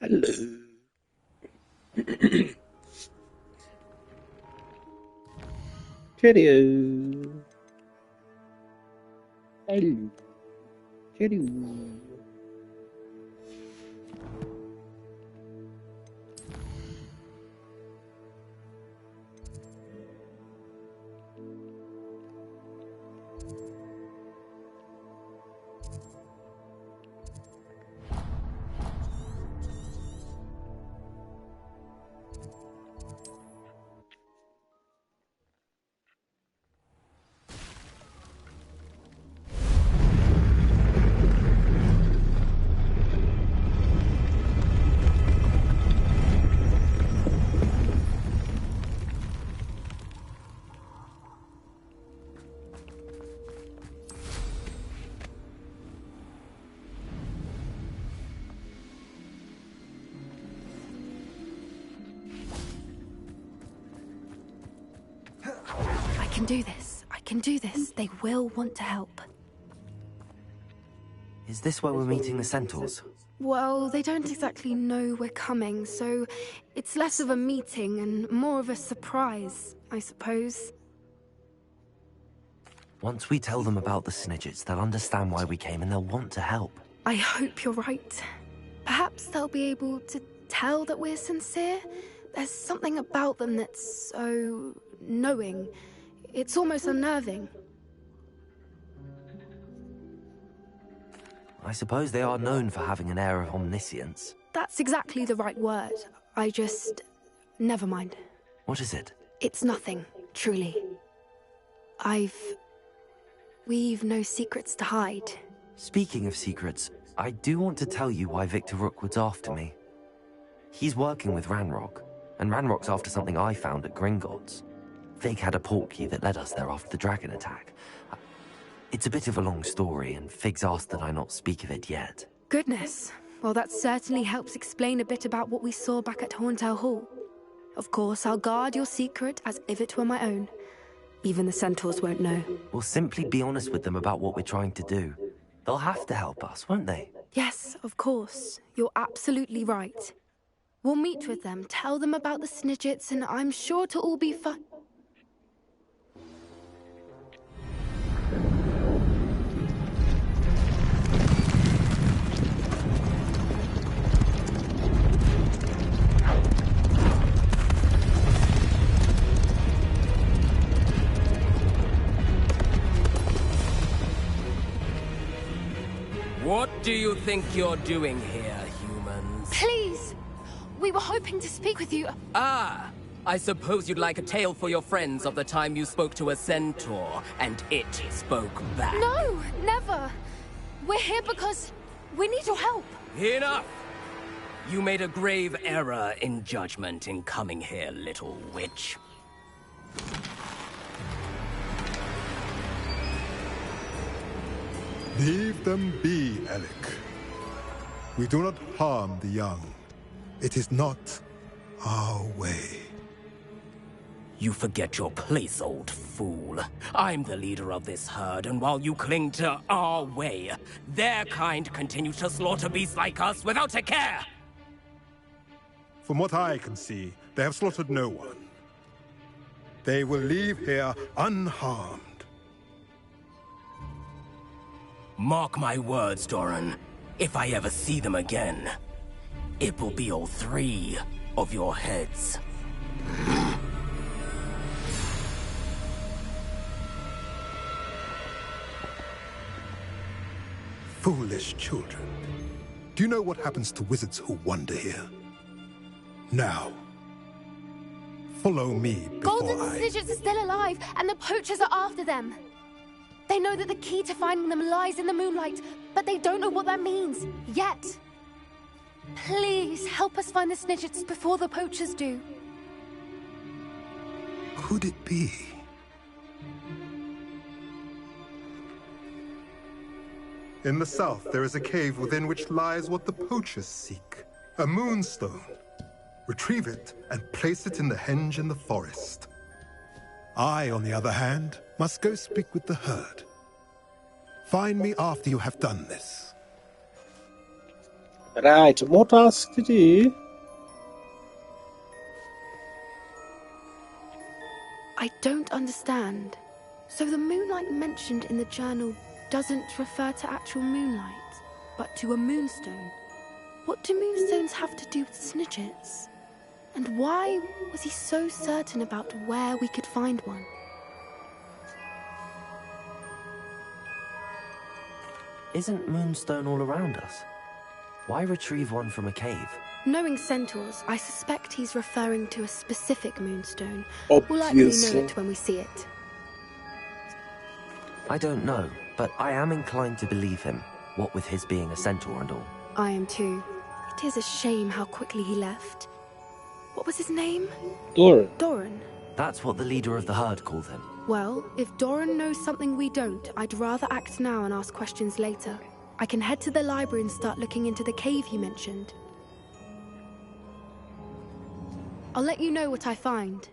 Hello. Cheerio. Hello. Cheerio. I can do this. I can do this. They will want to help. Is this where we're meeting the centaurs? Well, they don't exactly know we're coming, so it's less of a meeting and more of a surprise, I suppose. Once we tell them about the Snidgets, they'll understand why we came and they'll want to help. I hope you're right. Perhaps they'll be able to tell that we're sincere. There's something about them that's so knowing. It's almost unnerving. I suppose they are known for having an air of omniscience. That's exactly the right word. I just... never mind. What is it? It's nothing, truly. We've no secrets to hide. Speaking of secrets, I do want to tell you why Victor Rookwood's after me. He's working with Ranrock, and Ranrock's after something I found at Gringotts. Fig had a portkey that led us there after the dragon attack. It's a bit of a long story, and Fig's asked that I not speak of it yet. Goodness. Well, that certainly helps explain a bit about what we saw back at Horntail Hall. Of course, I'll guard your secret as if it were my own. Even the centaurs won't know. We'll simply be honest with them about what we're trying to do. They'll have to help us, won't they? Yes, of course. You're absolutely right. We'll meet with them, tell them about the Snidgets, and I'm sure to all be fun. What do you think you're doing here, humans? Please! We were hoping to speak with you. Ah! I suppose you'd like a tale for your friends of the time you spoke to a centaur, and it spoke back. No, never! We're here because we need your help. Enough! You made a grave error in judgment in coming here, little witch. Leave them be, Alec. We do not harm the young. It is not our way. You forget your place, old fool. I'm the leader of this herd, and while you cling to our way, their kind continues to slaughter beasts like us without a care! From what I can see, they have slaughtered no one. They will leave here unharmed. Mark my words, Doran. If I ever see them again, it will be all 3 of your heads. Foolish children. Do you know what happens to wizards who wander here? Now, follow me before Golden Snidgets are still alive, and the poachers are after them. They know that the key to finding them lies in the moonlight, but they don't know what that means, yet. Please, help us find the Snidgets before the poachers do. Could it be? In the south, there is a cave within which lies what the poachers seek. A moonstone. Retrieve it and place it in the henge in the forest. I, on the other hand, must go speak with the herd. Find me after you have done this. Right, more tasks to do. I don't understand. So the moonlight mentioned in the journal doesn't refer to actual moonlight, but to a moonstone. What do moonstones have to do with Snidgets? And why was he so certain about where we could find one? Isn't Moonstone all around us? Why retrieve one from a cave? Knowing centaurs, I suspect he's referring to a specific moonstone. We'll likely know Obviously. it when we see it. I don't know, but I am inclined to believe him, what with his being a centaur and all. I am too. It is a shame how quickly he left. What was his name? Doran. Doran. That's what the leader of the herd called him. Well, if Doran knows something we don't, I'd rather act now and ask questions later. I can head to the library and start looking into the cave you mentioned. I'll let you know what I find.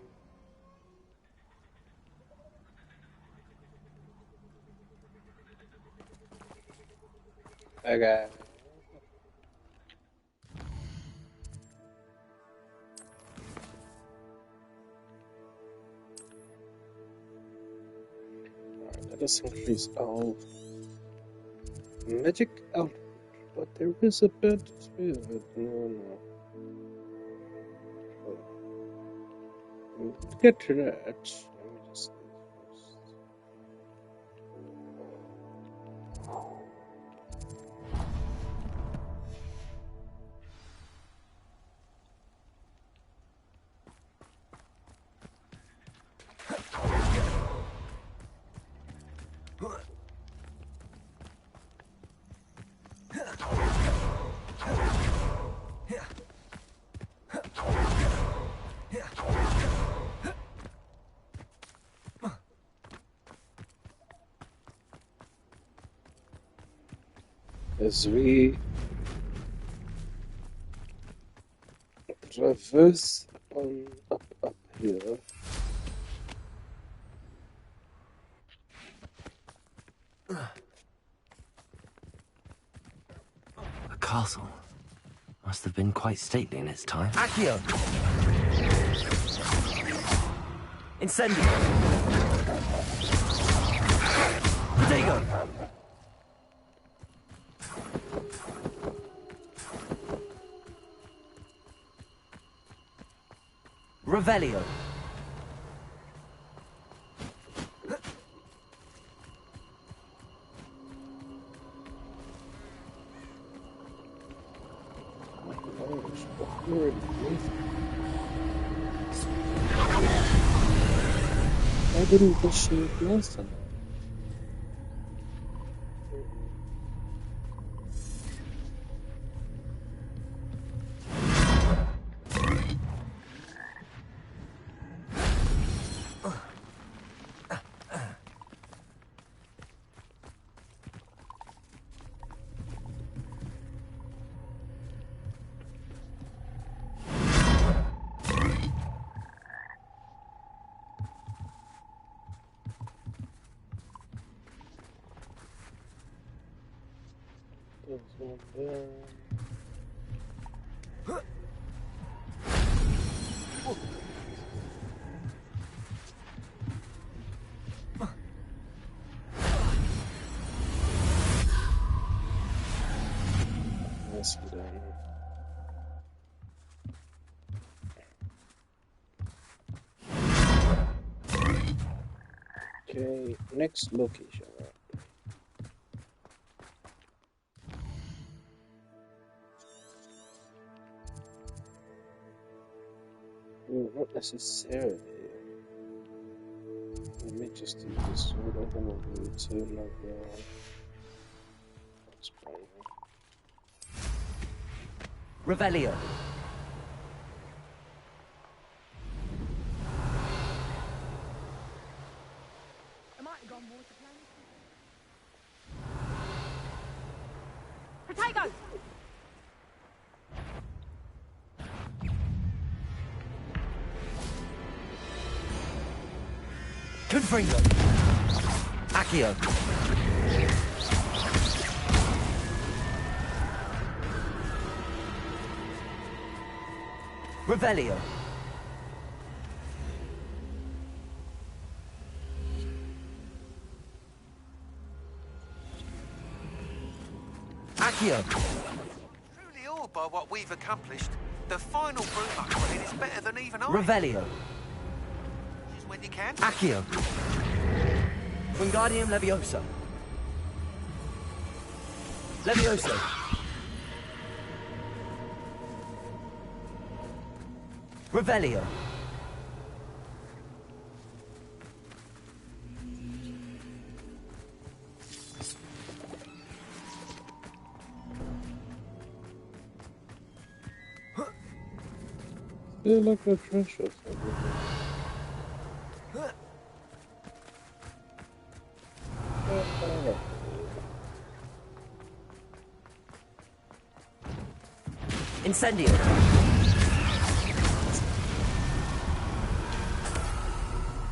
Okay. Let us increase our magic output, but there is a bit with it. No. To get to that, let me just as we traverse on up here. A castle. Must have been quite stately in its time. Accio! Incendio! Protego! Revelio! Why didn't this shoot last time? One there. Let's get down here. Okay, next location. Not necessarily. Let me just do this. I don't want to go to like Revelio. I might have gone more to plan. Potatoes! Confringo. Accio. Revelio. Accio. Truly awed by what we've accomplished. The final broom upgrade is better than even I. Revelio. Use when you can. Accio. Wingardium Leviosa. Leviosa. Revelio. Feel like a treasure. Incendio.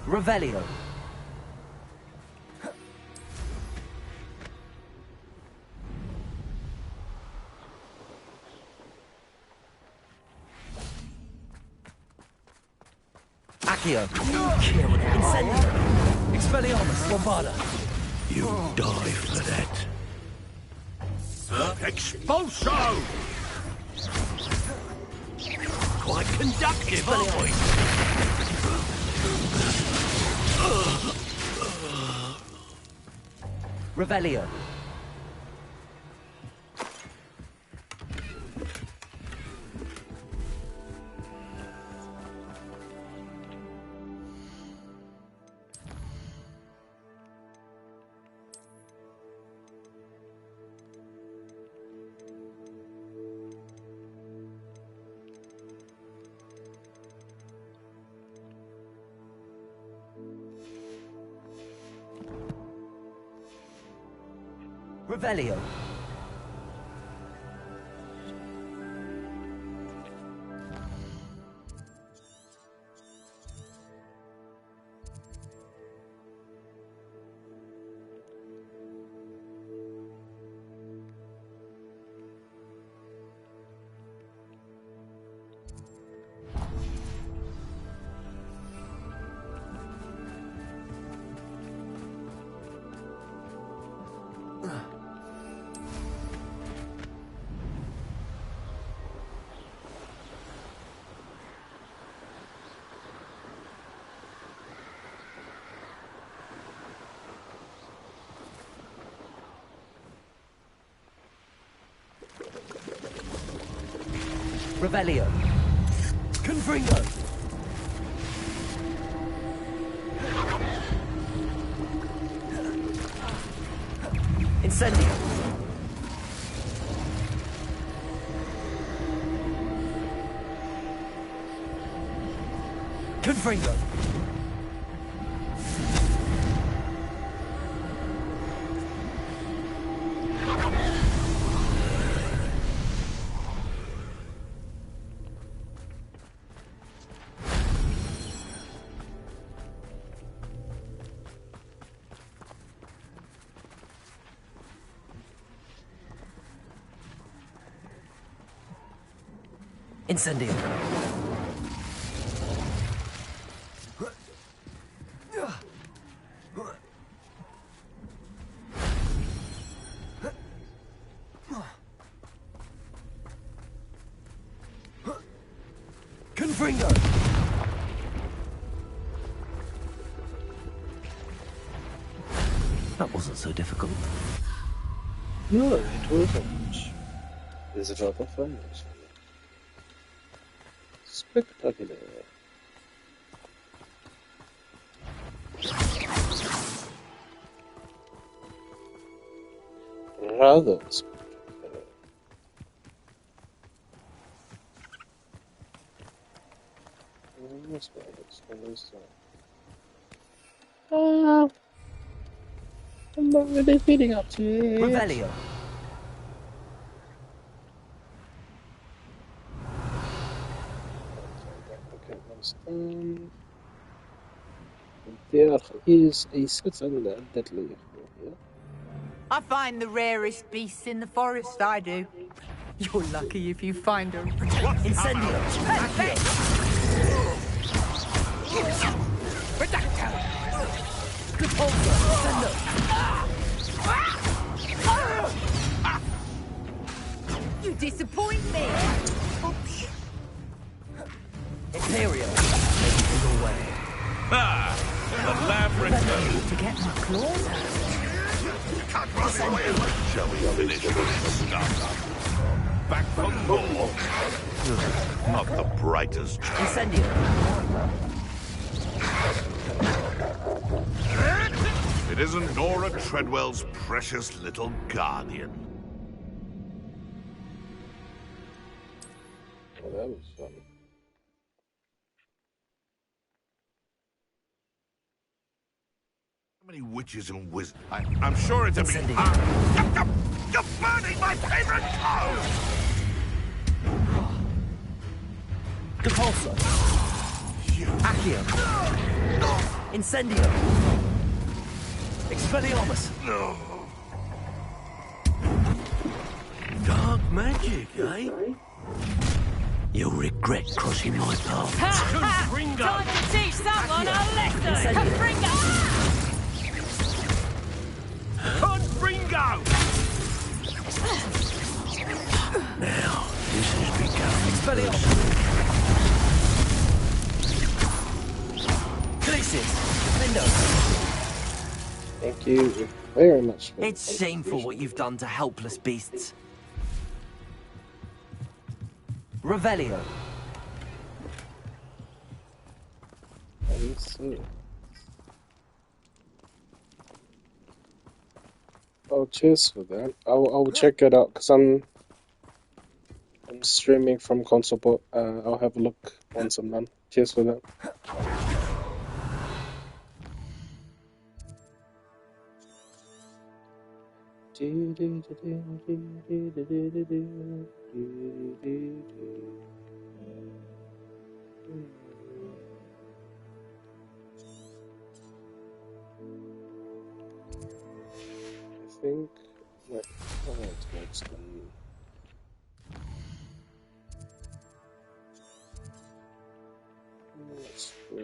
Revelio. Accio. Incendio. Expelliarmus. Bombarda. You die for that. Expulso! Quite conductive, aren't we? Revelio. Revelio. Revelio. Confringo. Incendio. Confringo. Incendio. Confringo. That wasn't so difficult. No, it wasn't. Is it rather fun? Spectacular. Rather spectacular. What's I'm not really feeling up to it. Revelio. Okay, once done. There is a certain deadly here. I find the rarest beasts in the forest, I do. You're lucky if you find a Incendio. You disappoint me! Imperio. Making your way. Ah! The labyrinth. To get my claws out. Shall we finish this stuff? Back for more. Not the brightest child. Incendio. It isn't Nora Treadwell's precious little guardian. Oh, that was fun. How many witches and wizards? I'm sure it's a big... Incendio. You're burning my favorite code! Depulso. Accio. Incendio. Expelliarmus. Dark magic, eh? You'll regret crossing my path. Confringo! Time to teach someone a lesson! Incendio. Confringo! Confringo! Now, this has become Expelliarmus. Calicis. Lindo. Thank you very much. For It's shameful what you've done to helpless beasts. Revelio. Oh, cheers for that. I'll check it out because I'm streaming from console. I'll have a look once I'm done. Cheers for that. I think my artwork's done. Let's go up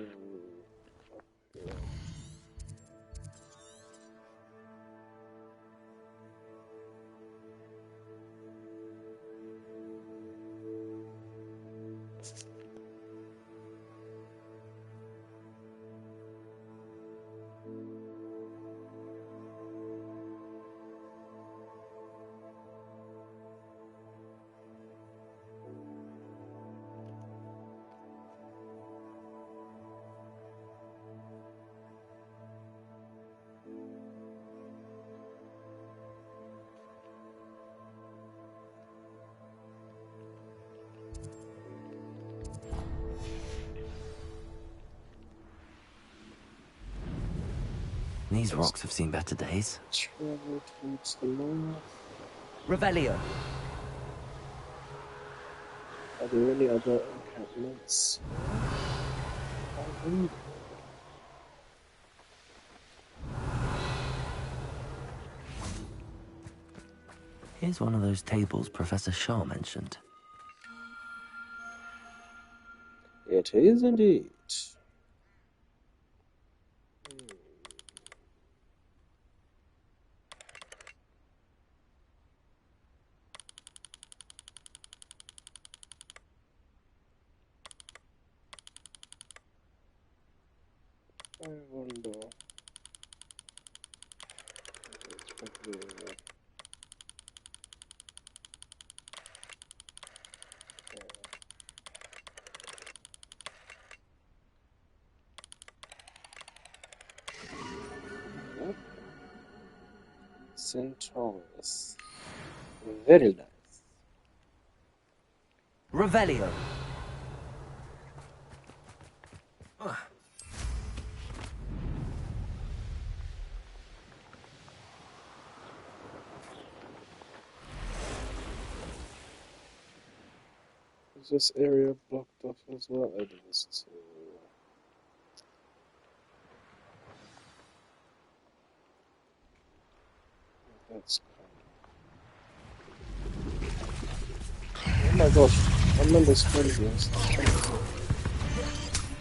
here. These rocks have seen better days. Travel towards the north. Revelio. Are there any other encampments? Here's one of those tables Professor Shaw mentioned. It is indeed. I wonder. It's probably Yep. Centaurus. Very nice. Revelio. Is this area blocked off as well? It is too. That's kind of... Oh my gosh, I remember Scorpions.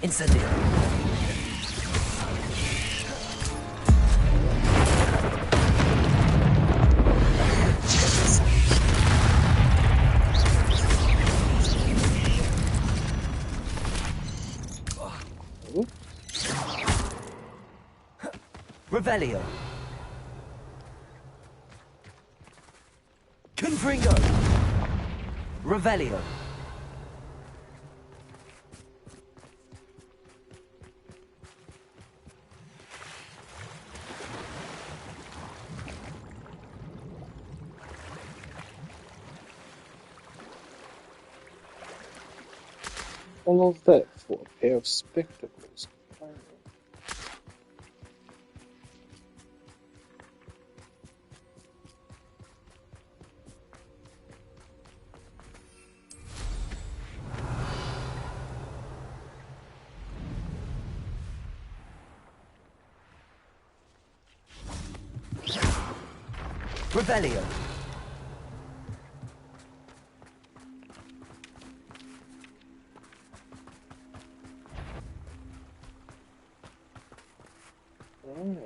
Incendio. Oh. Revelio. Confringo. Revelio. All of that for a pair of spectacles. Revelio. Right.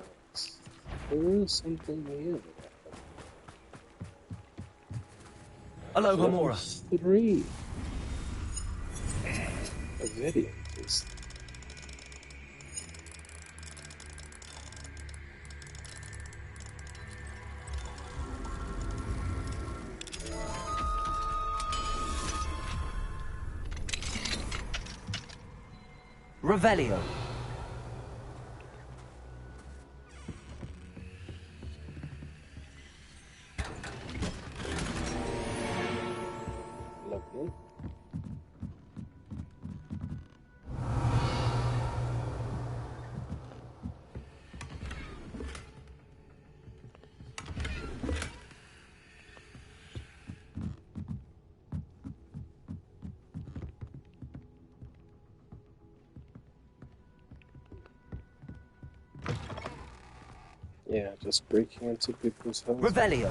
There is something here. Aloha Mora. 3. A video is. Revelio. Lovely. Yeah, just breaking into people's houses. Revelio.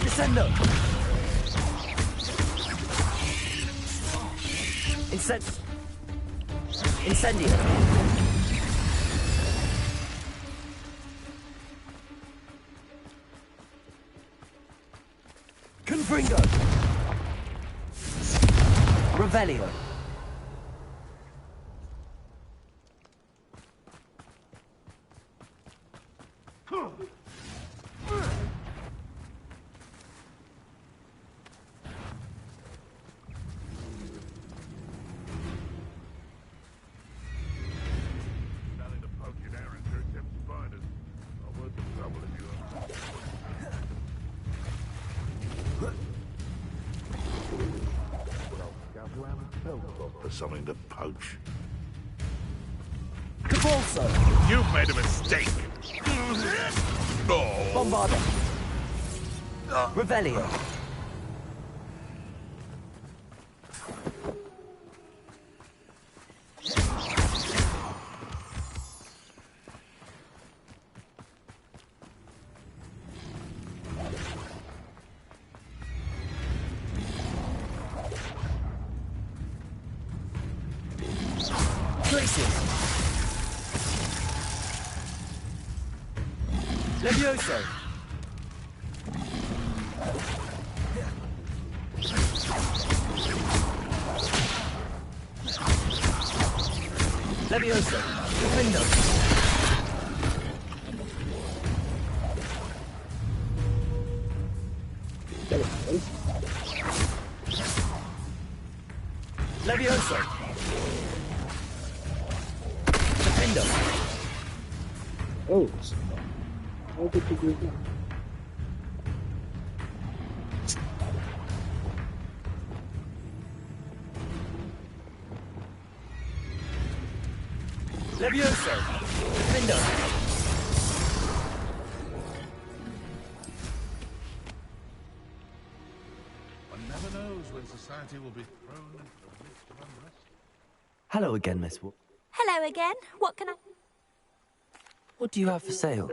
Descendo. Incendio. Confringo. Revelio. For something to poach. Cabalso. You've made a mistake. Oh. Bombarda. Revelio. Levioso! Levioso! Defendo! Levioso! Defendo! Oh, how did you do that? Levioso! Defendo! One never knows when society will be thrown into the midst of unrest. Hello again, Miss Hello again. What can I... What do you have for sale?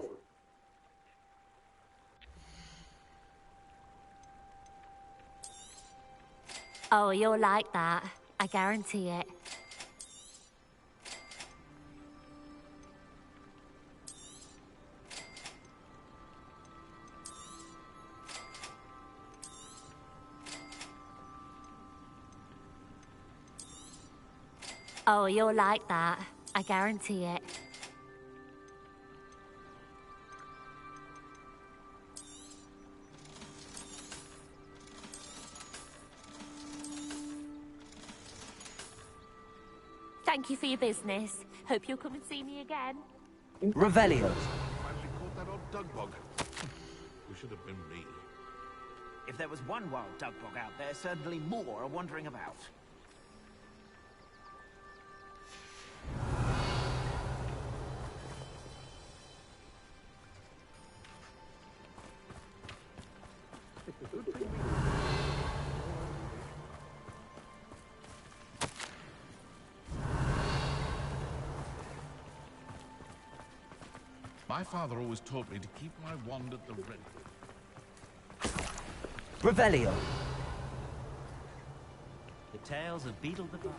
Oh, you'll like that. I guarantee it. Oh, you'll like that. I guarantee it. Thank you for your business. Hope you'll come and see me again. Revelio. Finally caught that old dugbog. Who should have been me? If there was one wild dugbog out there, certainly more are wandering about. My father always taught me to keep my wand at the ready. Revelio. The tales of Beetle the Bard.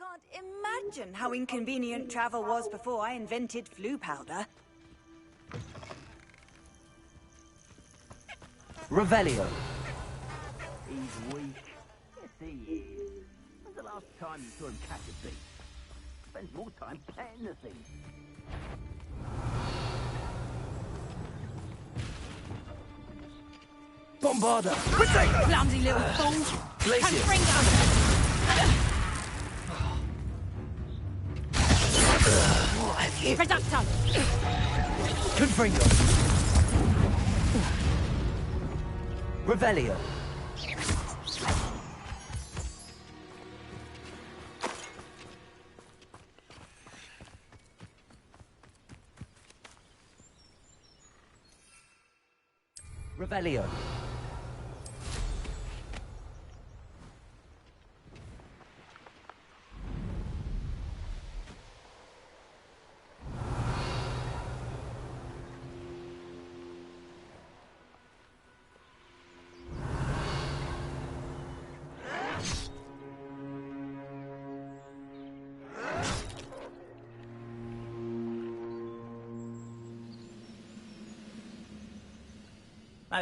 Can't imagine how inconvenient travel was before I invented flu powder. Revelio. He's weak. Yes, he is. When's the last time you saw him catch a beast? Spends more time petting the thing. Bombarda! Clumsy little fool. Glacius. Reducto. Confringo. Revelio. Revelio.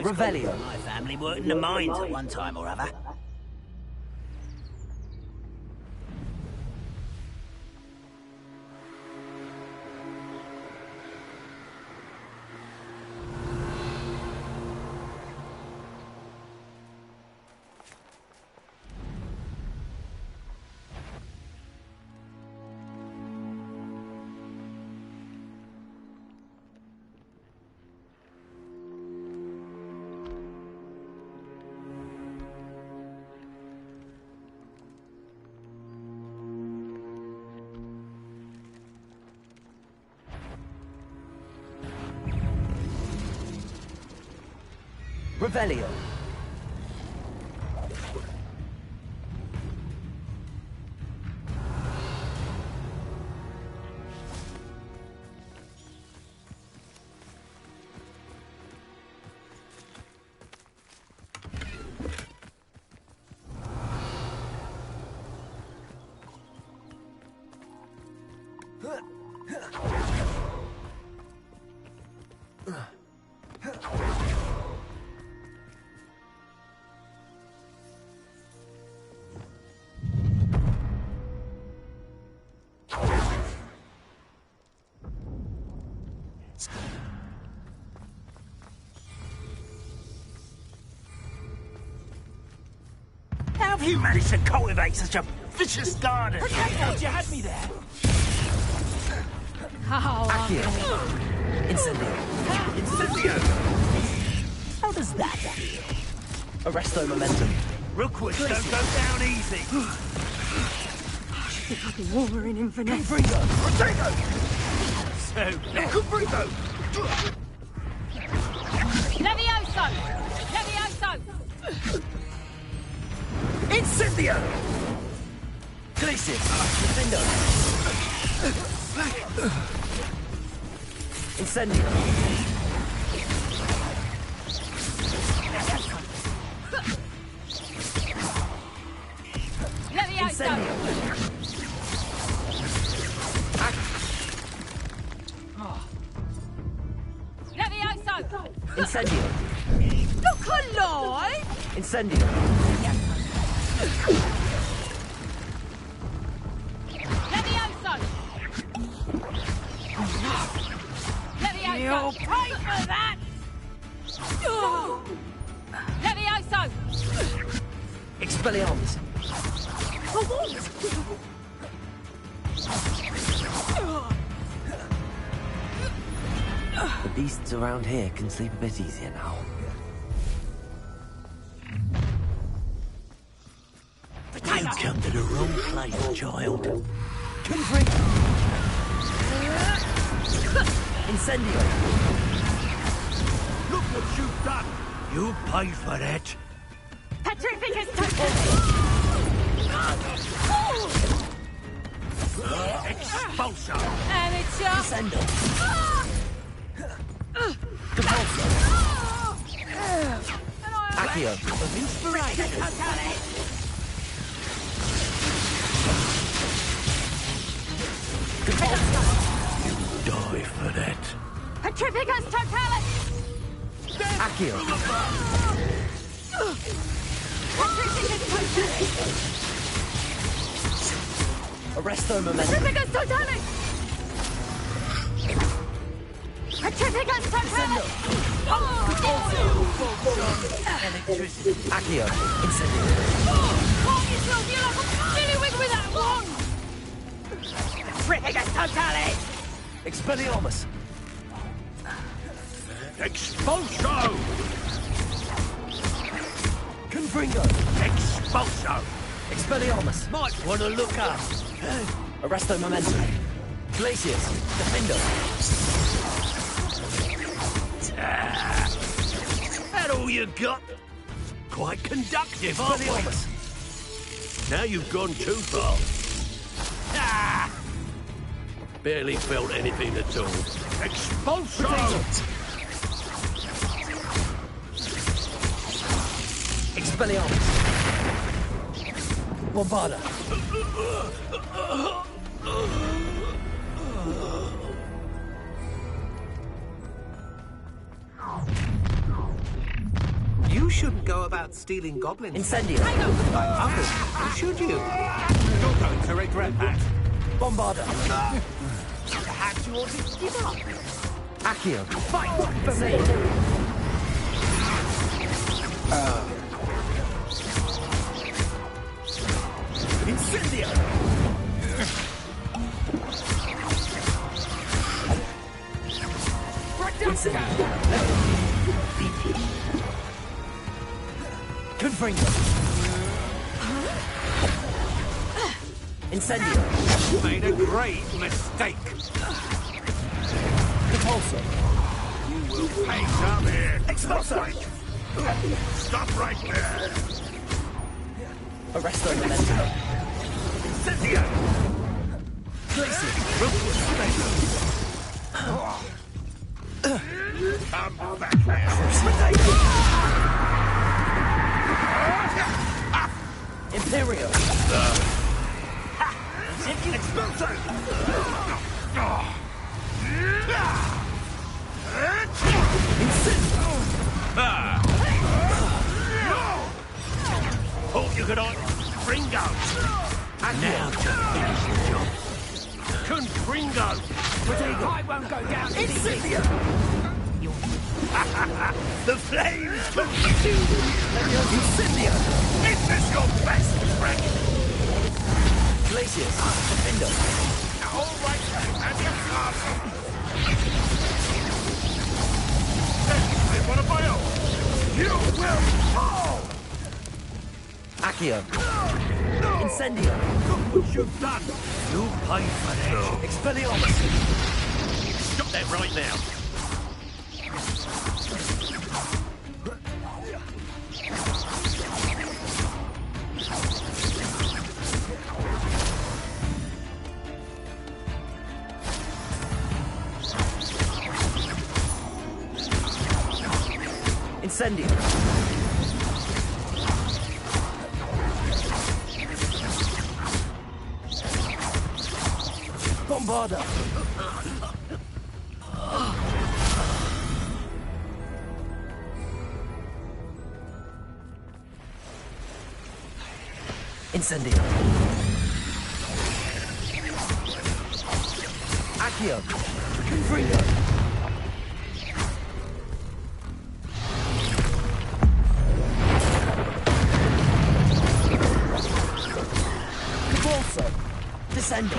Most Revelio. people in my family worked in the mines at one time or other. Revelio. How have you managed to cultivate such a vicious garden? You had me there. Accio. Incendio. Incendio! How does that feel? Arresto momentum. Rookwoods don't go down easy. I've been warring in Vanessa. Confringo! Protego! So, Confringo! Levioso! Levioso! Incendio! Glacius. Defendo. Incendio. Levioso! Incendio. Levioso! Incendio. Look alive! Incendio. Levioso! Levioso! You'll pay for that! Levioso! Expelliarmus. The beasts around here can sleep a bit easier now. You come to the wrong place, child. Confringo. Incendio. Look what you've done! You pay for that. Petrificus total! Expulsor! Amateur! Descendo. Compulso. Accio. Of inspiration! Die for that. Petrificus totalis! Accio. Petrificus totalis! Arresto momentum. Petrificus totalis! Petrificus totalis! Electricity. Accio. Incendio. Calm yourself, you're like a billywig with that wand! Petrificus totalis! Expelliarmus. Expulso! Confringo. Expulso! Expelliarmus. Might want to look up. Arresto momentum. Glacius. Defendo. That all you got? Quite conductive, aren't you? Expelliarmus. Now you've gone too far. Ah! Barely felt anything at all. Expulso! Expelliarmus. Bombarda. You shouldn't go about stealing goblins. Incendio. Like others, should you? You're going to regret that. Bombarda. Perhaps you ought to give up. Accio. Fight for me. Incendio! Incendio. Confringo. Incendio. Made a great mistake. Compulso. You will pay some here. Expulso. Stop right there! Arresto momentum. Cynthia! Glacier. Come back here! Imperio. Expulso! Thought you could on Fringo! Now to finish the job. Confringo! I won't go down. Cynthia! The flames consume! Cynthia. Is this your best friend? Glaciers. Defender. All right, and your castle! I want to buy off! You will fall! Accio. Incendio. Look what you've done! You'll pay for that! Expelliarmus. Stop that right now! Incendio. Bombarda. Incendio. Accio. Confringo. Cabalso. Descendo.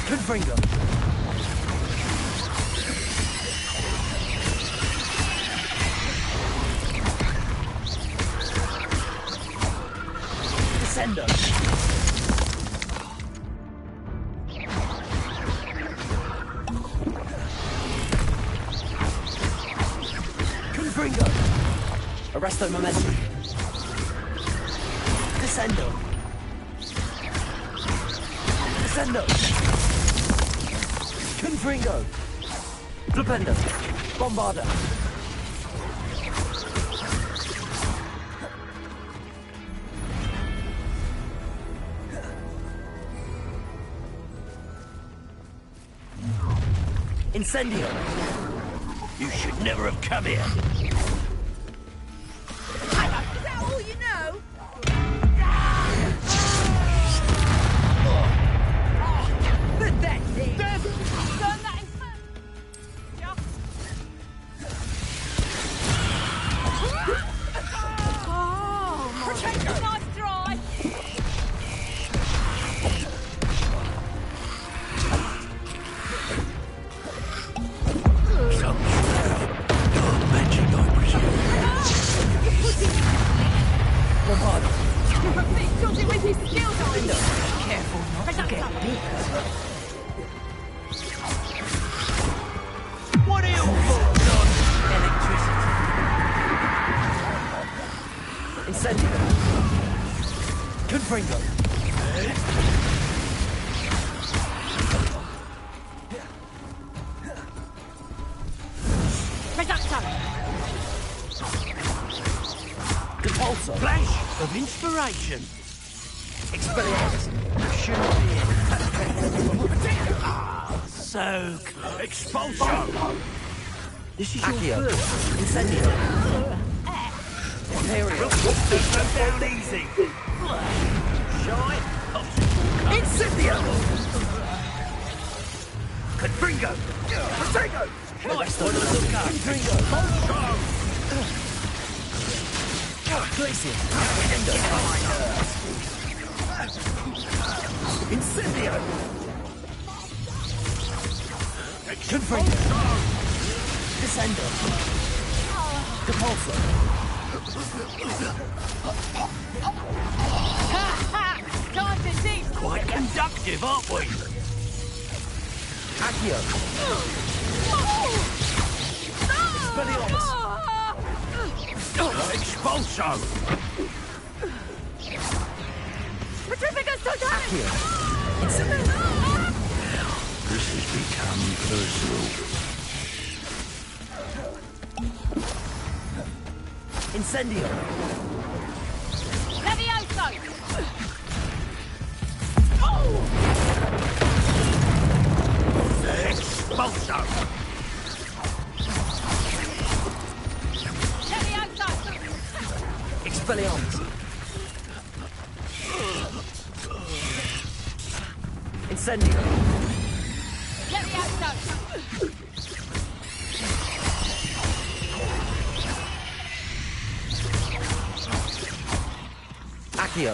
Confringo. Descendo. Confringo. Arresto momentum. Descendo. Descendo. Confringo. Flipendo. Bombarda. Incendio. You should never have come here! Is that all you know? Pathetic. Done that in Protect the knife dry. Magic, I presume. Bombarda. Does it with his skills on? Careful not to get bit. What are your thoughts on electricity? Incendio. Confringo. Reducto. Compulso. Flash of inspiration! Expelliarmus. Shouldn't be so close. Expulso! This is your first. Incendio. Imperio. Don't go down easy! Shy! Incendio. Confringo! Protego! Arresto momentum. Confringo. Glacier. Endo. Incendio. Confringo. Descendo. Compulso. Time to see. Quite conductive, aren't we? Accio. No! Expulso! Petrificus totalis! This has become personal. Incendio! Levioso! Expulso! Levioso! Expelliarmus! Incendio! Levioso! Accio!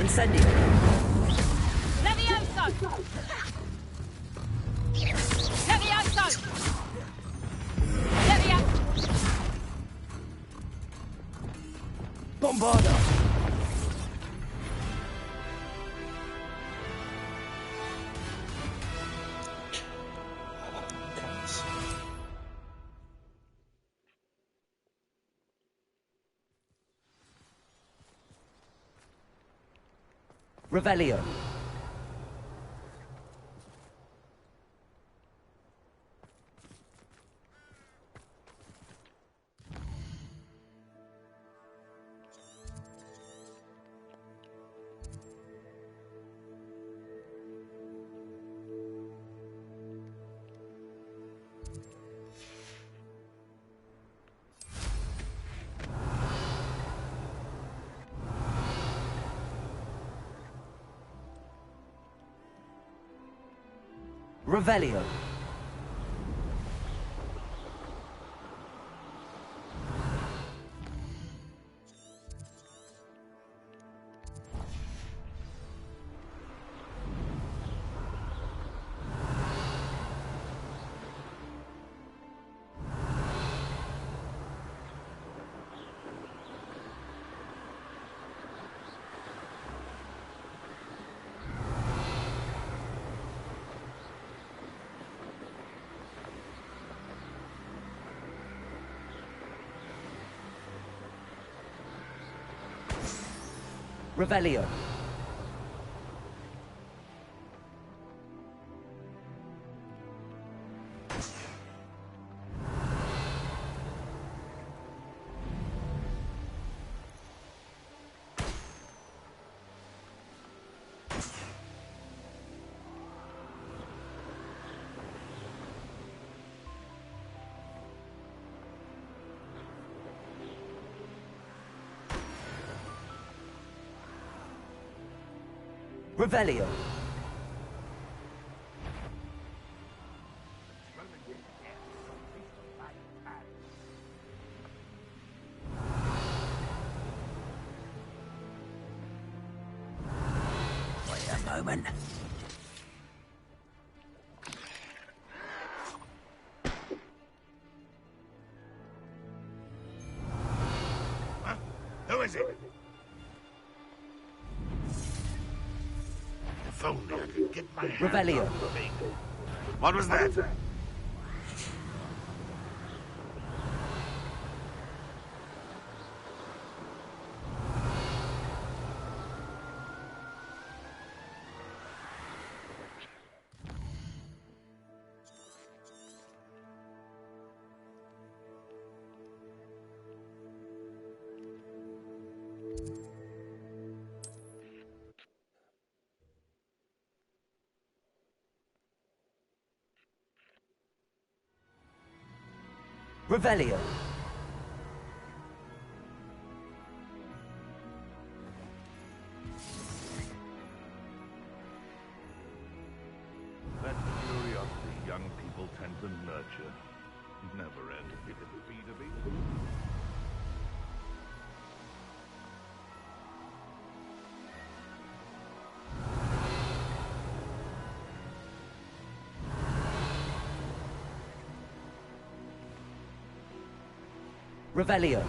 Incendio! Levioso! Levioso! Levioso! Bombarda! Revelio. Revelio. Revelio. Revelio. Wait a moment. Huh? Who is it? If only I could get my hands Revelio. on the thing. What was that? Revelio. That curiosity young people tend to nurture. Never end. It can feed a beast. Revelio.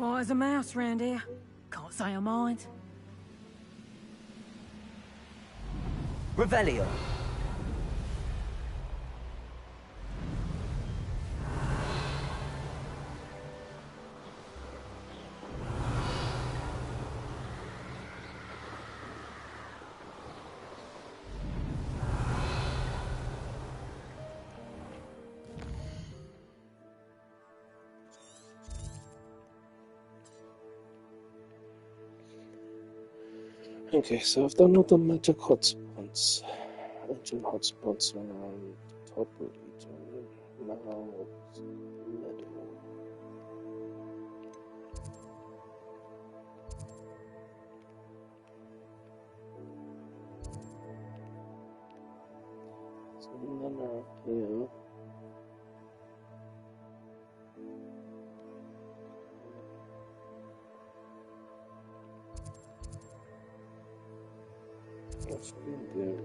Quiet as a mouse round here. Can't say I mind. Revelio. Okay, so I've done all the magic hotspots. Ancient hotspots around the top of each other. Now it's middle. So none are up here. What's in there?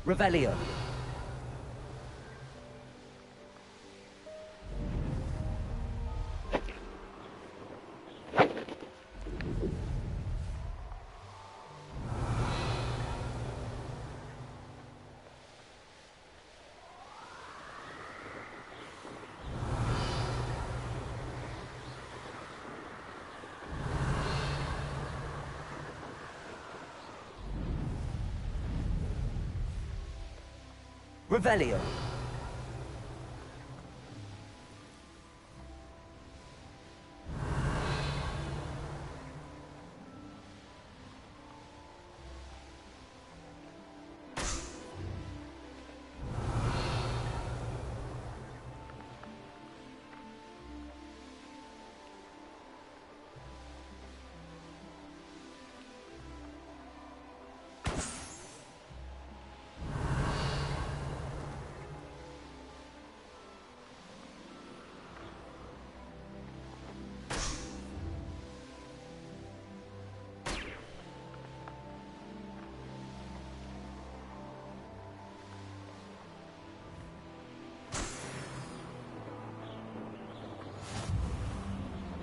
Revelio. Revelio.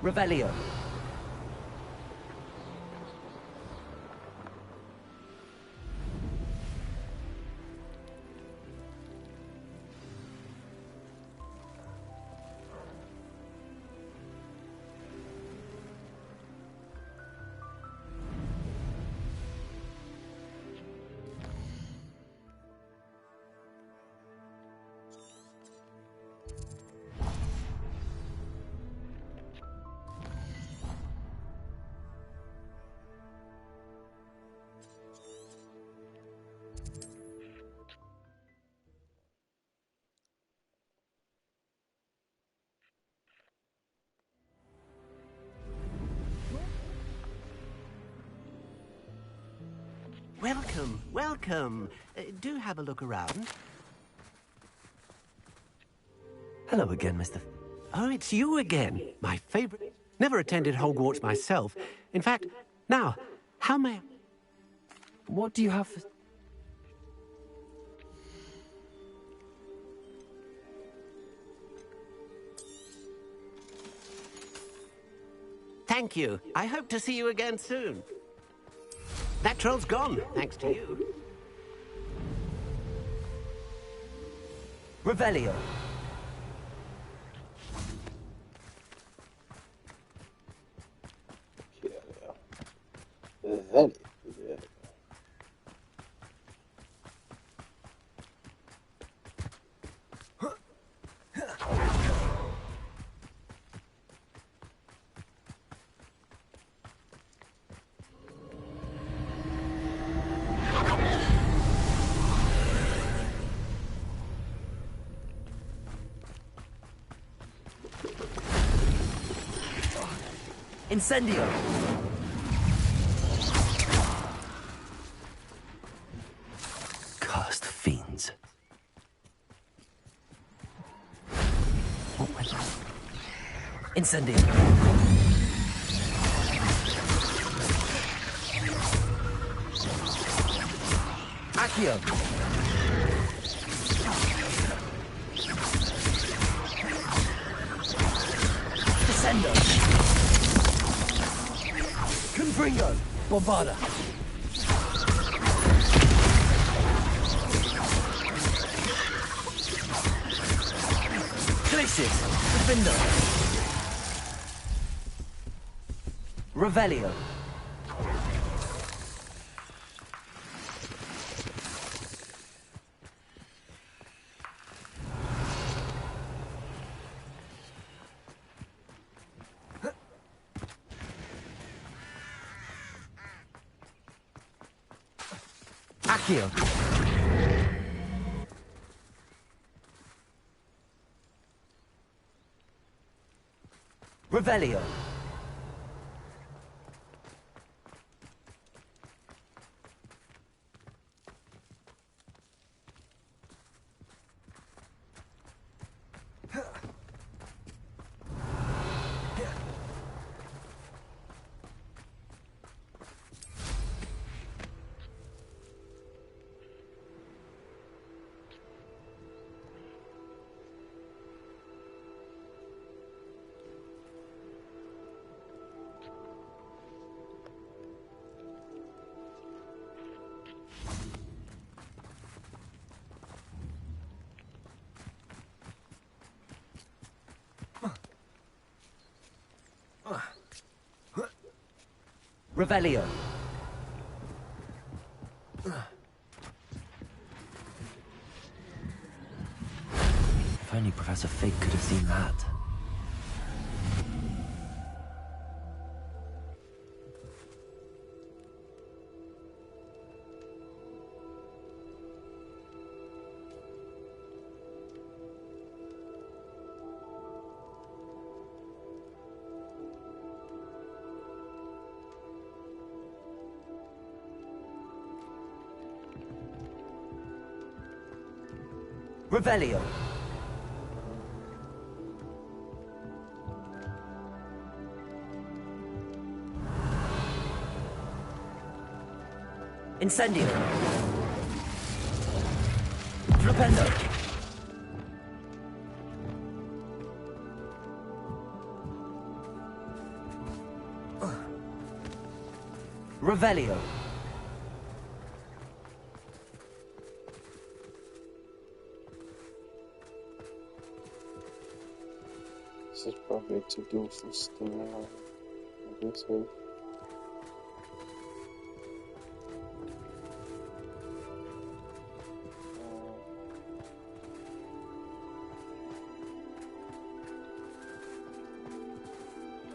Revelio. Welcome, welcome. Do have a look around. Hello again, Mr. Oh, it's you again. My favorite. Never attended Hogwarts myself. In fact, now, how may I... What do you have for... Thank you. I hope to see you again soon. That troll's gone, thanks to you. Revelio. Very good. Incendio! Cursed fiends. What went on? Incendio! Accio! Descendo! Confringo! Bombarda! Glacius! Defendo! Revelio! Accio! Revelio! Revelio! If only Professor Fig could have seen that. Revelio! Incendio! Flipendo! Revelio! This is probably to do for storyline. I guess so.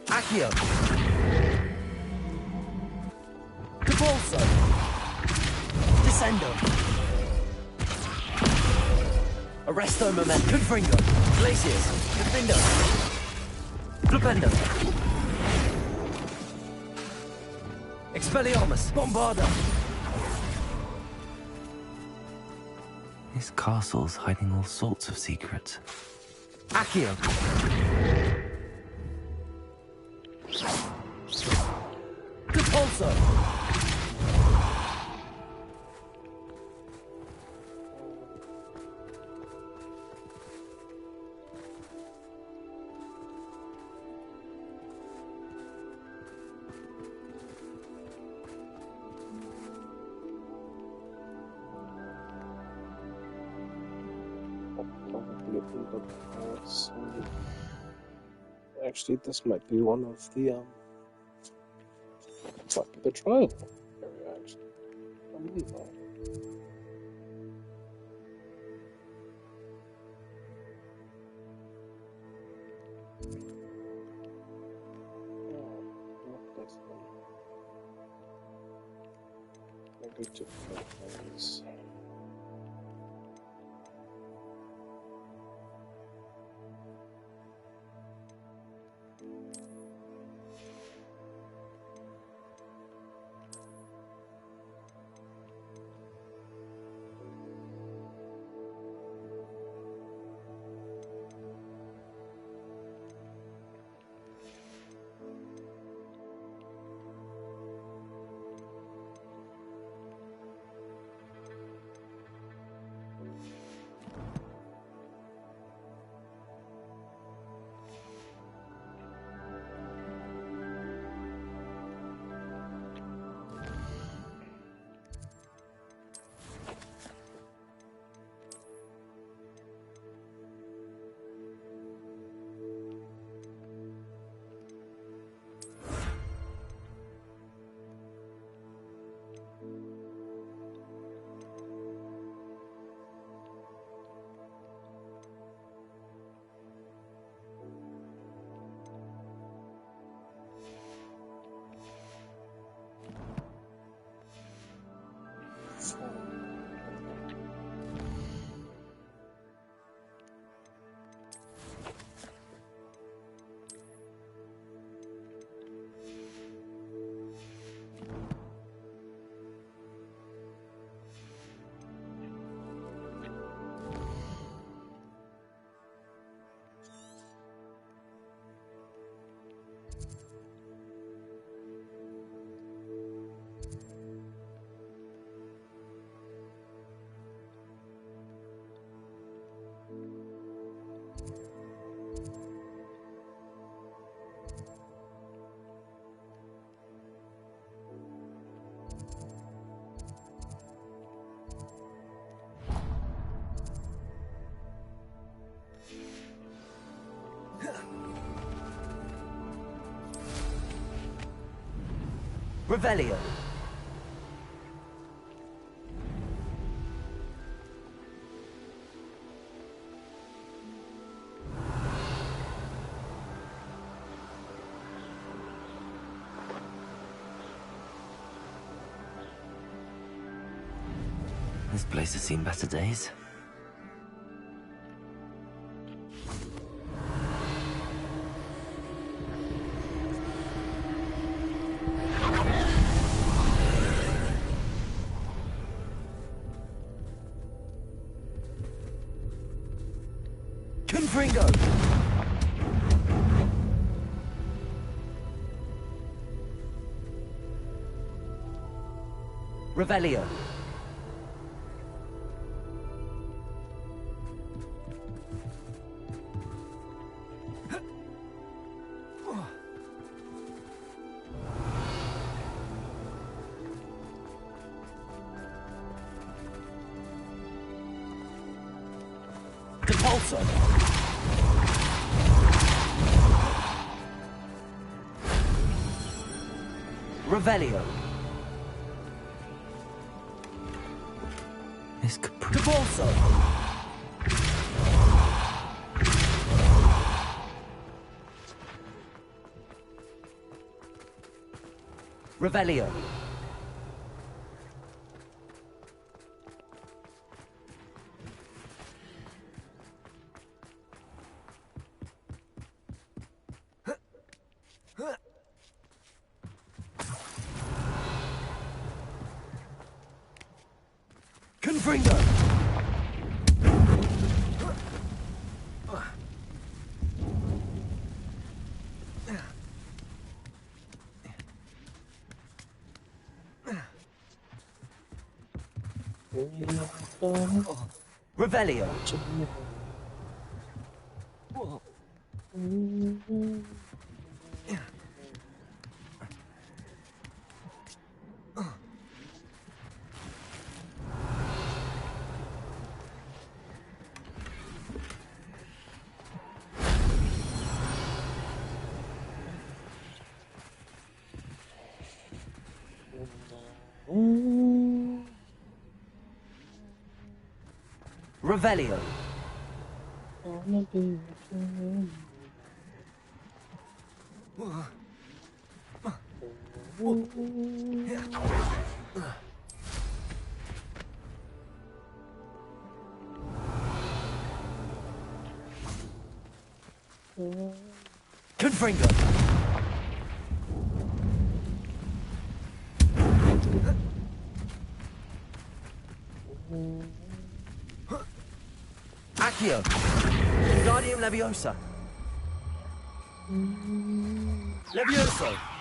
Accio! Capolso! Descendo! Arresto moment! Confringo! Glacius! Defendo! Flipendo! Expelliarmus! Bombarda! This castle's hiding all sorts of secrets. Accio! Capolso! Probably in the past. Actually, this might be one of the Might be the trial area, actually. Unbelievable. Maybe different things. Revelio. This place has seen better days. Confringo. Revelio. Depulso. Revelio. This could prove... Depulso. Revelio. Confringo. Revelio. Revelio. Wanna be with you. Confringo. Accio. Guardium Leviosa. Levioso.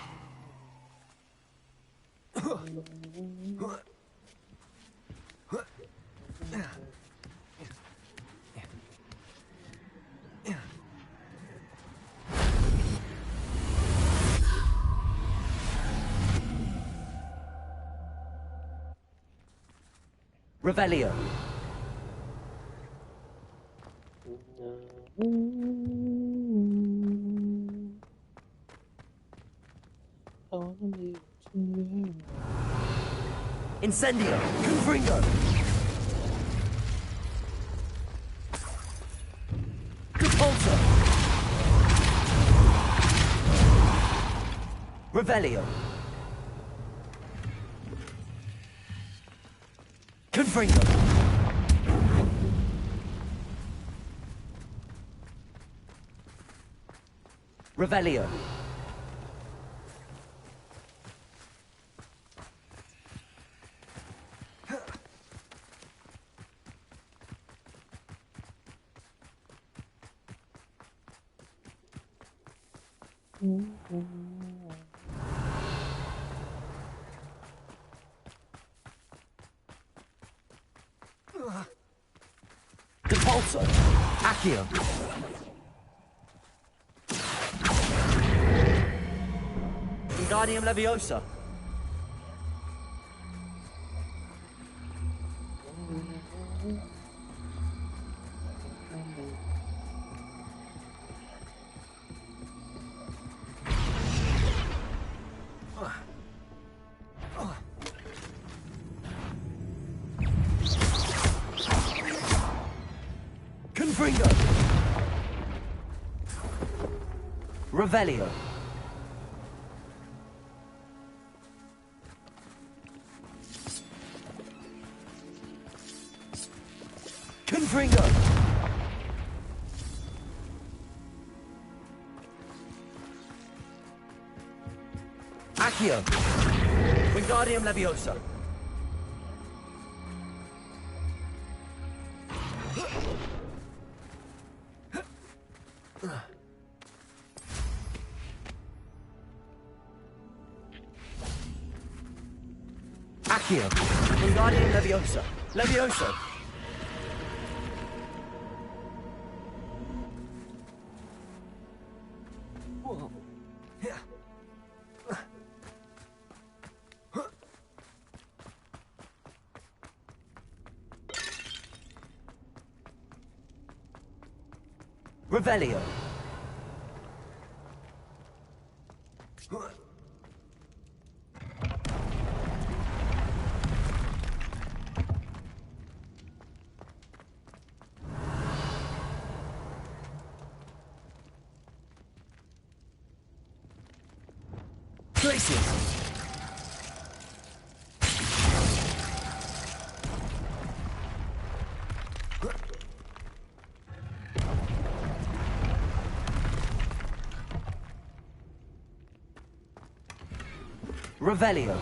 Revelio. Incendio. Confringo. Repulsor. Revelio. Confringo. Revelio. Repulsor. Accio. Guardium Leviosa. Confringo. Revelio. Confringo. Accio. Wingardium Leviosa. Accio. Wingardium Leviosa. Levioso. Revelio. Places. Revelio.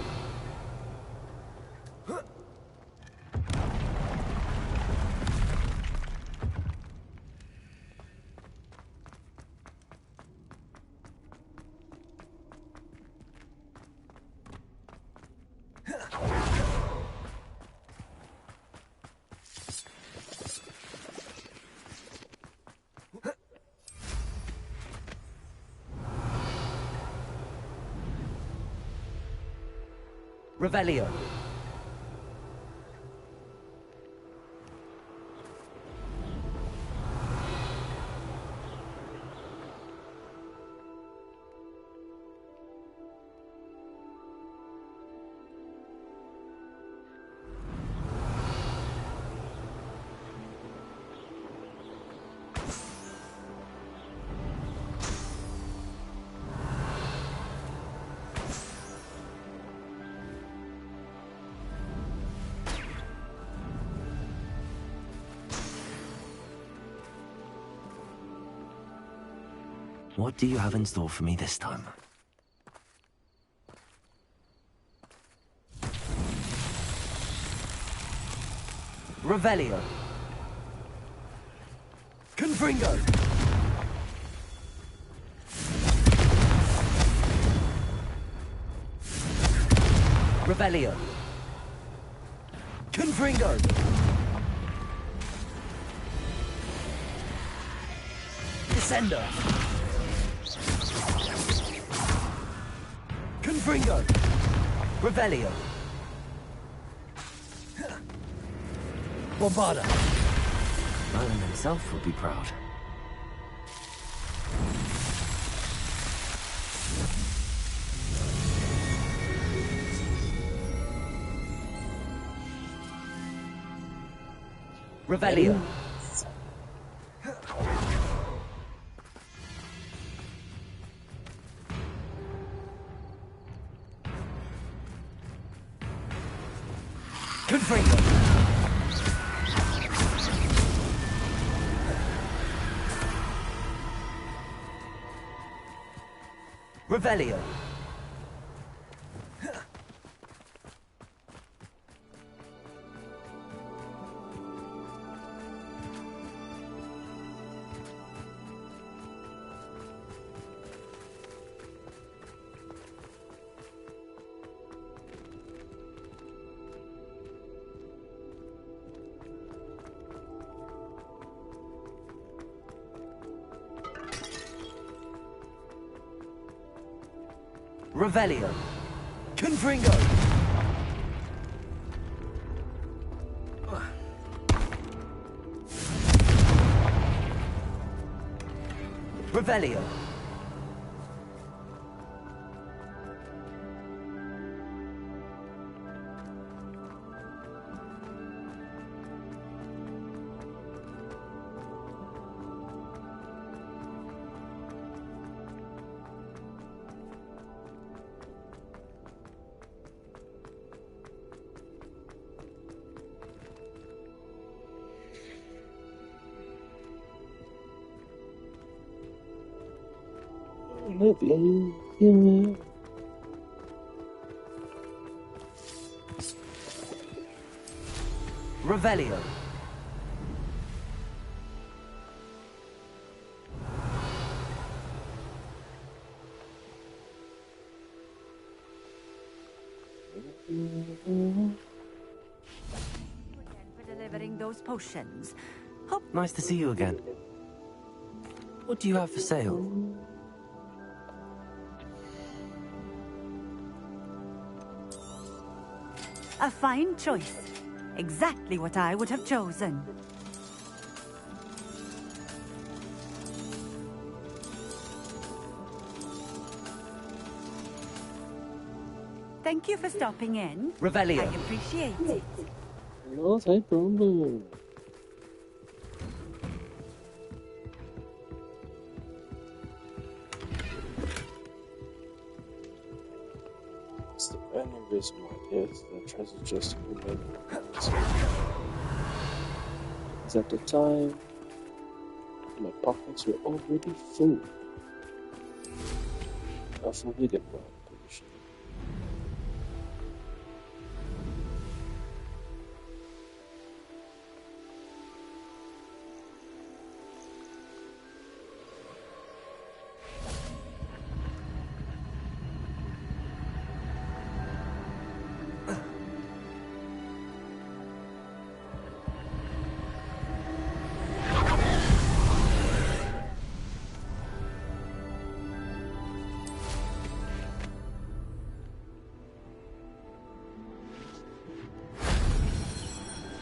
Revelio. What do you have in store for me this time? Revelio. Confringo. Revelio. Confringo. Descender. Confringo. Revelio. Bombarda. Merlin himself would be proud. Revelio. Confringo. Revelio. Revelio. Confringo. Revelio. Lovely. Yeah. Revelio. For delivering those potions. Nice to see you again. What do you have for sale? A fine choice. Exactly what I would have chosen. Thank you for stopping in. Revelio. I appreciate it. Not a problem. It's the only reason why there's the treasure chest in the main. Because at the time, my pockets were already full. Of a wicked one, I'm pretty sure.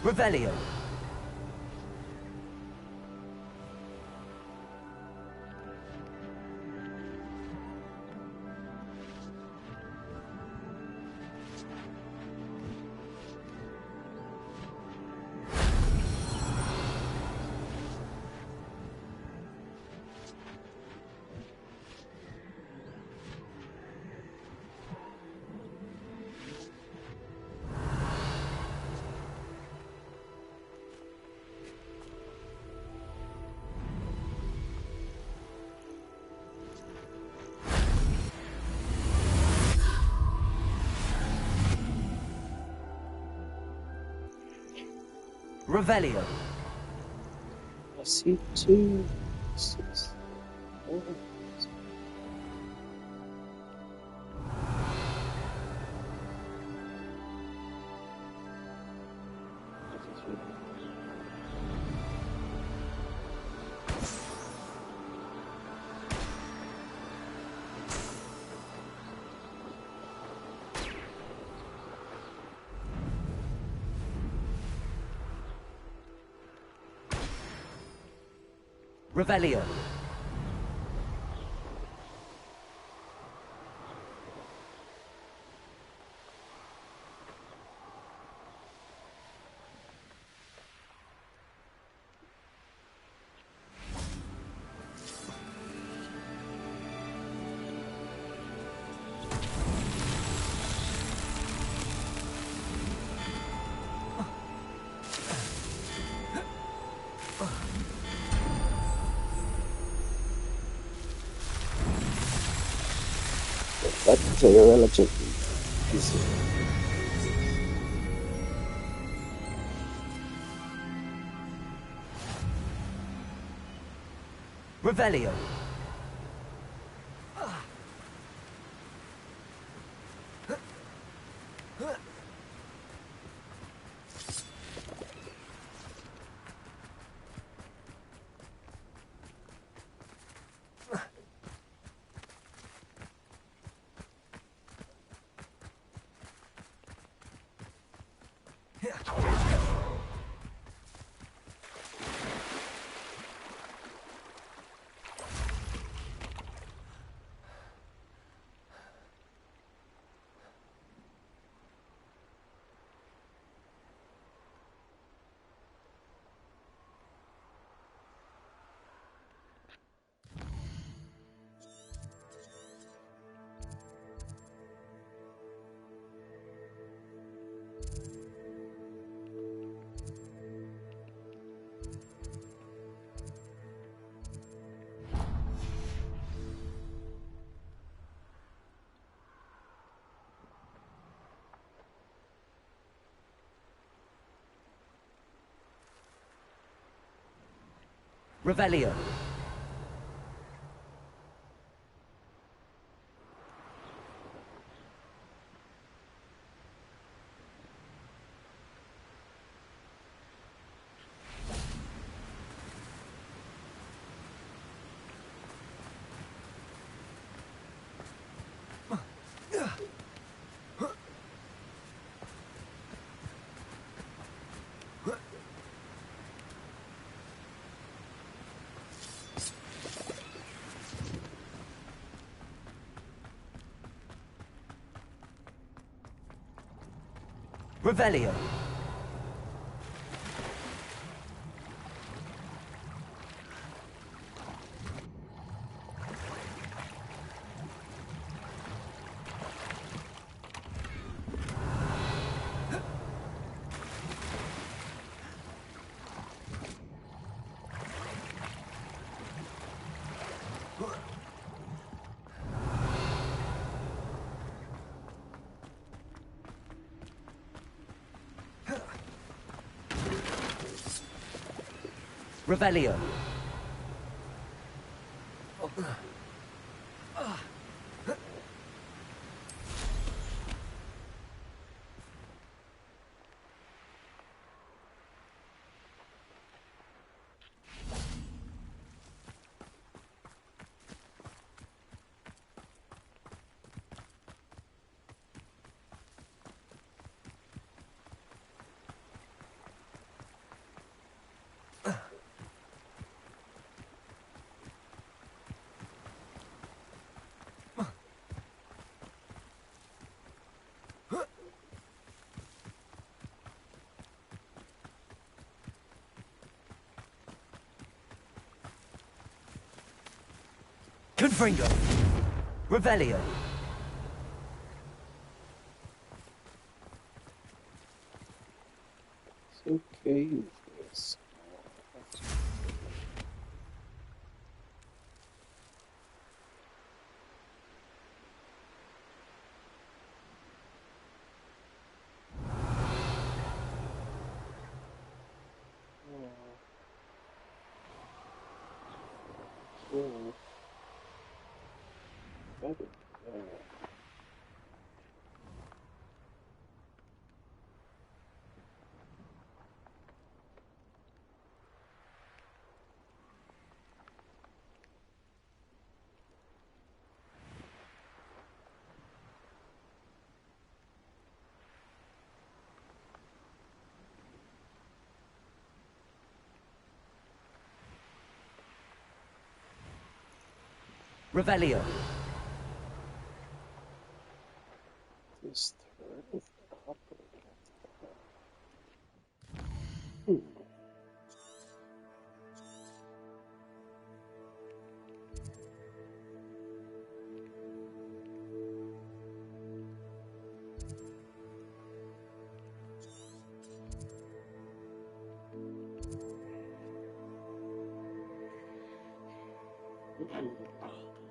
Revelio. Revelio. I see two. Oh. Revelio. That's a relatively easy. Revelio. Revelio. Revelio. Revelio. Confringo. Revelio. Okay. Yes. Revelio. This thread copper.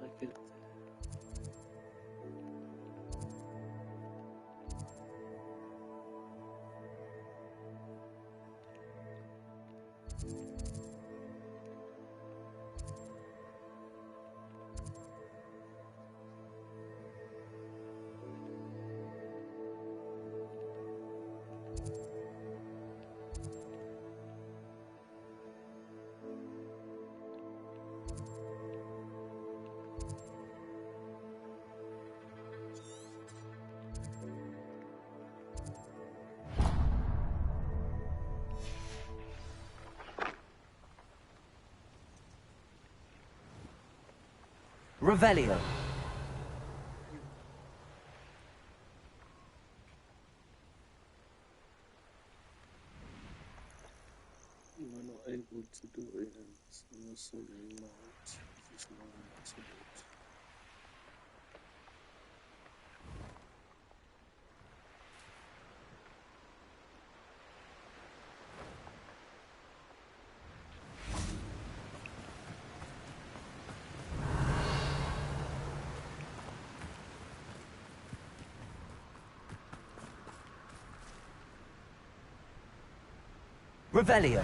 Like it. Revelio. You are not able to do it, and also you're not. This is not absolute. Revelio.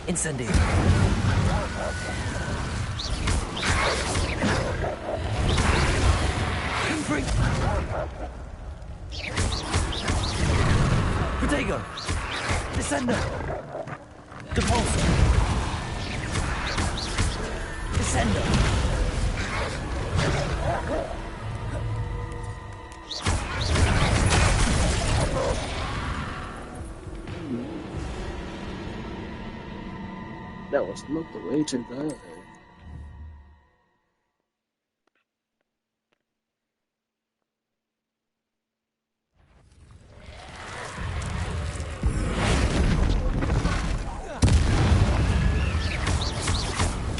Incendio. Protego. Descendo. Depulso. Descendo. That was not the way to go.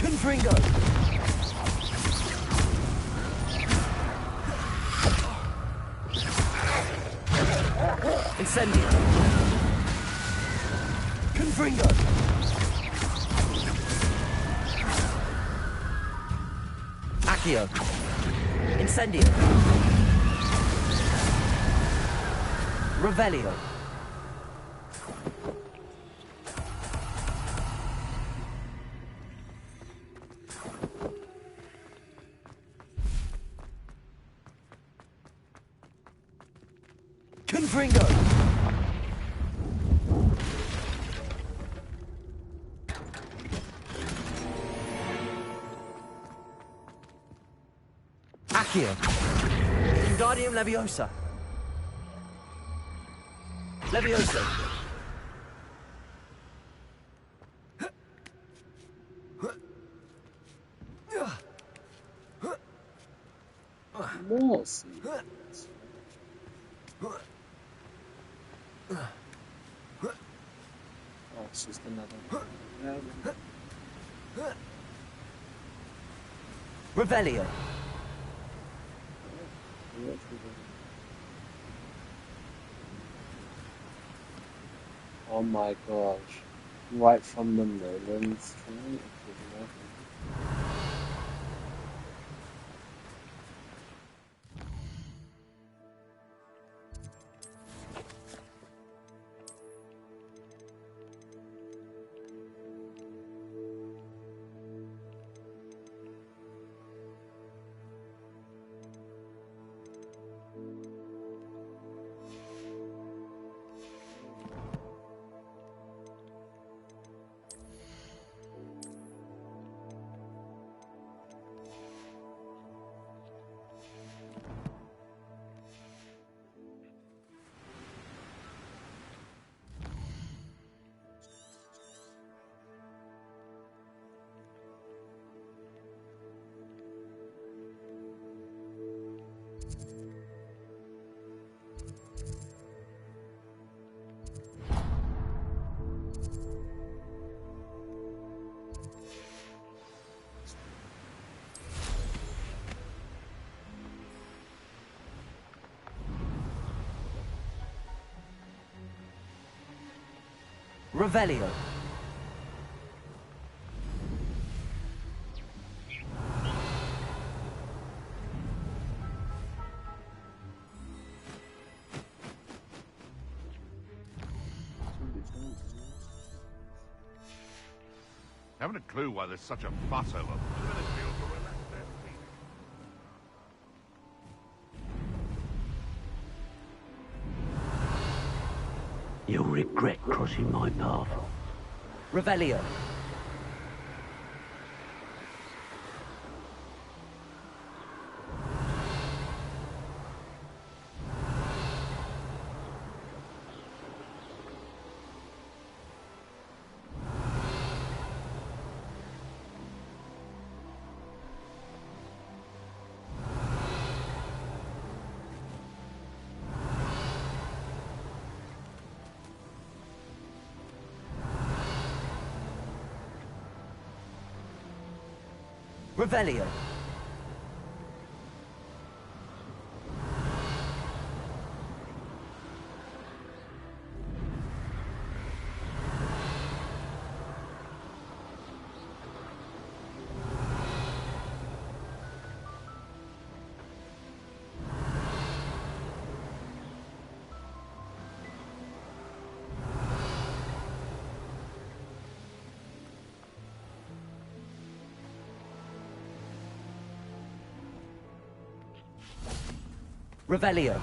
Confringo. Incendio. Confringo. Accio. Incendio. Revelio. Confringo. Accio. Wingardium Leviosa. Leviosa. more seeds. Oh, it's just another one. Revelio. Oh my gosh. Right from the Merlin stream. Revelio. Haven't a clue why there's such a fuss over Merlin. You'll regret crossing my path. Revelio. Revelio. Revelio.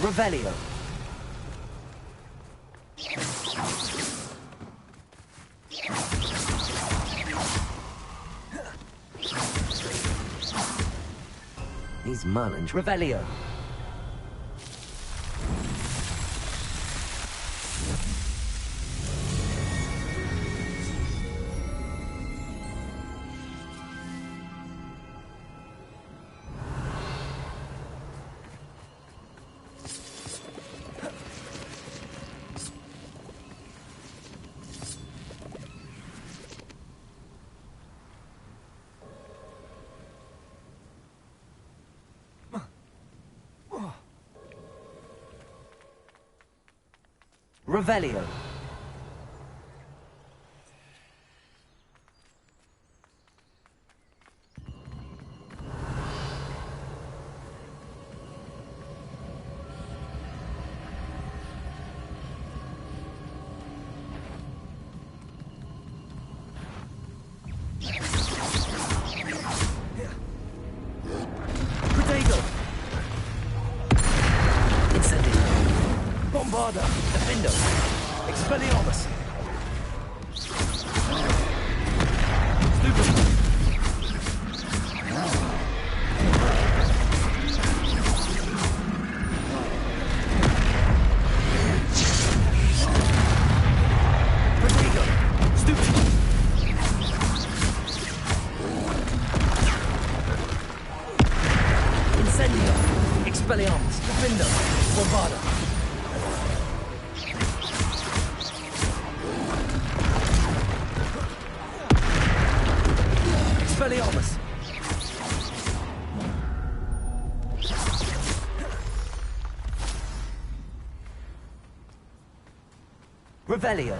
Revelio. These Merlin... Revelio. Revelio. Expelliarmus! Revelio.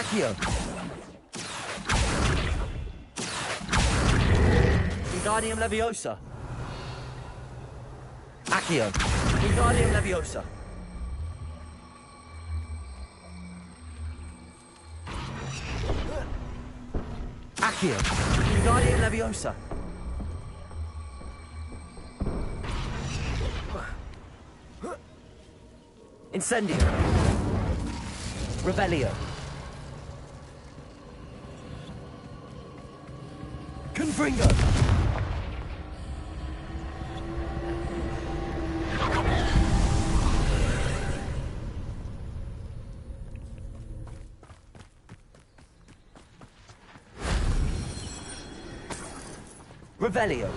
Accio. Wingardium Leviosa. Accio. Wingardium Leviosa. Accio. Wingardium Leviosa. Incendio. Revelio. Confringo. Revelio.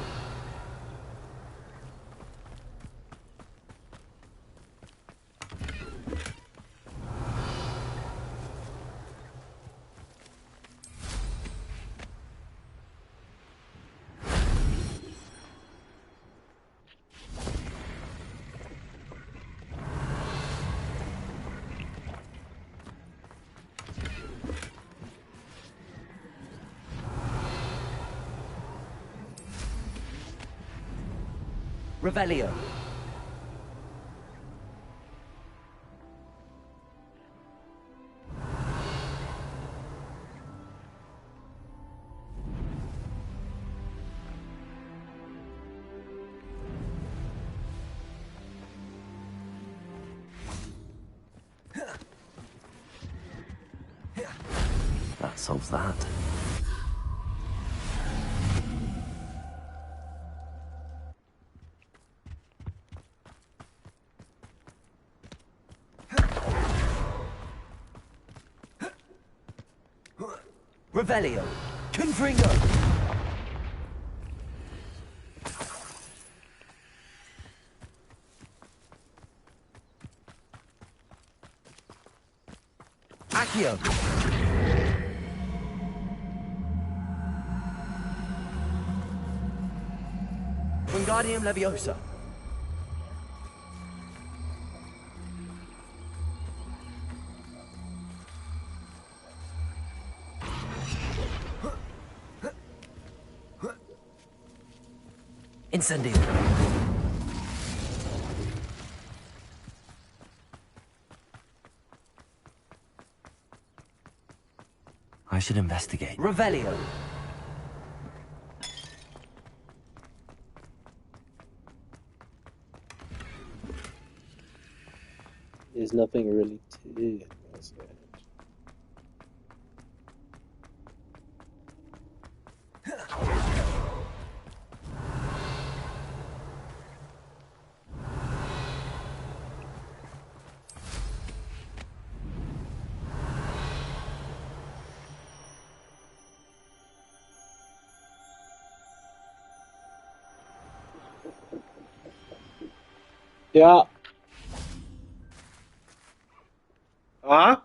Revelio. That solves that. Revelio. Confringo. Accio. Wingardium Leviosa. Incendio. I should investigate. Revelio. There's nothing really to investigate. Ja. Ah.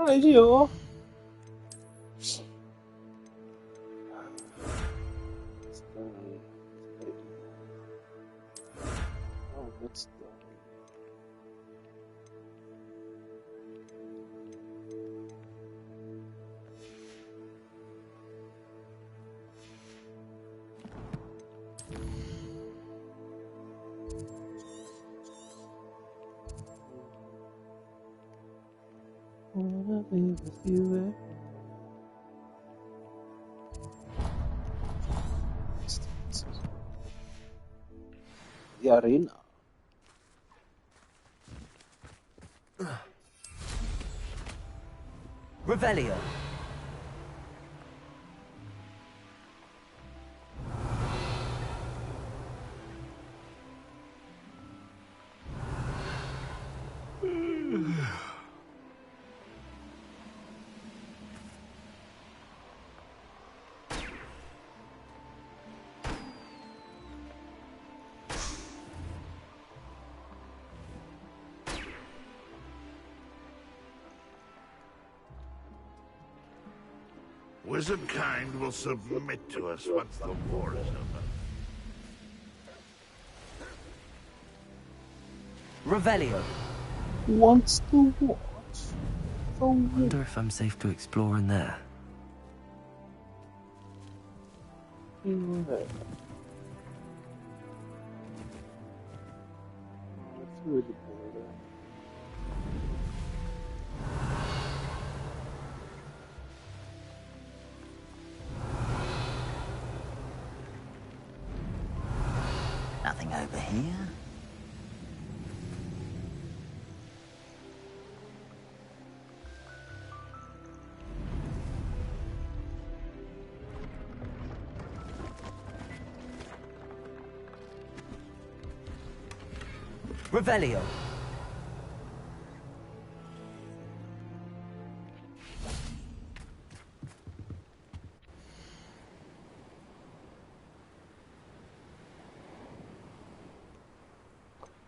알지요. What's the... Wanna be with you. The arena. Revelio. Wizard kind will submit to us once the war is over. Revelio. Wants to watch. I wonder if I'm safe to explore in there. Nothing over here. Revelio.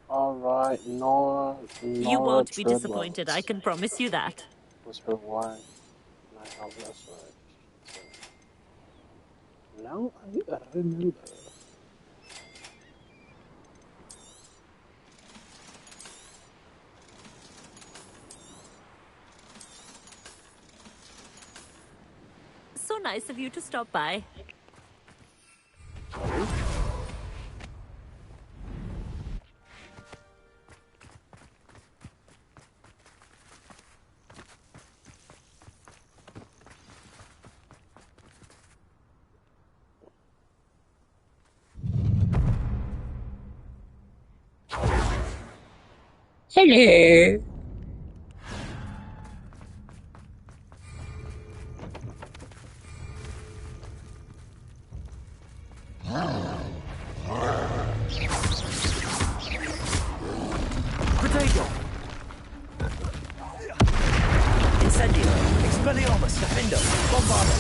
Alright, Nora. You won't be disappointed, I can promise you that. Was her wife. Now that's right. Now I remember. So nice of you to stop by. Hello. Potato. Incendio. Expelliarmus. Defendo. Bombardo.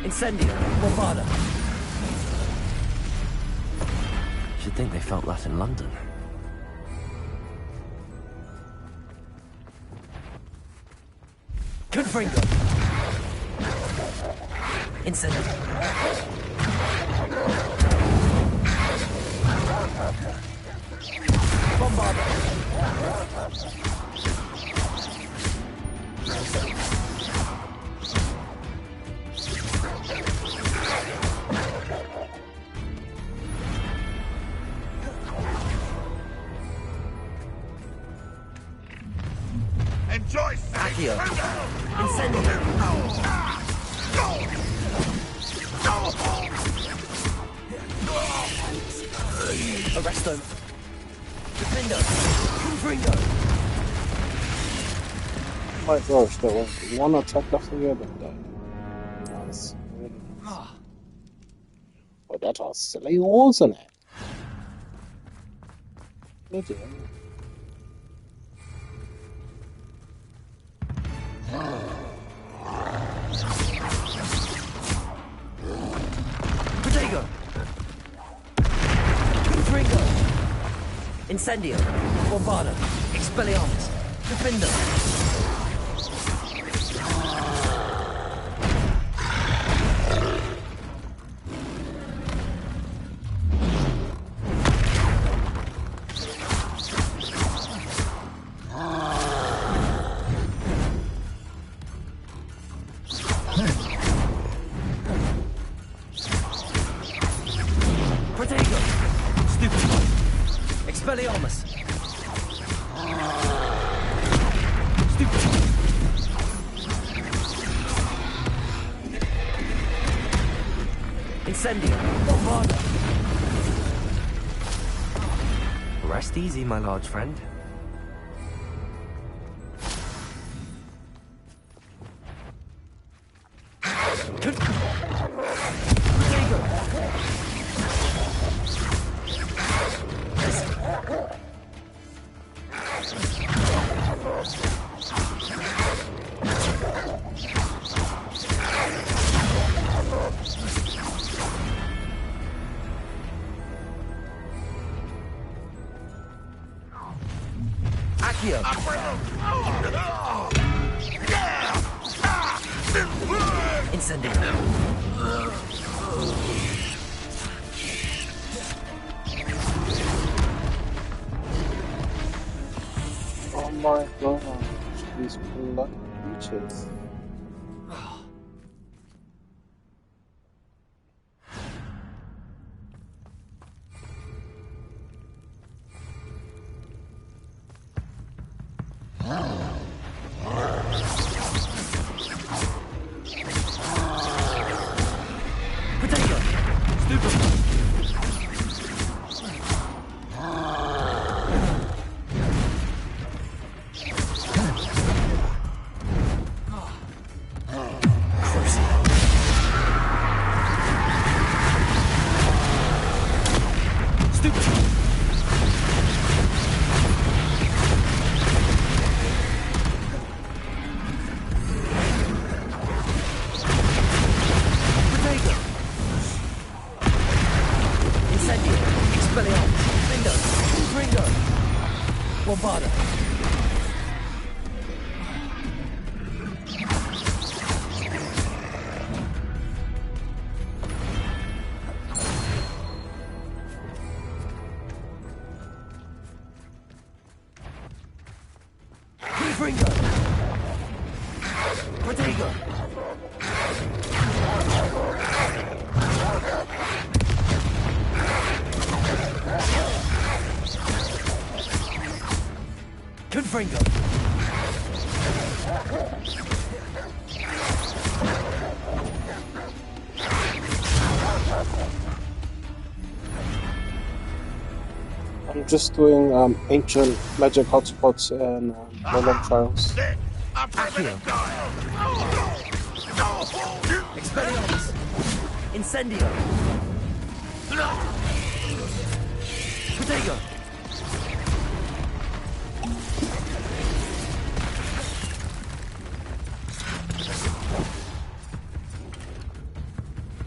Incendio. Bombarda. Should think they felt that in London. Confringo. Incendio. Bombarda. Enjoy Accio. Incendio. Arresto. Defendo. Confringo. My gosh, that was one attack after the other. Nice. Really nice. Oh, that was silly, wasn't it? Bloody hell. Protego! Confringo! Incendio! Bombardo! Expelliarmus! Defendo! Protego! Stupefy! Expelliarmus! Stupefy! Incendio! Bombardo! Rest easy, my large friend. Accio! Incendio! Oh my god, these bloody creatures. Protego! Stupefy! Incendio! Expelliarmus! Defendo! Confringo! Bombardo! Confringo! Protego! Confringo! I'm just doing ancient magic hotspots and Merlin trials. Accio! Expelliarmus! Incendio! Protego!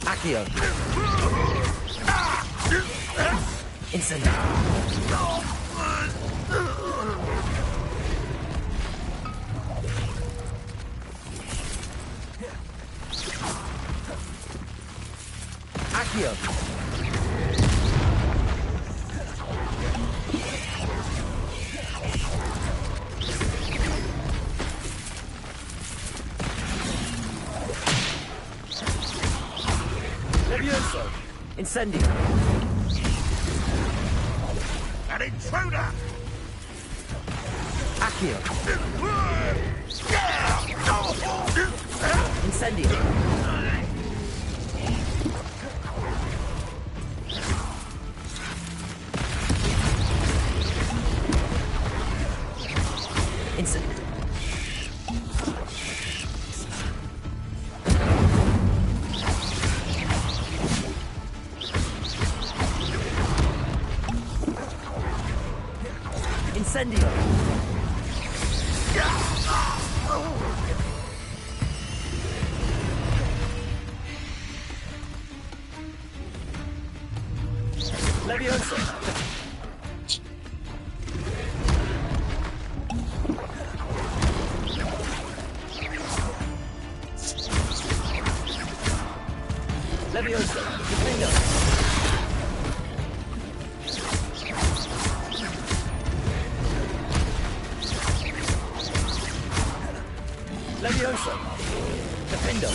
Accio! Incendio! Accio! Levioso! Incendio! An intruder! Accio! Incendio! Incendio! Incendio! Leviosa. Leviosa. Defender. Leviosa. Defender.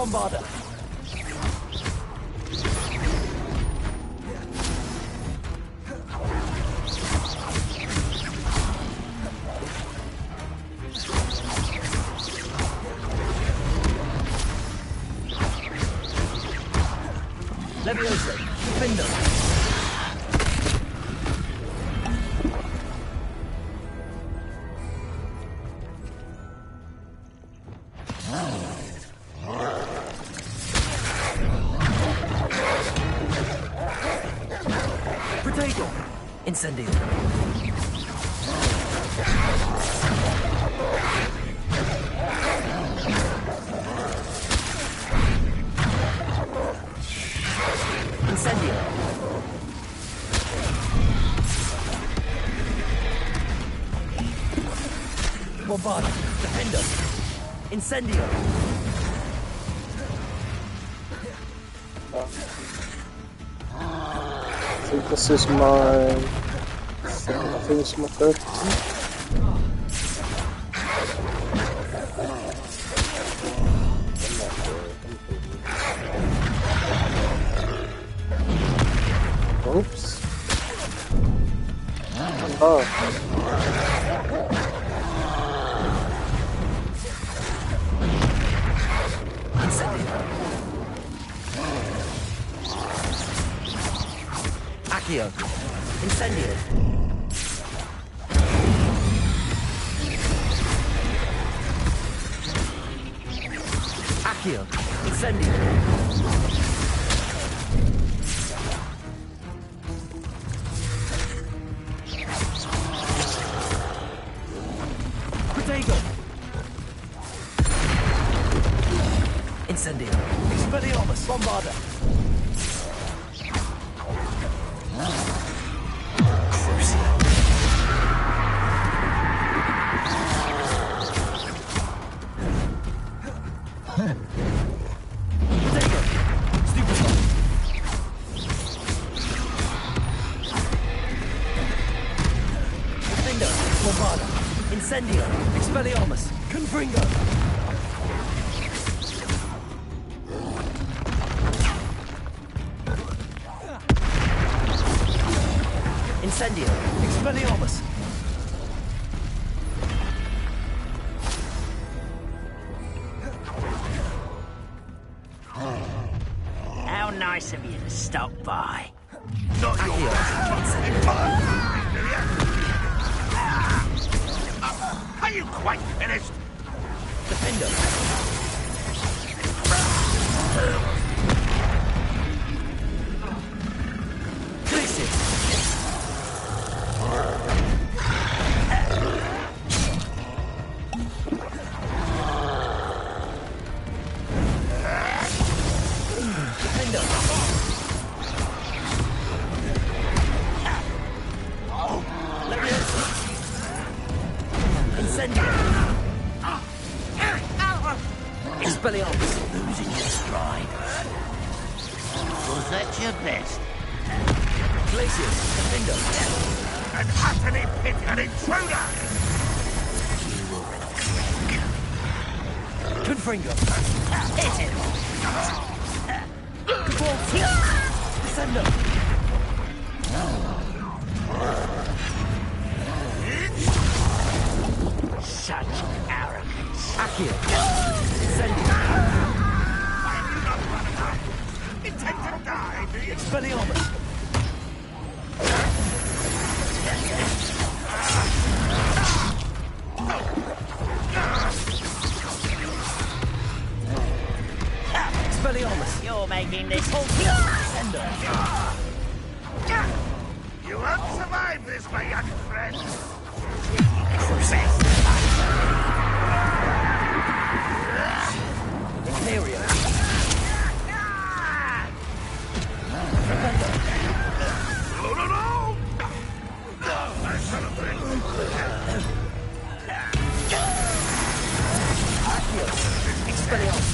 Bombarder. Leviosa. Defender. Incendio. Incendio. Bombarda. Defender. Incendio. I think this is my... I think this is my third one. Oops. Oh. Accio. Incendio. Accio. Incendio. Protego. Incendio. Expelliarmus. Bombarda. Incendio. Expelliarmus. Confringo. Incendio. Expelliarmus. How nice of you to stop by. Not your Are you quite finished? Defender. Crisis. Defender. Leviosa. Incendio. Expelliarmus. Losing your stride. Was that your best? Glacius. Defender. An utterly pitiable intruder! Confringo. Hit him! Descendo. Accio. Incendio. Intend to die, do you? Expelliarmus. Expelliarmus. You're making this whole thing tender. You won't survive this, my young friend. Imperium. No, no, no! I shall avenge Accio. Expelliarmus.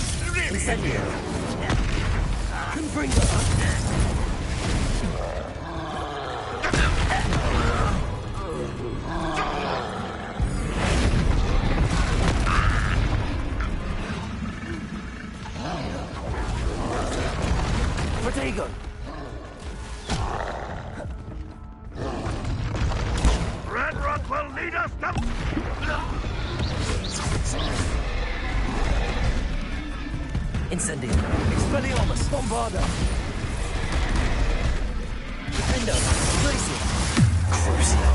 Incendio. Confringo. Protego. Ranrock will lead us to... Incendio. Expelliarmus. Bombarda. Defendo. Glacier. Crucio.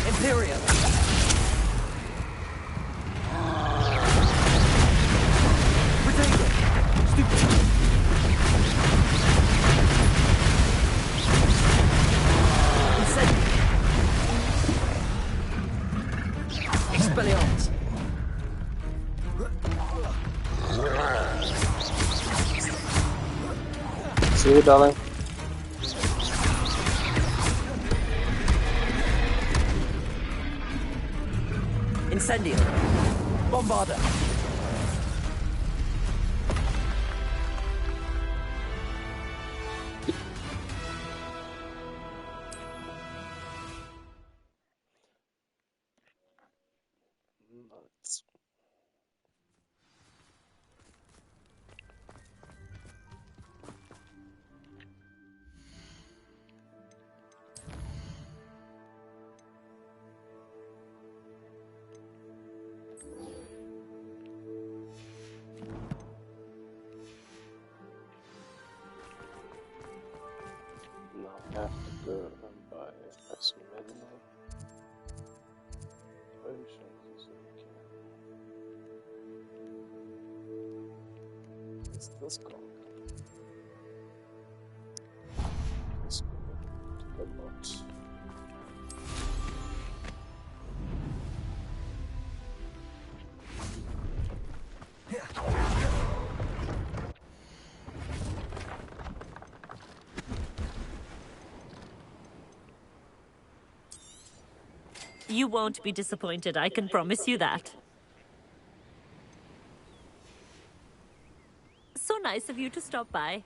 Imperium. Protego. Stupid. Incendio. Expelliarmus. See you, darling. Incendio. Bombarda. Nuts. Now I have to go and buy some Merlin potions so we can. What's this called? Let's go to the lot. You won't be disappointed, I can promise you that. So nice of you to stop by.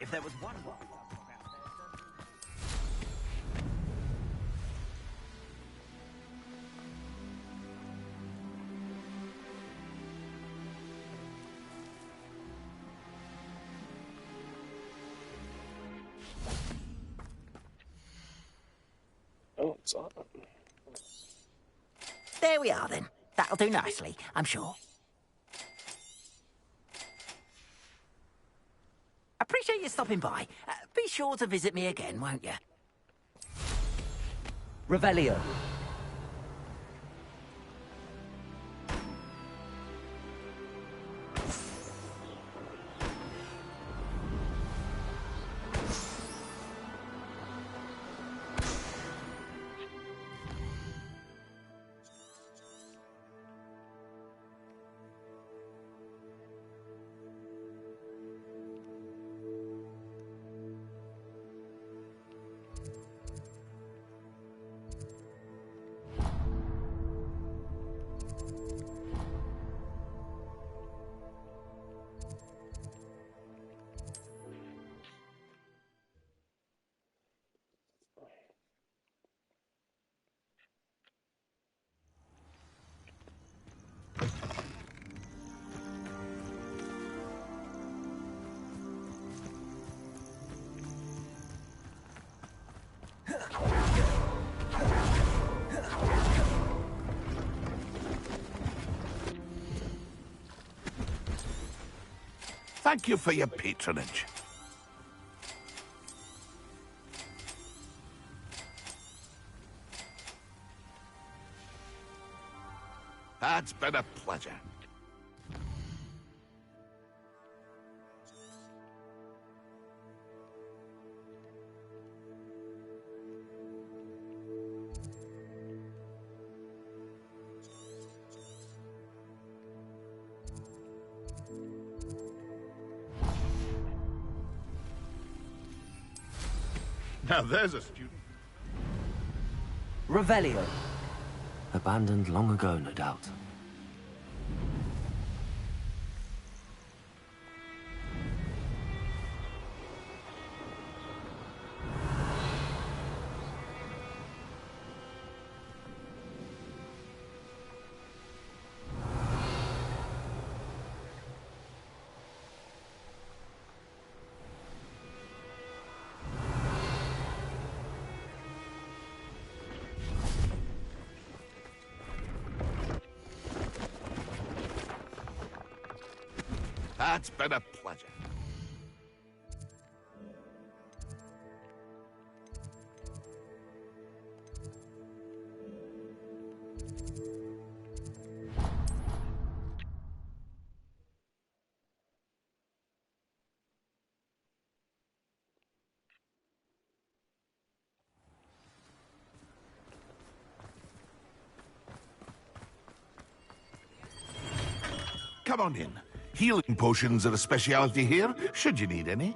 If there was one... Oh, it's on. There we are then. That'll do nicely, I'm sure. Appreciate you stopping by. Be sure to visit me again, won't you? Revelio. Thank you for your patronage. It's been a pleasure. Now there's a student. Revelio. Abandoned long ago, no doubt. It's been a pleasure. Come on in. Healing potions are a specialty here, should you need any.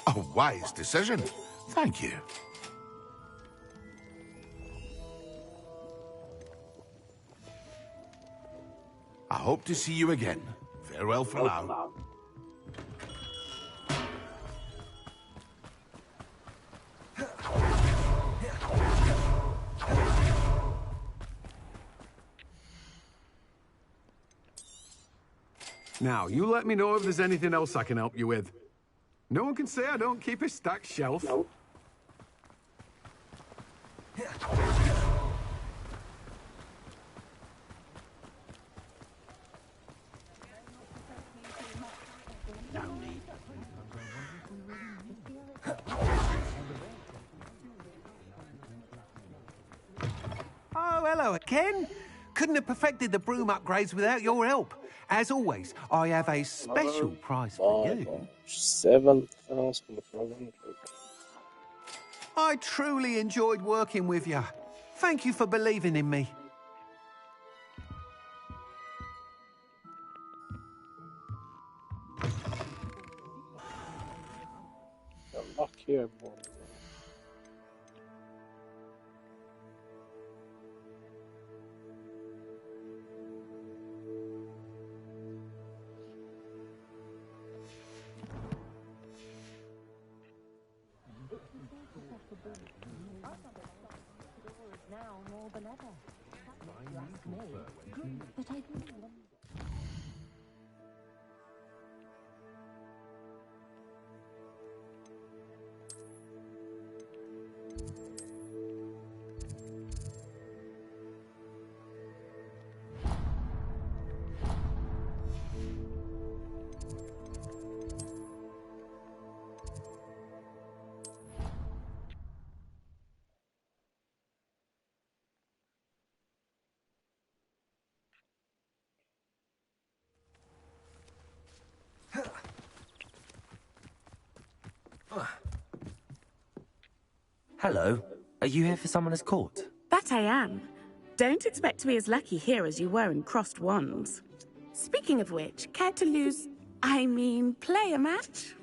A wise decision. Thank you. I hope to see you again. Farewell for now. Now, you let me know if there's anything else I can help you with. No one can say I don't keep a stacked shelf. No. Oh, hello again. Couldn't have perfected the broom upgrades without your help. As always, I have a special prize for you. 7,400. I truly enjoyed working with you. Thank you for believing in me. Luck here, boy. Hello. Are you here for Summoner's Court? That I am. Don't expect to be as lucky here as you were in Crossed Wands. Speaking of which, care to play a match?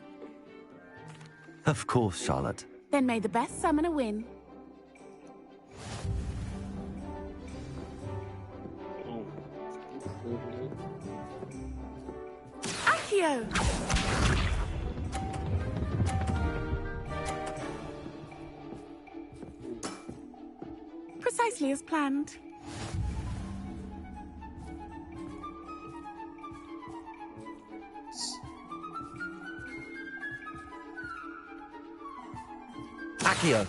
Of course, Charlotte. Then may the best summoner win. Accio! Precisely as planned. Accio.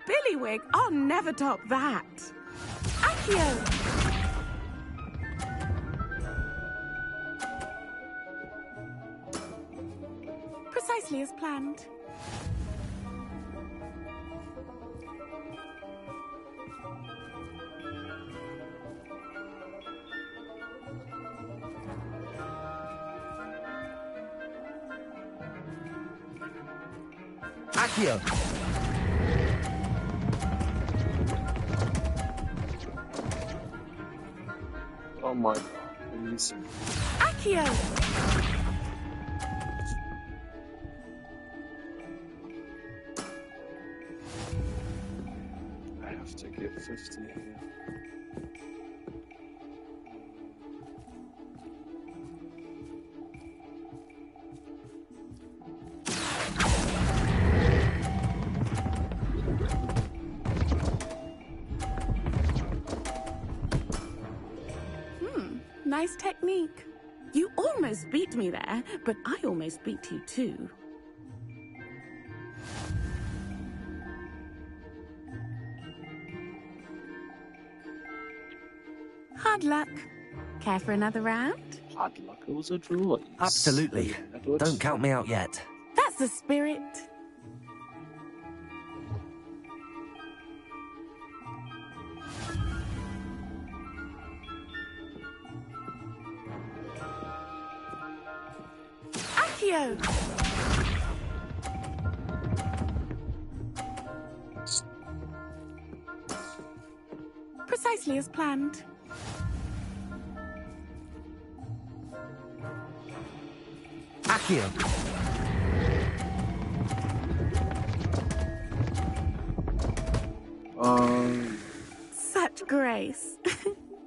billywig, I'll never top that. Accio! Precisely as planned. Accio! Oh my god, please. Accio! I have to get 50 here. Nice technique. You almost beat me there, but I almost beat you too. Hard luck. Care for another round? Hard luck, it was a draw. Absolutely. Don't count me out yet. That's the spirit. Accio! Precisely as planned. Accio! Such grace.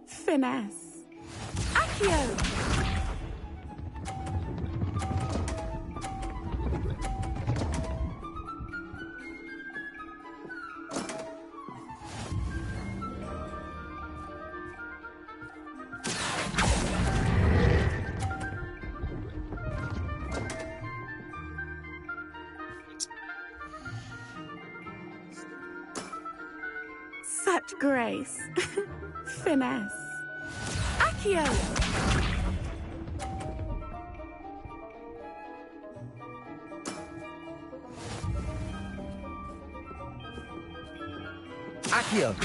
Finesse. Accio! Such grace. Finesse. Accio! Accio!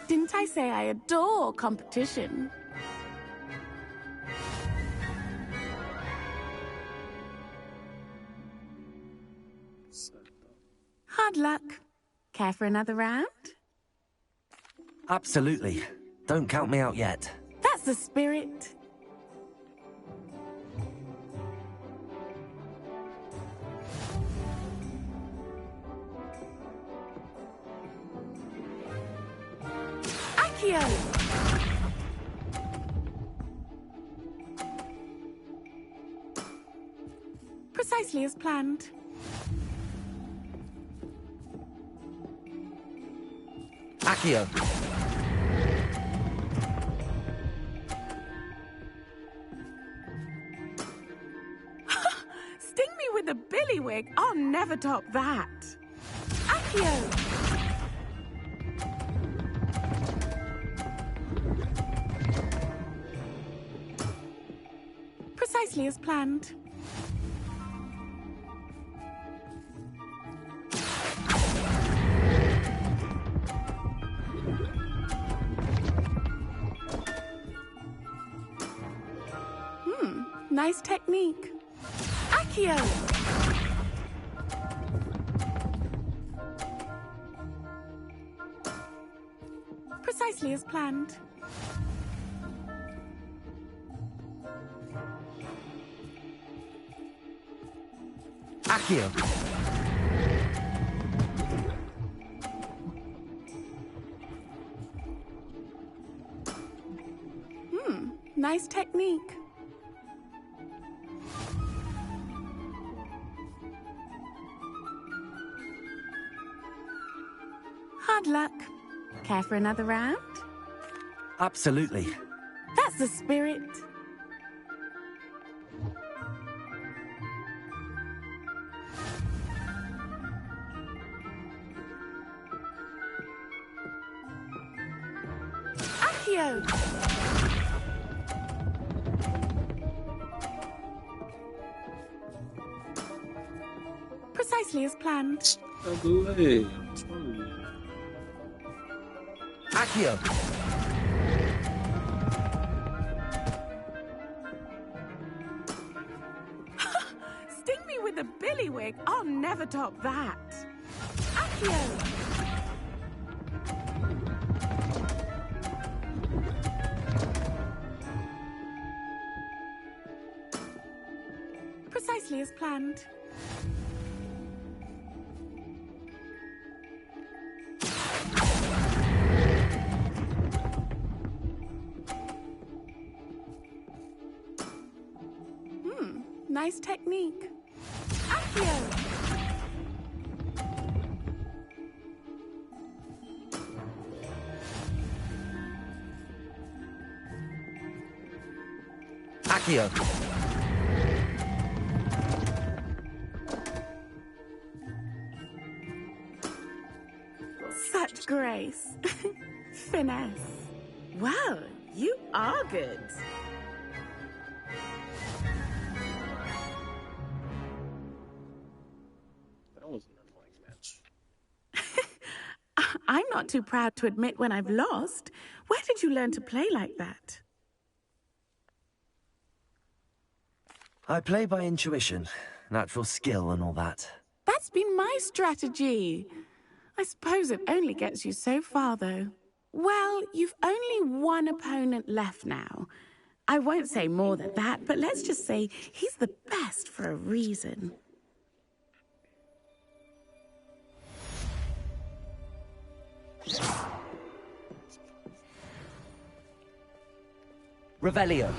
Didn't I say I adore competition? Hard luck. Care for another round? Absolutely. Don't count me out yet. That's the spirit. Accio! Precisely as planned. Accio! Sting me with a billywig, I'll never top that. Accio! Precisely as planned. Nice technique. Accio! Precisely as planned. Accio! Nice technique. Hard luck. Care for another round? Absolutely. That's the spirit. Accio! Precisely as planned. Out of the way. What's wrong with you? Accio! Sting me with a billywig. I'll never top that. Accio! Precisely as planned. Nice technique. Accio! Accio! Such grace. Finesse. Well, you are good. That was an annoying match. I'm not too proud to admit when I've lost. Where did you learn to play like that? I play by intuition, natural skill and all that. That's been my strategy. I suppose it only gets you so far, though. Well, you've only one opponent left now. I won't say more than that, but let's just say he's the best for a reason. Revelio.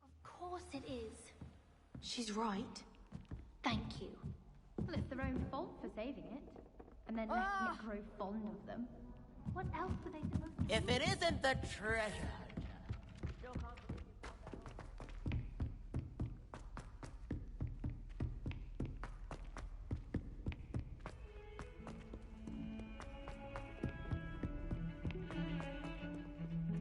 Of course it is. She's right. Thank you. Well, it's their own fault for saving it. And then letting it grow fond of them. What else were they supposed to do? If it isn't the treasure.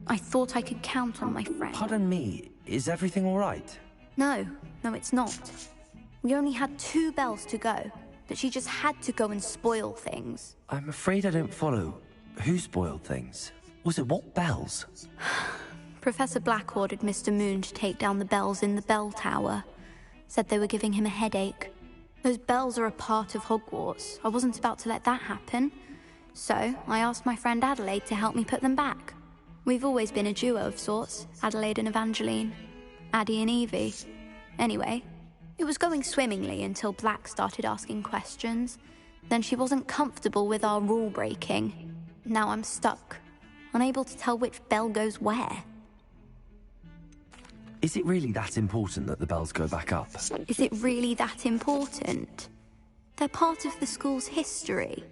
I thought I could count on my friend. Pardon me, is everything all right? No, it's not. We only had 2 bells to go, but she just had to go and spoil things. I'm afraid I don't follow. Who spoiled things? Was it what bells? Professor Black ordered Mr. Moon to take down the bells in the bell tower. Said they were giving him a headache. Those bells are a part of Hogwarts. I wasn't about to let that happen. So I asked my friend Adelaide to help me put them back. We've always been a duo of sorts, Adelaide and Evangeline. Addie and Evie. Anyway, it was going swimmingly until Black started asking questions. Then she wasn't comfortable with our rule breaking. Now I'm stuck, unable to tell which bell goes where. Is it really that important that the bells go back up? Is it really that important? They're part of the school's history.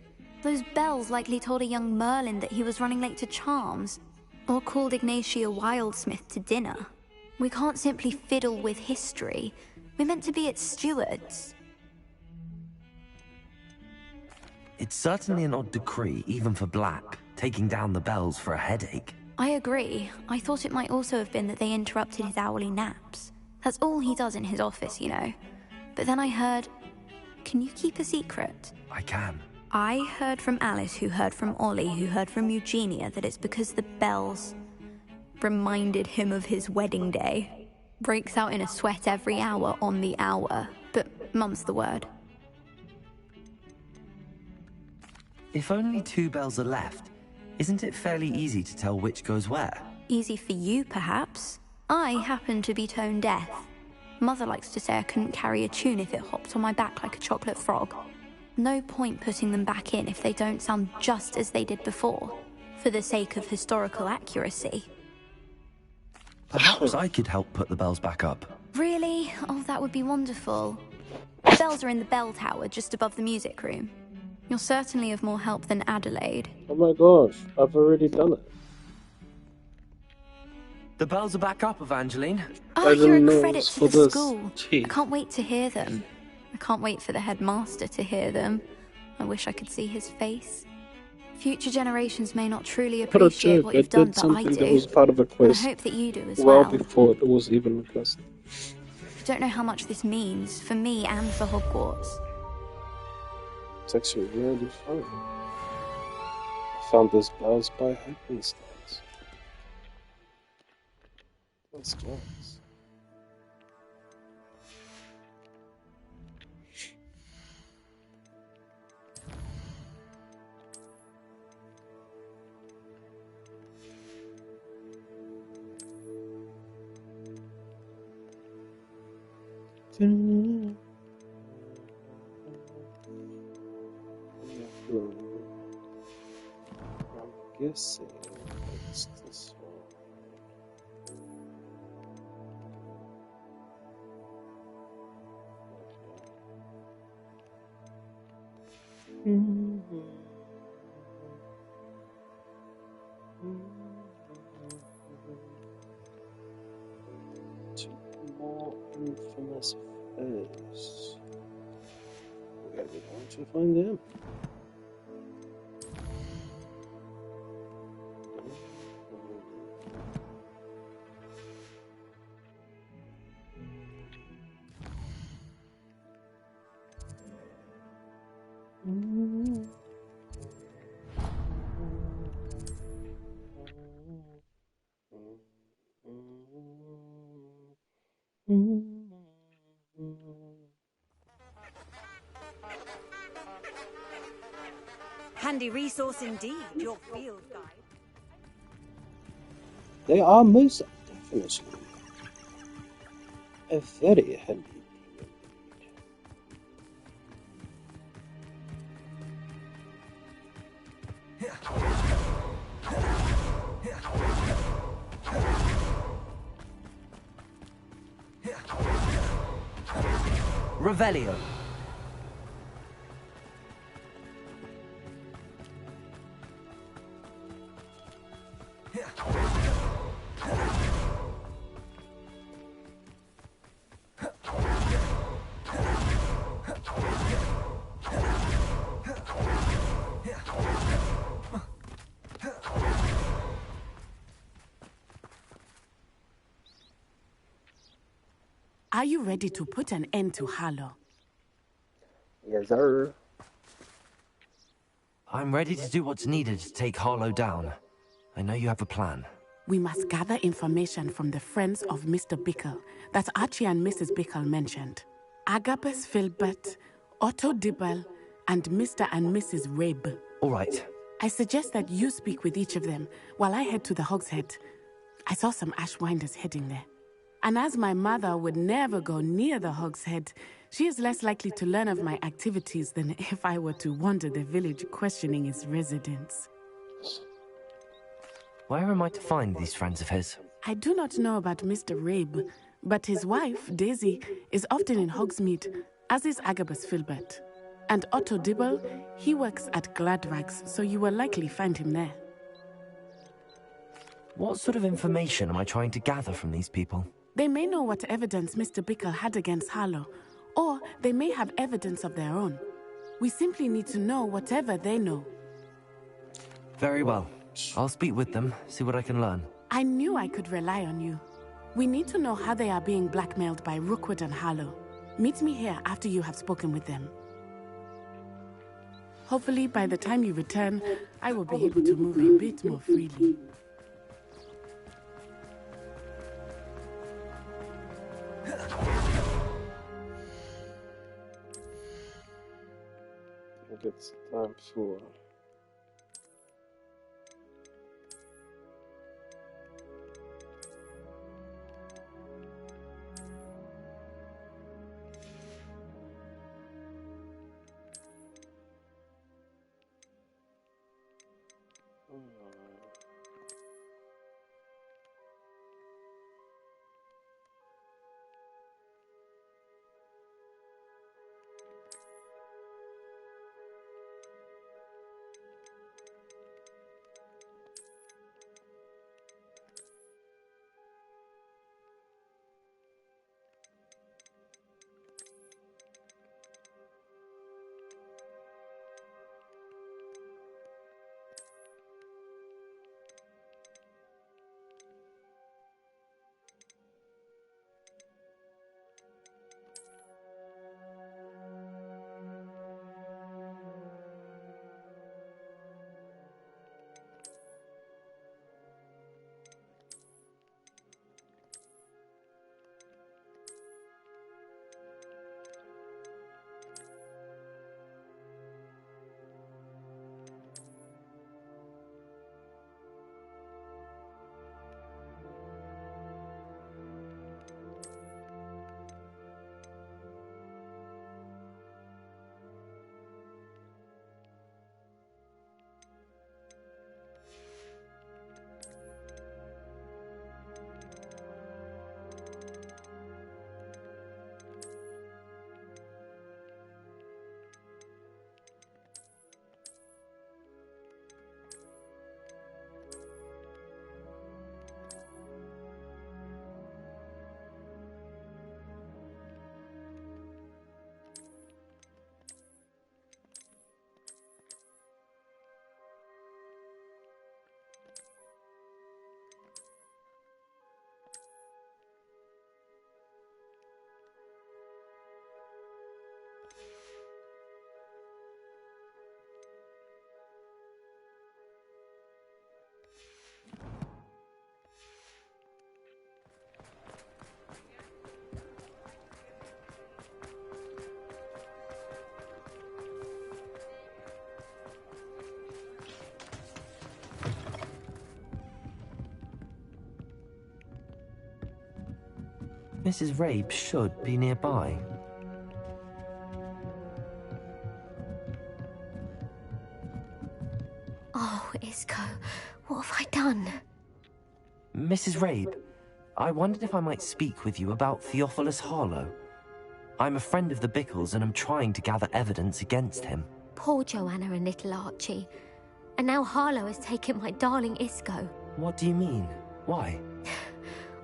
Those bells likely told a young Merlin that he was running late to Charms, or called Ignatia Wildsmith to dinner. We can't simply fiddle with history. We're meant to be its stewards. It's certainly an odd decree, even for Black, taking down the bells for a headache. I agree. I thought it might also have been that they interrupted his hourly naps. That's all he does in his office, you know. But then I heard... Can you keep a secret? I can. I heard from Alice, who heard from Ollie, who heard from Eugenia, that it's because the bells reminded him of his wedding day. Breaks out in a sweat every hour on the hour, but mum's the word. If only 2 bells are left, isn't it fairly easy to tell which goes where? Easy for you, perhaps. I happen to be tone deaf. Mother likes to say I couldn't carry a tune if it hopped on my back like a chocolate frog. No point putting them back in if they don't sound just as they did before, for the sake of historical accuracy. Perhaps I could help put the bells back up. Really? Oh, that would be wonderful. The bells are in the bell tower just above the music room. You're certainly of more help than Adelaide. Oh my gosh, I've already done it. The bells are back up, Evangeline. Oh, you're a know credit it's to for the this. school. Jeez. I can't wait to hear them. I can't wait for the headmaster to hear them. I wish I could see his face. Future generations may not truly What a appreciate joke. what I you've done, did but I something do. that was part of a And I quest hope that you do as well well. before it was even a quest. You don't know how much this means for me and for Hogwarts. It's actually really fun. I found this bells by happenstance. That's nice. I'm guessing it's this one. Two more infamous face. Where are we going to find them? Handy resource indeed, your field guide. They are most definitely a very handy. Revelio. Are you ready to put an end to Harlow? Yes, sir. I'm ready to do what's needed to take Harlow down. I know you have a plan. We must gather information from the friends of Mr. Bickle that Archie and Mrs. Bickle mentioned. Agabus Filbert, Otto Dibble, and Mr. and Mrs. Rabe. All right. I suggest that you speak with each of them while I head to the Hogshead. I saw some Ashwinders heading there. And as my mother would never go near the Hogshead, she is less likely to learn of my activities than if I were to wander the village questioning its residents. Where am I to find these friends of his? I do not know about Mr. Rabe, but his wife, Daisy, is often in Hogsmeade, as is Agabus Filbert. And Otto Dibble, he works at Gladrags, so you will likely find him there. What sort of information am I trying to gather from these people? They may know what evidence Mr. Bickle had against Harlow, or they may have evidence of their own. We simply need to know whatever they know. Very well. I'll speak with them, see what I can learn. I knew I could rely on you. We need to know how they are being blackmailed by Rookwood and Harlow. Meet me here after you have spoken with them. Hopefully, by the time you return, I will be able to move a bit more freely. I think it's time for Mrs. Rabe should be nearby. Oh, Isco, what have I done? Mrs. Rabe, I wondered if I might speak with you about Theophilus Harlow. I'm a friend of the Bickles and I'm trying to gather evidence against him. Poor Joanna and little Archie. And now Harlow has taken my darling Isco. What do you mean? Why?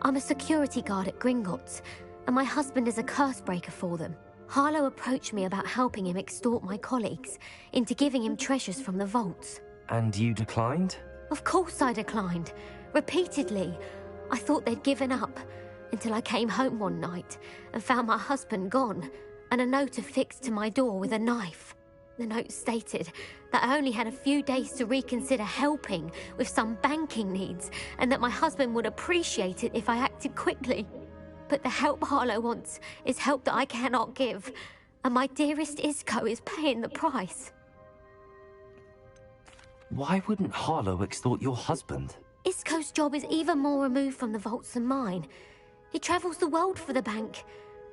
I'm a security guard at Gringotts, and my husband is a curse breaker for them. Harlow approached me about helping him extort my colleagues into giving him treasures from the vaults. And you declined? Of course I declined. Repeatedly. I thought they'd given up, until I came home one night and found my husband gone, and a note affixed to my door with a knife. The note stated that I only had a few days to reconsider helping with some banking needs, and that my husband would appreciate it if I acted quickly. But the help Harlow wants is help that I cannot give, and my dearest Isco is paying the price. Why wouldn't Harlow extort your husband? Isco's job is even more removed from the vaults than mine. He travels the world for the bank.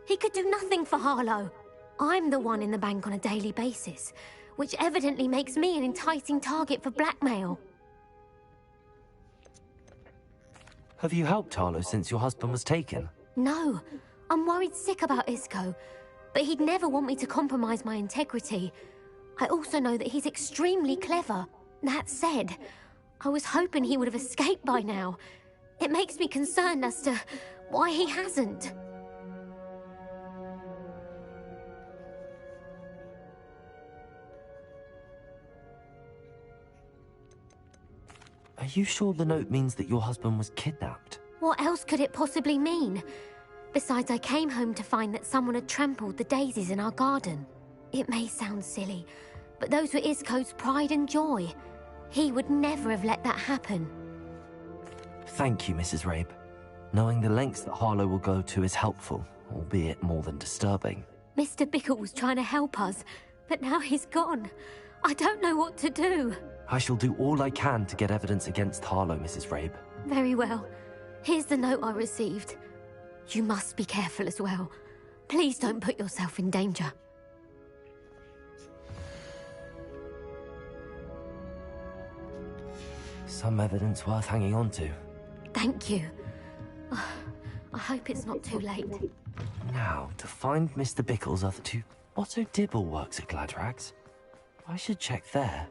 He could do nothing for Harlow. I'm the one in the bank on a daily basis, which evidently makes me an enticing target for blackmail. Have you helped Harlow since your husband was taken? No, I'm worried sick about Isco, but he'd never want me to compromise my integrity. I also know that he's extremely clever. That said, I was hoping he would have escaped by now. It makes me concerned as to why he hasn't. Are you sure the note means that your husband was kidnapped? What else could it possibly mean? Besides, I came home to find that someone had trampled the daisies in our garden. It may sound silly, but those were Isco's pride and joy. He would never have let that happen. Thank you, Mrs. Rabe. Knowing the lengths that Harlow will go to is helpful, albeit more than disturbing. Mr. Bickle was trying to help us, but now he's gone. I don't know what to do. I shall do all I can to get evidence against Harlow, Mrs. Rabe. Very well. Here's the note I received. You must be careful as well. Please don't put yourself in danger. Some evidence worth hanging on to. Thank you. I hope it's not too late. Now, to find Mr. Bickle's other two... Otto Dibble works at Gladrags. I should check there.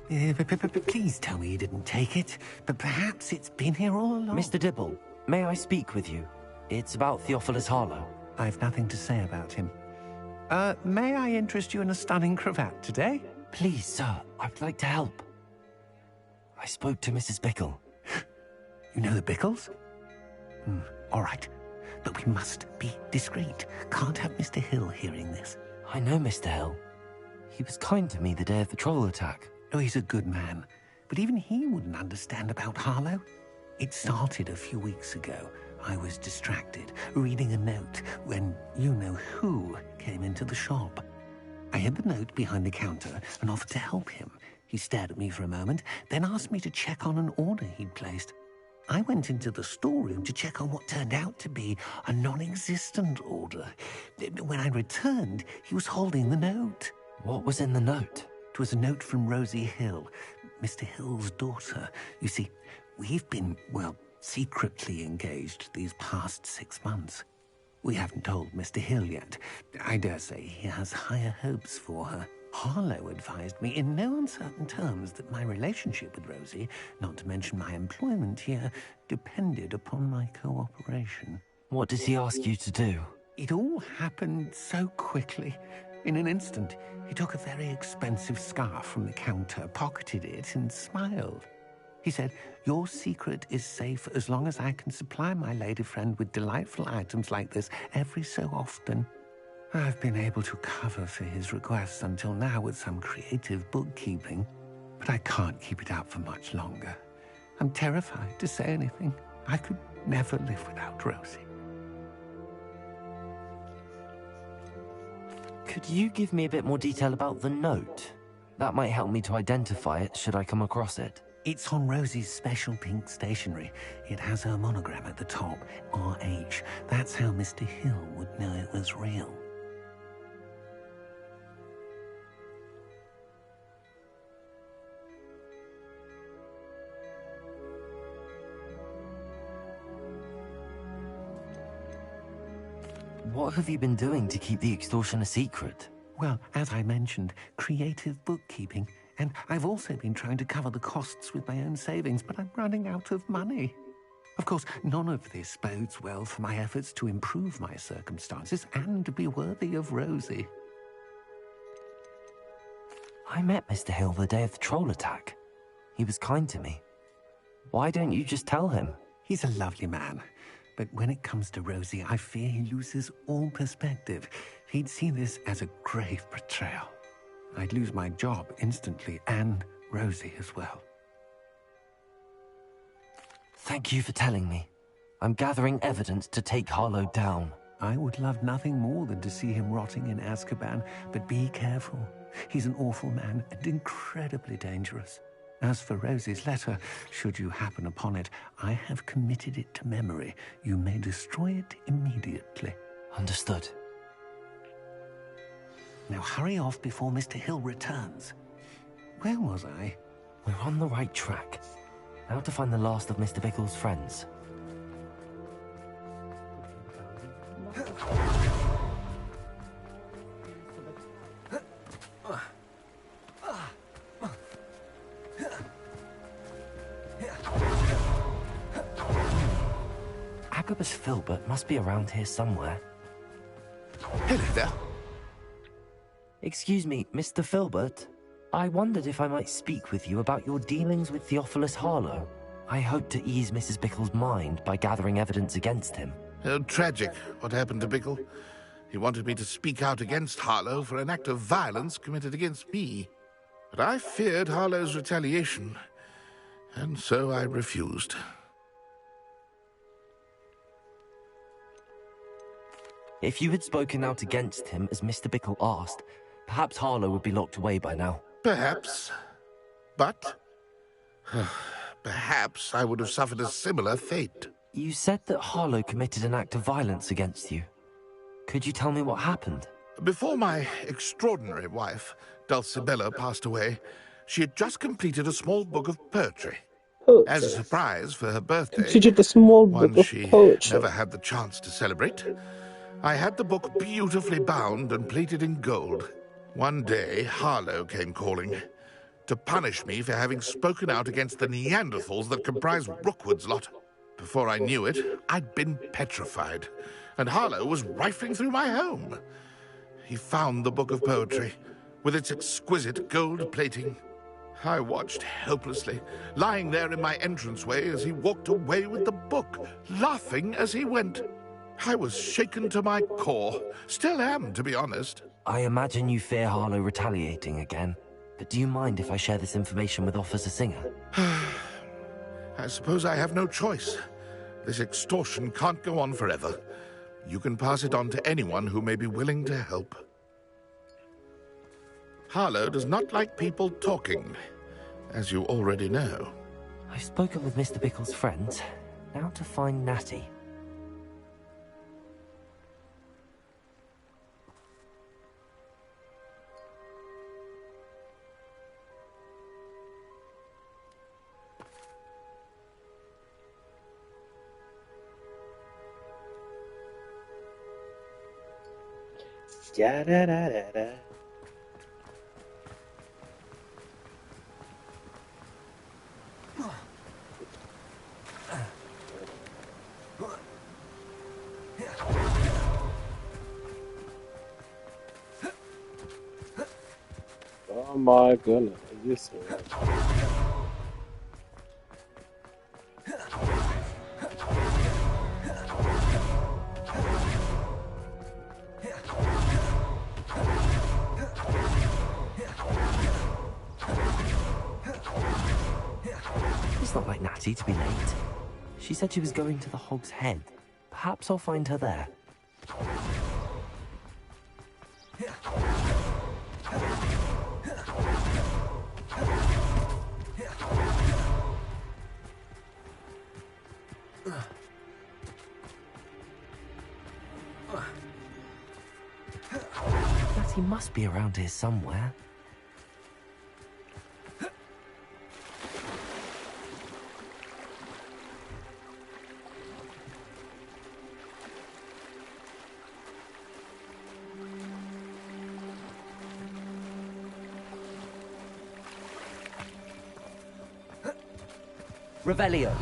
Please tell me you didn't take it. But perhaps it's been here all along. Mr. Dibble, may I speak with you? It's about Theophilus Harlow. I've nothing to say about him. May I interest you in a stunning cravat today? Please, sir, I'd like to help. I spoke to Mrs. Bickle. You know the Bickles? All right. But we must be discreet. Can't have Mr. Hill hearing this. I know Mr. Hill. He was kind to me the day of the troll attack. Oh, he's a good man. But even he wouldn't understand about Harlow. It started a few weeks ago. I was distracted, reading a note, when you-know-who came into the shop. I hid the note behind the counter and offered to help him. He stared at me for a moment, then asked me to check on an order he'd placed. I went into the storeroom to check on what turned out to be a non-existent order. When I returned, he was holding the note. What was in the note? It was a note from Rosie Hill, Mr. Hill's daughter. You see, we've been, well, secretly engaged these past 6 months. We haven't told Mr. Hill yet. I dare say he has higher hopes for her. Harlow advised me in no uncertain terms that my relationship with Rosie, not to mention my employment here, depended upon my cooperation. What does he ask you to do? It all happened so quickly. In an instant, he took a very expensive scarf from the counter, pocketed it, and smiled. He said, "Your secret is safe as long as I can supply my lady friend with delightful items like this every so often." I've been able to cover for his requests until now with some creative bookkeeping, but I can't keep it up for much longer. I'm terrified to say anything. I could never live without Rosie. Could you give me a bit more detail about the note? That might help me to identify it should I come across it. It's on Rosie's special pink stationery. It has her monogram at the top, RH. That's how Mr. Hill would know it was real. What have you been doing to keep the extortion a secret? Well, as I mentioned, creative bookkeeping. And I've also been trying to cover the costs with my own savings, but I'm running out of money. Of course, none of this bodes well for my efforts to improve my circumstances and be worthy of Rosie. I met Mr. Hill the day of the troll attack. He was kind to me. Why don't you just tell him? He's a lovely man. But when it comes to Rosie, I fear he loses all perspective. He'd see this as a grave betrayal. I'd lose my job instantly, and Rosie as well. Thank you for telling me. I'm gathering evidence to take Harlow down. I would love nothing more than to see him rotting in Azkaban, but be careful. He's an awful man and incredibly dangerous. As for Rosie's letter, should you happen upon it, I have committed it to memory. You may destroy it immediately. Understood. Now hurry off before Mr. Hill returns. Where was I? We're on the right track. Now to find the last of Mr. Bickle's friends. Agabus Filbert must be around here somewhere. Hello there. Excuse me, Mr. Filbert. I wondered if I might speak with you about your dealings with Theophilus Harlow. I hope to ease Mrs. Bickle's mind by gathering evidence against him. Oh, tragic, what happened to Bickle. He wanted me to speak out against Harlow for an act of violence committed against me. But I feared Harlow's retaliation, and so I refused. If you had spoken out against him as Mr. Bickle asked, perhaps Harlow would be locked away by now. Perhaps. But perhaps I would have suffered a similar fate. You said that Harlow committed an act of violence against you. Could you tell me what happened? Before my extraordinary wife, Dulcibella, passed away, she had just completed a small book of poetry. As a surprise for her birthday, Completed a small book one of she poetry. never had the chance to celebrate, I had the book beautifully bound and plated in gold. One day, Harlow came calling. to punish me for having spoken out against the Neanderthals that comprise Rookwood's lot. Before I knew it, I'd been petrified, and Harlow was rifling through my home. He found the book of poetry, with its exquisite gold plating. I watched helplessly, lying there in my entranceway as he walked away with the book, laughing as he went. I was shaken to my core. Still am, to be honest. I imagine you fear Harlow retaliating again. But do you mind if I share this information with Officer Singer? I suppose I have no choice. This extortion can't go on forever. You can pass it on to anyone who may be willing to help. Harlow does not like people talking, as you already know. I've spoken with Mr. Bickle's friends. Now to find Natty. Da da da da da. Oh my goodness, are you serious? It's not like Natty to be late. She said she was going to the Hog's Head. Perhaps I'll find her there. Natty must be around here somewhere. Revelio.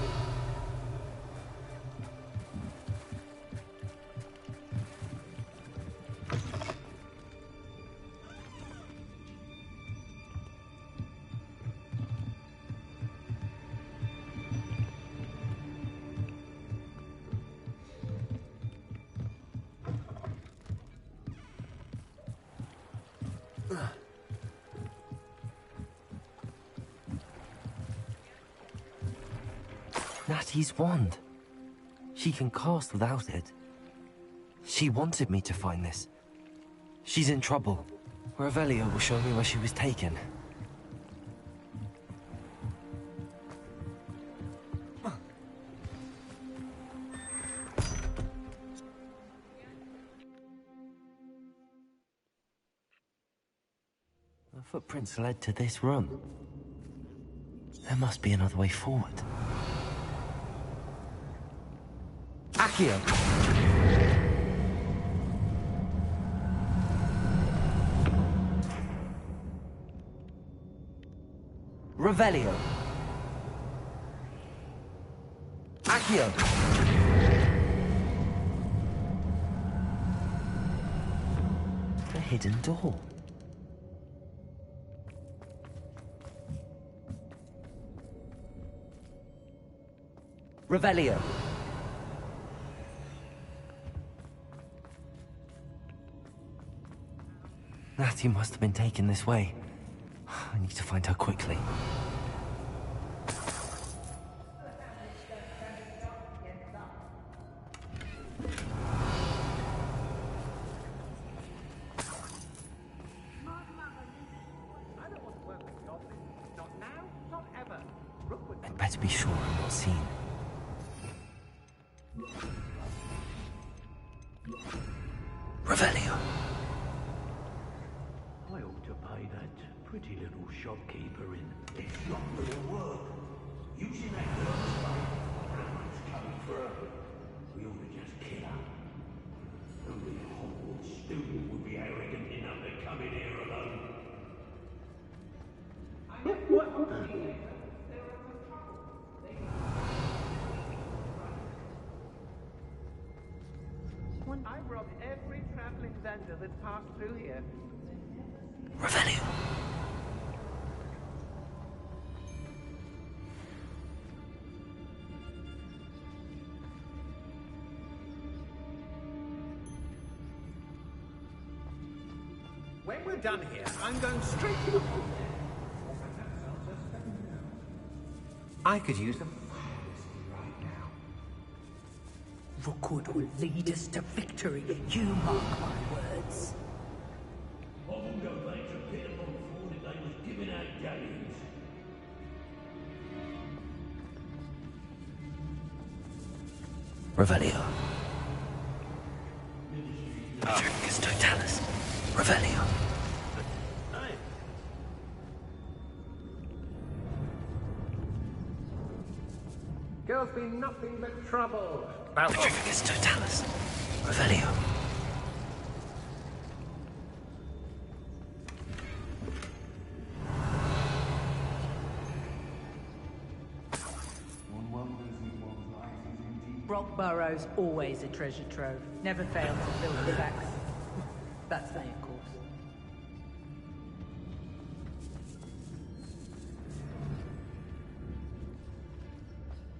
Natty's wand. She can cast without it. She wanted me to find this. She's in trouble. Revelio will show me where she was taken. The footprints led to this room. There must be another way forward. Accio. Revelio. Accio. The hidden door. Revelio. Natty must have been taken this way. I need to find her quickly. I'd better be sure I'm not seen. Revelio. I ought to pay that pretty little shopkeeper in extra little work. Using that girl someone's coming for her. We ought to just kill her. Only a Hogwarts student would be arrogant enough to come in here alone. someone? I robbed every traveling vendor that's passed through here. Revelio. When we're done here, I'm going straight to the... I could use them. Rookwood will lead us to victory. You mark my words. Often go back to Peter before that they was giving out galleons. Revelio. Tricus totalis. Revelio. Girls be nothing but trouble. Tricus totalis. Revelio. Rockborough's always a treasure trove. Never fails to fill the backs. That's me, of course.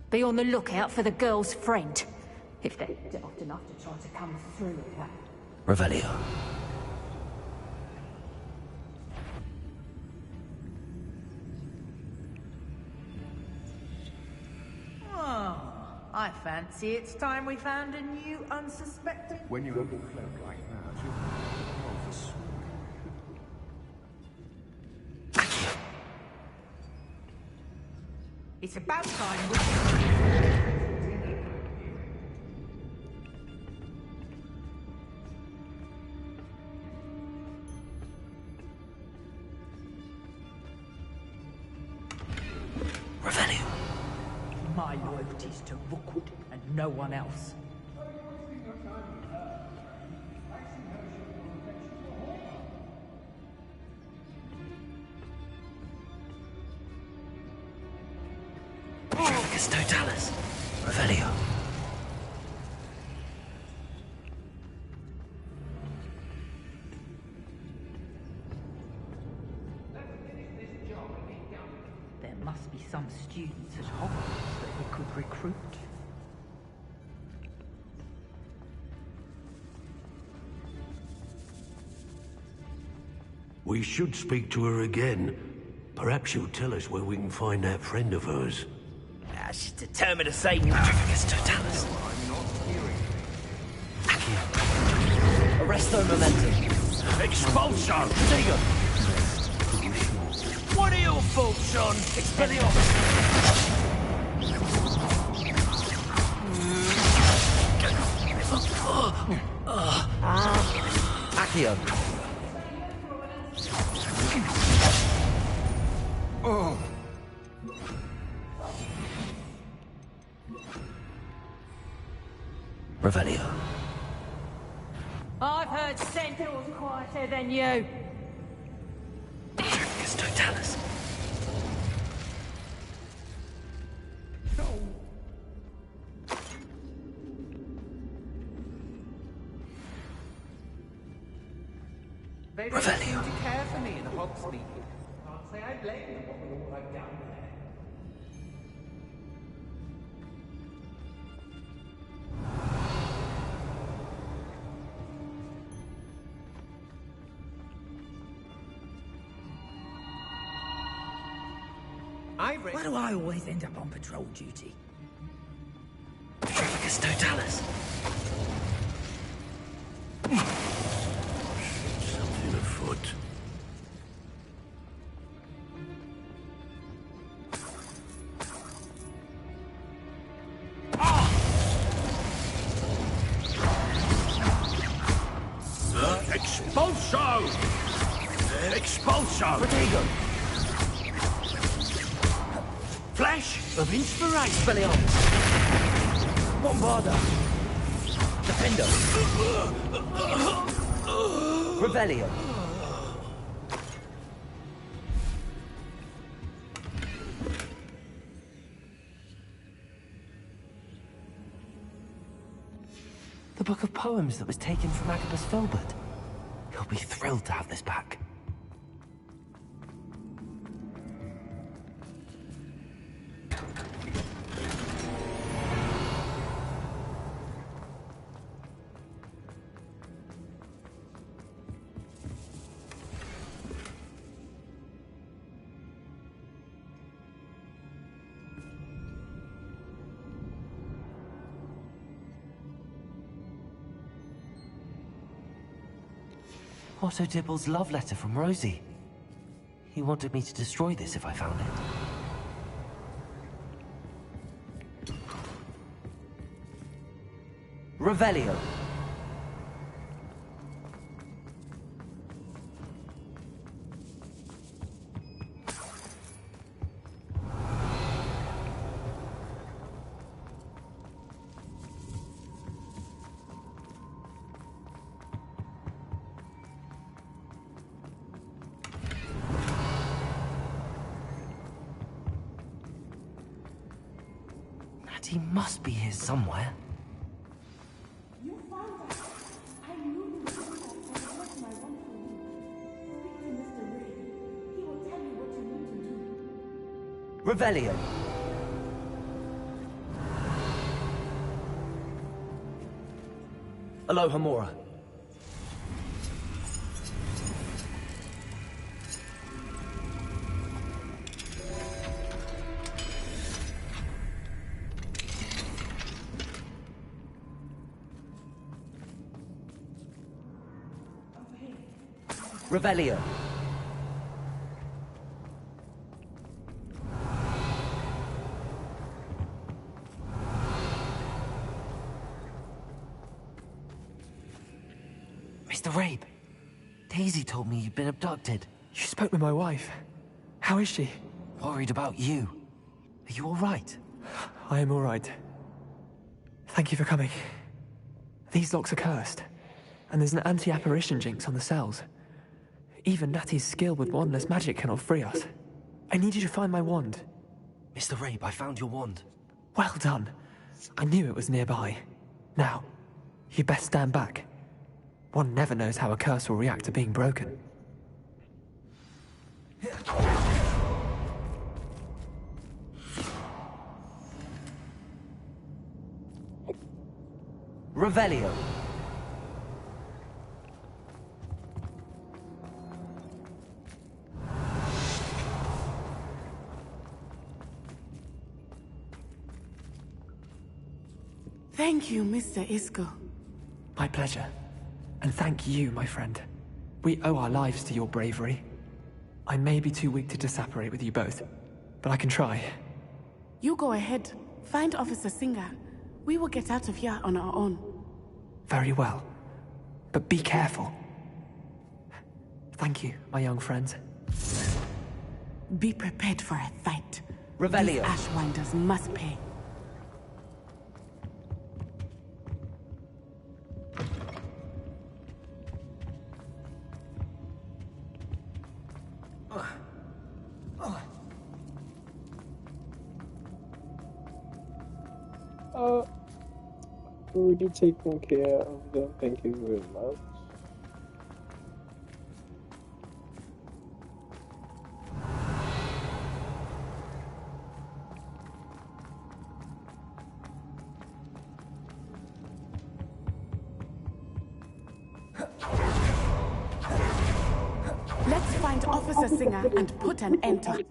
Be on the lookout for the girl's friend. If they're daft enough to try to come through here. Revelio. Oh, I fancy it's time we found a new unsuspecting... When you have a cloak like that, you roll for swimming. It's about time we... Revelio. My loyalty's to Rookwood and no one else. Tricus totalis. Revelio. There must be some students at Hogwarts that we could recruit. We should speak to her again. Perhaps she'll tell us where we can find that friend of hers. She's determined to say no. Tricus totalis. Arresto momentum. Expulso! Digo. What are your thoughts on Accio. Oh. Revelio. I've heard Centaur's quieter than you. Tricus totalis. They don't seem to care for me in Hogsmeade. Can't say I blame them for all I've done there. Why do I always end up on patrol duty? Tricus totalis. something afoot? Expulso! Expulso! Protego! Flash of inspiration! Expelliarmus! Bombarda! Defendo! Revelio! The book of poems that was taken from Agabus Filbert. He'll be thrilled to have this back. Otto Dibble's love letter from Rosie. He wanted me to destroy this if I found it. Revelio. He must be here somewhere. You found us. I knew you would what my want for you. Speak to Mr. Ray. He will tell you what you need to do. Revelio. Aloha Mora. Revelio. Mr. Rabe, Daisy told me you'd been abducted. You spoke with my wife. How is she? Worried about you. Are you all right? I am all right. Thank you for coming. These locks are cursed, and there's an anti-apparition jinx on the cells. Even Natty's skill with wandless magic cannot free us. I need you to find my wand. Mr. Rabe, I found your wand. Well done. I knew it was nearby. Now, you best stand back. One never knows how a curse will react to being broken. Revelio. Thank you, Mr. Isco. My pleasure. And thank you, my friend. We owe our lives to your bravery. I may be too weak to disapparate with you both, but I can try. You go ahead. Find Officer Singer. We will get out of here on our own. Very well. But be careful. Thank you, my young friends. Be prepared for a fight. Revelio. These Ashwinders must pay. Already taken care of them, thank you very much. Let's find Officer Singer and put an end to it.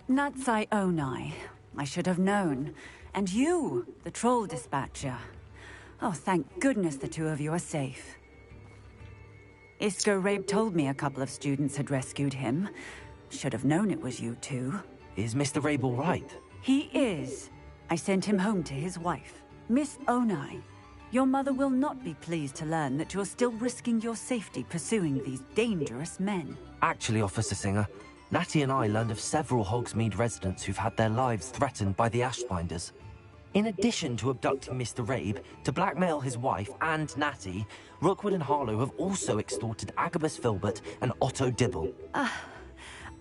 Natsai Onai. I should have known. And you, the troll dispatcher. Oh, thank goodness the two of you are safe. Isco Rabe told me a couple of students had rescued him. Should have known it was you two. Is Mr. Rabe all right? He is. I sent him home to his wife. Miss Onai, your mother will not be pleased to learn that you're still risking your safety pursuing these dangerous men. Actually, Officer Singer, Natty and I learned of several Hogsmeade residents who've had their lives threatened by the Ashbinders. In addition to abducting Mr. Rabe, to blackmail his wife and Natty, Rookwood and Harlow have also extorted Agabus Filbert and Otto Dibble.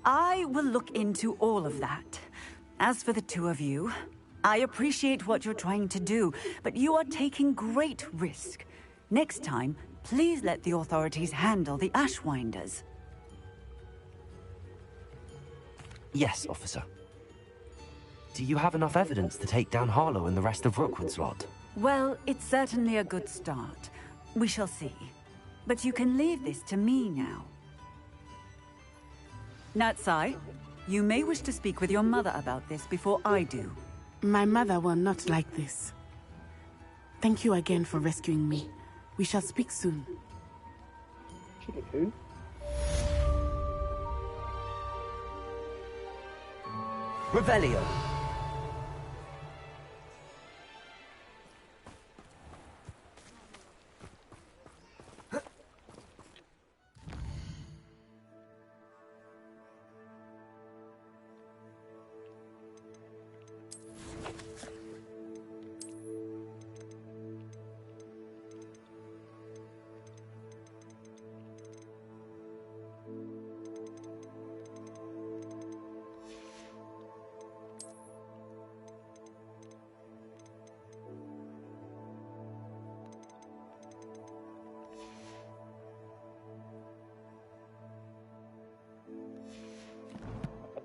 I will look into all of that. As for the two of you, I appreciate what you're trying to do, but you are taking great risk. Next time, please let the authorities handle the Ashwinders. Yes, officer. Do you have enough evidence to take down Harlow and the rest of Rookwood's lot? Well, it's certainly a good start. We shall see. But you can leave this to me now. Natsai, you may wish to speak with your mother about this before I do. My mother will not like this. Thank you again for rescuing me. We shall speak soon. Okay. Revelio.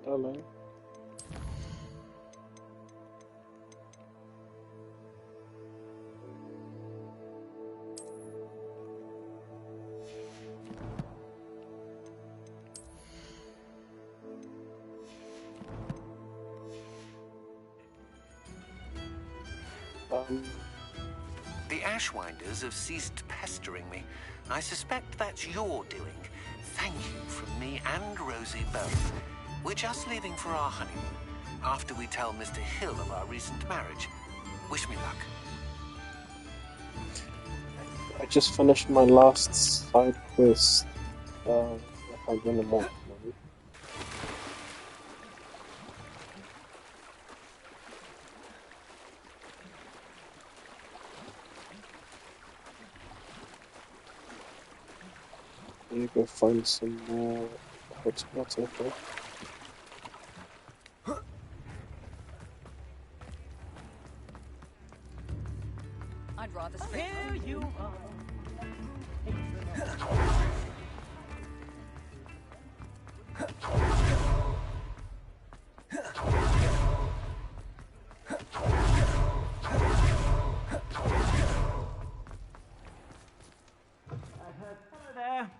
Hello. The Ashwinders have ceased pestering me. I suspect that's your doing. Thank you from me and Rosie both. We're just leaving for our honeymoon, after we tell Mr. Hill of our recent marriage. Wish me luck. I just finished my last side quest. If I win them all. Let me go find some more hotspots, I think. I'd rather Here you are. Hello there.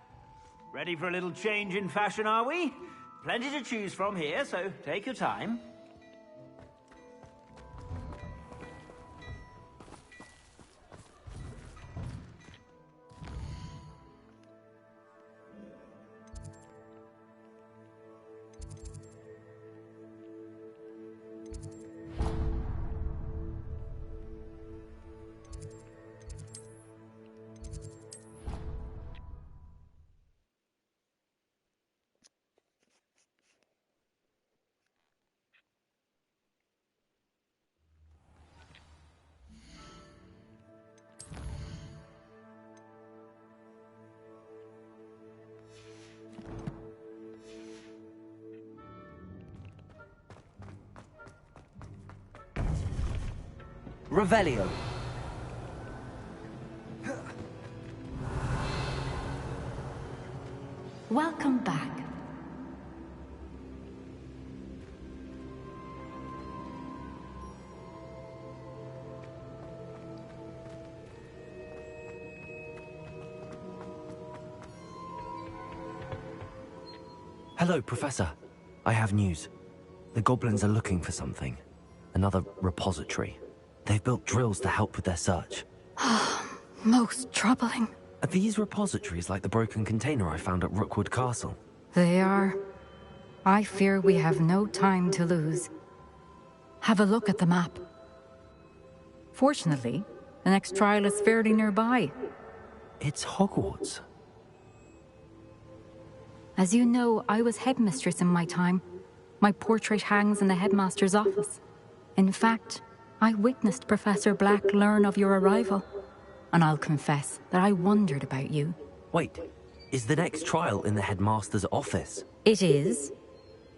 Ready for a little change in fashion, are we? Plenty to choose from here, so take your time. Revelio. Welcome back. Hello, Professor. I have news. The goblins are looking for something. Another repository. They've built drills to help with their search. Most troubling. Are these repositories like the broken container I found at Rookwood Castle? They are. I fear we have no time to lose. Have a look at the map. Fortunately, the next trial is fairly nearby. It's Hogwarts. As you know, I was headmistress in my time. My portrait hangs in the headmaster's office. In fact, I witnessed Professor Black learn of your arrival. And I'll confess that I wondered about you. Wait, is the next trial in the headmaster's office? It is.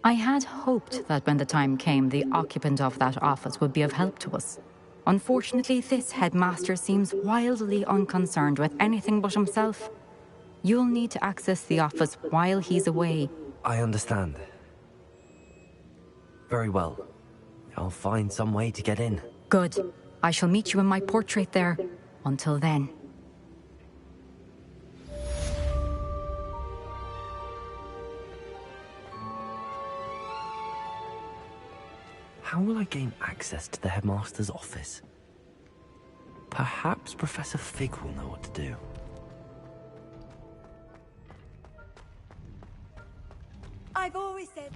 I had hoped that when the time came, the occupant of that office would be of help to us. Unfortunately, this headmaster seems wildly unconcerned with anything but himself. You'll need to access the office while he's away. I understand. Very well. I'll find some way to get in. Good. I shall meet you in my portrait there. Until then. How will I gain access to the headmaster's office? Perhaps Professor Fig will know what to do. I've always said...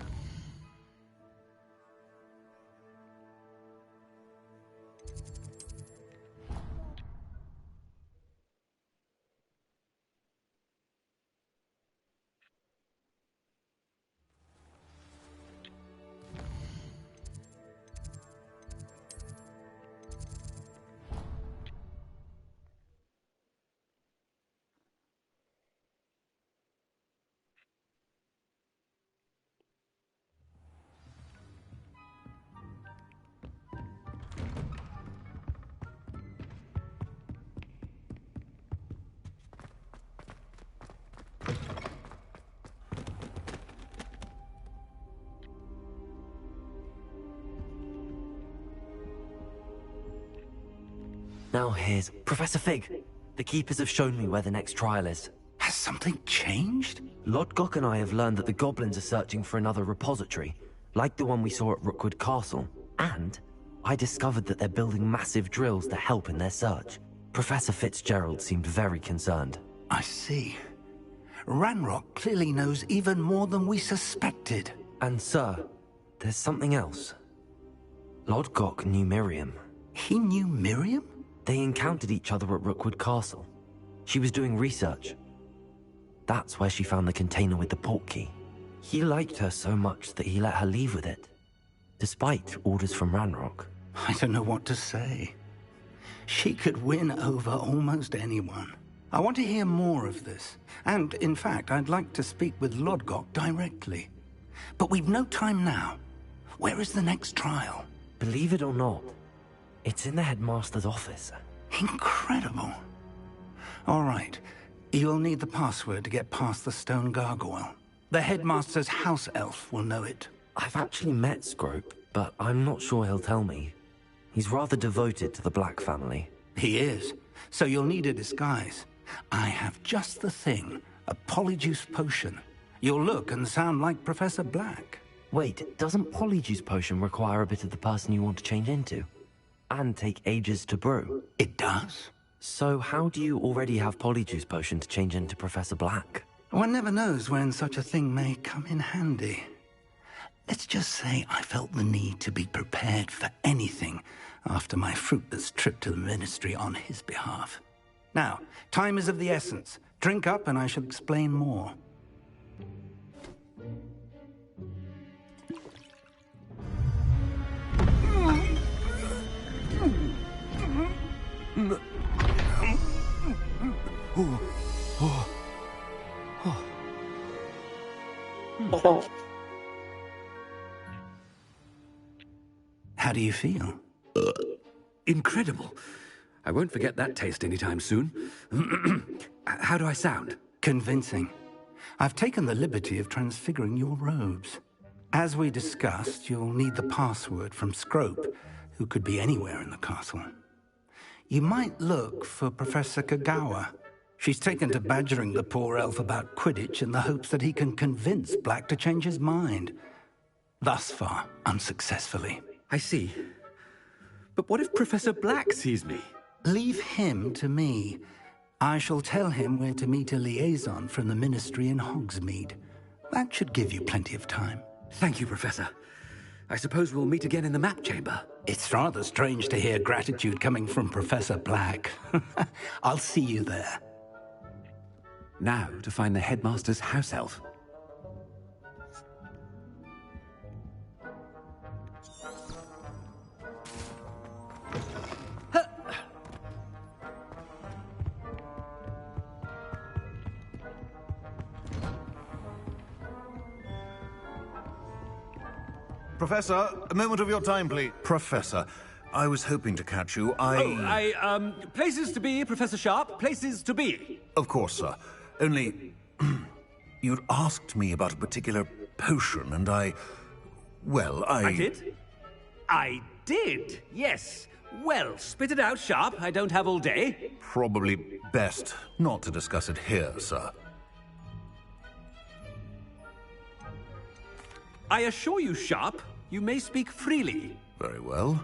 Now here's Professor Fig. The keepers have shown me where the next trial is. Has something changed? Lodgok and I have learned that the goblins are searching for another repository, like the one we saw at Rookwood Castle. And I discovered that they're building massive drills to help in their search. Professor Fitzgerald seemed very concerned. I see. Ranrock clearly knows even more than we suspected. And sir, there's something else. Lodgok knew Miriam. He knew Miriam? They encountered each other at Rookwood Castle. She was doing research. That's where she found the container with the portkey. He liked her so much that he let her leave with it, despite orders from Ranrock. I don't know what to say. She could win over almost anyone. I want to hear more of this. And, in fact, I'd like to speak with Lodgok directly. But we've no time now. Where is the next trial? Believe it or not, it's in the headmaster's office. Incredible. All right. You'll need the password to get past the stone gargoyle. The headmaster's house elf will know it. I've actually met Scrope, but I'm not sure he'll tell me. He's rather devoted to the Black family. He is. So you'll need a disguise. I have just the thing. A polyjuice potion. You'll look and sound like Professor Black. Wait, doesn't polyjuice potion require a bit of the person you want to change into? And take ages to brew? It does. So how do you already have polyjuice potion to change into Professor Black? One never knows when such a thing may come in handy. Let's just say I felt the need to be prepared for anything after my fruitless trip to the Ministry on his behalf. Now, time is of the essence. Drink up and I shall explain more. How do you feel? Incredible. I won't forget that taste anytime soon. How do I sound? Convincing. I've taken the liberty of transfiguring your robes. As we discussed, you'll need the password from Scrope, who could be anywhere in the castle. You might look for Professor Kagawa. She's taken to badgering the poor elf about Quidditch in the hopes that he can convince Black to change his mind. Thus far, unsuccessfully. I see. But what if Professor Black sees me? Leave him to me. I shall tell him where to meet a liaison from the Ministry in Hogsmeade. That should give you plenty of time. Thank you, Professor. I suppose we'll meet again in the map chamber. It's rather strange to hear gratitude coming from Professor Black. I'll see you there. Now to find the headmaster's house elf. Professor, a moment of your time, please. Professor, I was hoping to catch you. Places to be, Professor Sharp. Places to be. Of course, sir. Only... you'd asked me about a particular potion, and I did? I did, yes. Well, spit it out, Sharp. I don't have all day. Probably best not to discuss it here, sir. I assure you, Sharp, you may speak freely. Very well.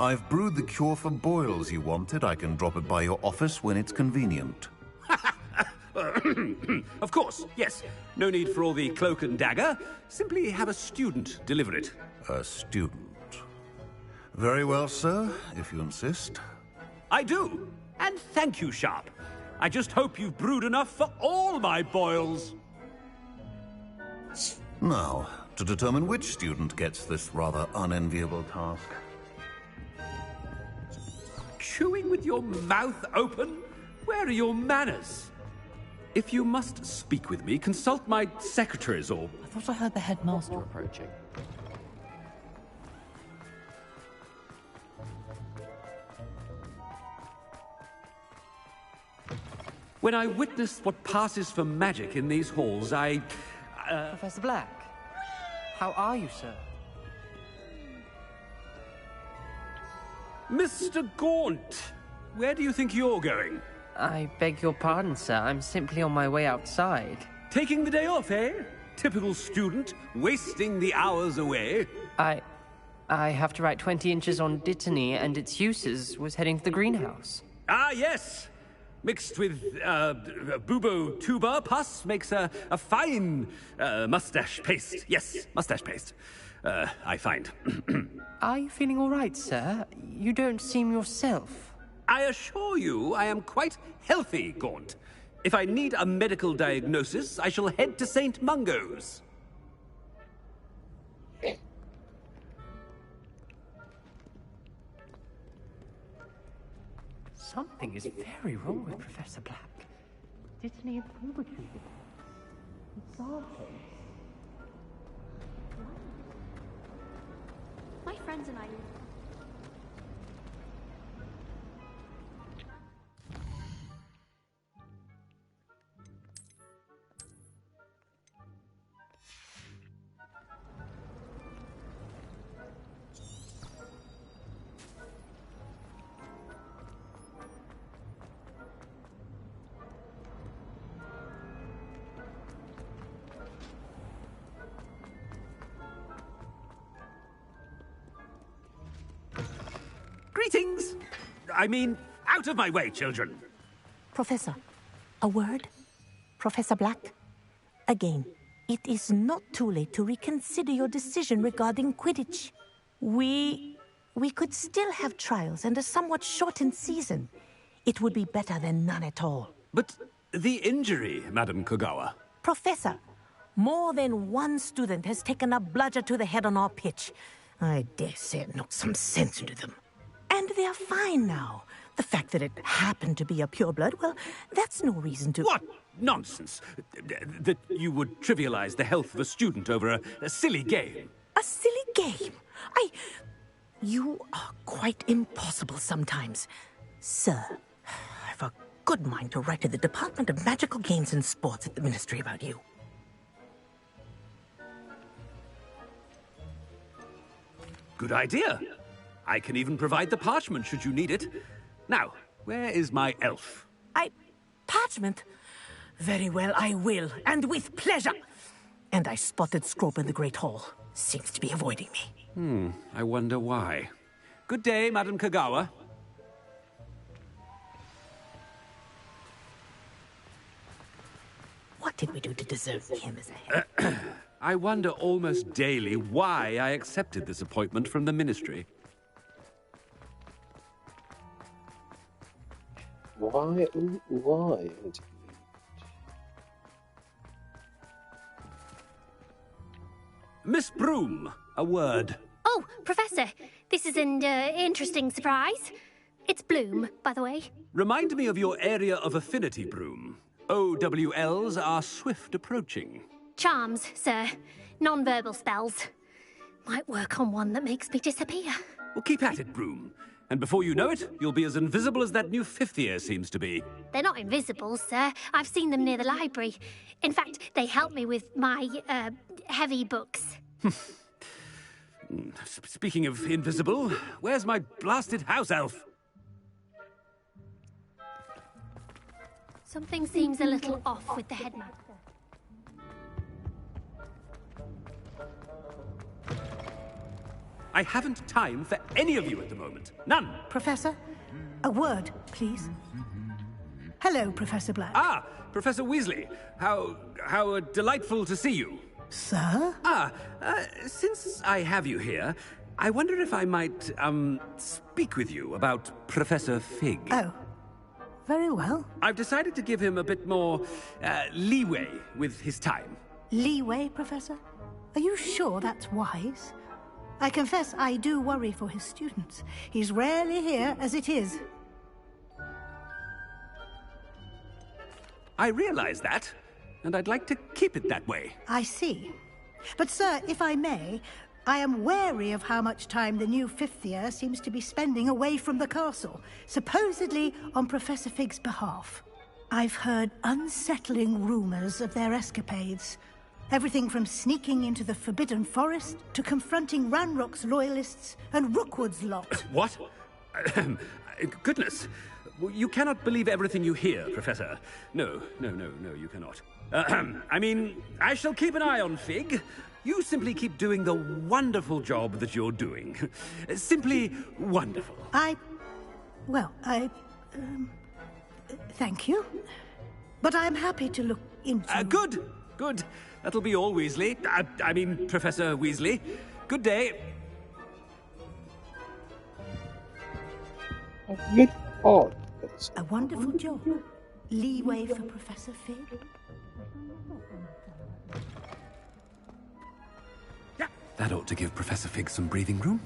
I've brewed the cure for boils you wanted. I can drop it by your office when it's convenient. Of course, yes. No need for all the cloak and dagger. Simply have a student deliver it. A student? Very well, sir, if you insist. I do. And thank you, Sharp. I just hope you've brewed enough for all my boils. Now, to determine which student gets this rather unenviable task. Chewing with your mouth open? Where are your manners? If you must speak with me, consult my secretaries or... I thought I heard the headmaster approaching. When I witnessed what passes for magic in these halls, Professor Black, how are you, sir? Mr. Gaunt, where do you think you're going? I beg your pardon, sir. I'm simply on my way outside. Taking the day off, eh? Typical student, wasting the hours away. I have to write 20 inches on Dittany and its uses. Was heading to the greenhouse. Ah, yes. Mixed with bubo tuber pus makes a fine mustache paste. Yes, mustache paste. I find. Are you feeling all right, sir? You don't seem yourself. I assure you I am quite healthy, Gaunt. If I need a medical diagnosis, I shall head to St. Mungo's. Something is very wrong with Professor Black. Dittany and Pemberton. It's our case. My friends and I... Greetings! I mean, out of my way, children. Professor, a word? Professor Black? Again, it is not too late to reconsider your decision regarding Quidditch. We could still have trials and a somewhat shortened season. It would be better than none at all. But the injury, Madam Kogawa. Professor, more than one student has taken a bludger to the head on our pitch. I dare say it knocked some sense into them. And they're fine now. The fact that it happened to be a pureblood, well, that's no reason to... What nonsense! That you would trivialize the health of a student over a silly game. A silly game? You are quite impossible sometimes. Sir, I've a good mind to write to the Department of Magical Games and Sports at the Ministry about you. Good idea. I can even provide the parchment should you need it. Now, where is my elf? Parchment? Very well, I will, and with pleasure. And I spotted Scrope in the Great Hall. Seems to be avoiding me. I wonder why. Good day, Madam Kogawa. What did we do to deserve him as a head? I wonder almost daily why I accepted this appointment from the Ministry. Why? Why? Miss Broom, a word. Oh, Professor, this is an interesting surprise. It's Bloom, by the way. Remind me of your area of affinity, Broom. OWLs are swift approaching. Charms, sir. Non-verbal spells. Might work on one that makes me disappear. Well, keep at it, Broom. And before you know it, you'll be as invisible as that new fifth year seems to be. They're not invisible, sir. I've seen them near the library. In fact, they help me with my, heavy books. Speaking of invisible, where's my blasted house elf? Something seems a little off with the headmaster. I haven't time for any of you at the moment. None. Professor, a word, please. Hello, Professor Black. Ah, Professor Weasley. How delightful to see you. Sir? Since I have you here, I wonder if I might, speak with you about Professor Fig. Oh, very well. I've decided to give him a bit more, leeway with his time. Leeway, Professor? Are you sure that's wise? I confess I do worry for his students. He's rarely here as it is. I realize that, and I'd like to keep it that way. I see. But, sir, if I may, I am wary of how much time the new fifth year seems to be spending away from the castle, supposedly on Professor Fig's behalf. I've heard unsettling rumors of their escapades. Everything from sneaking into the Forbidden Forest to confronting Ranrock's loyalists and Rookwood's lot. What? Goodness. You cannot believe everything you hear, Professor. No, you cannot. I mean, I shall keep an eye on Fig. You simply keep doing the wonderful job that you're doing. Simply wonderful. Thank you. But I'm happy to look into... Good. That'll be all, Weasley. I mean, Professor Weasley. Good day. Good. Oh. A wonderful job. Leeway for Professor Fig. Yeah, that ought to give Professor Fig some breathing room.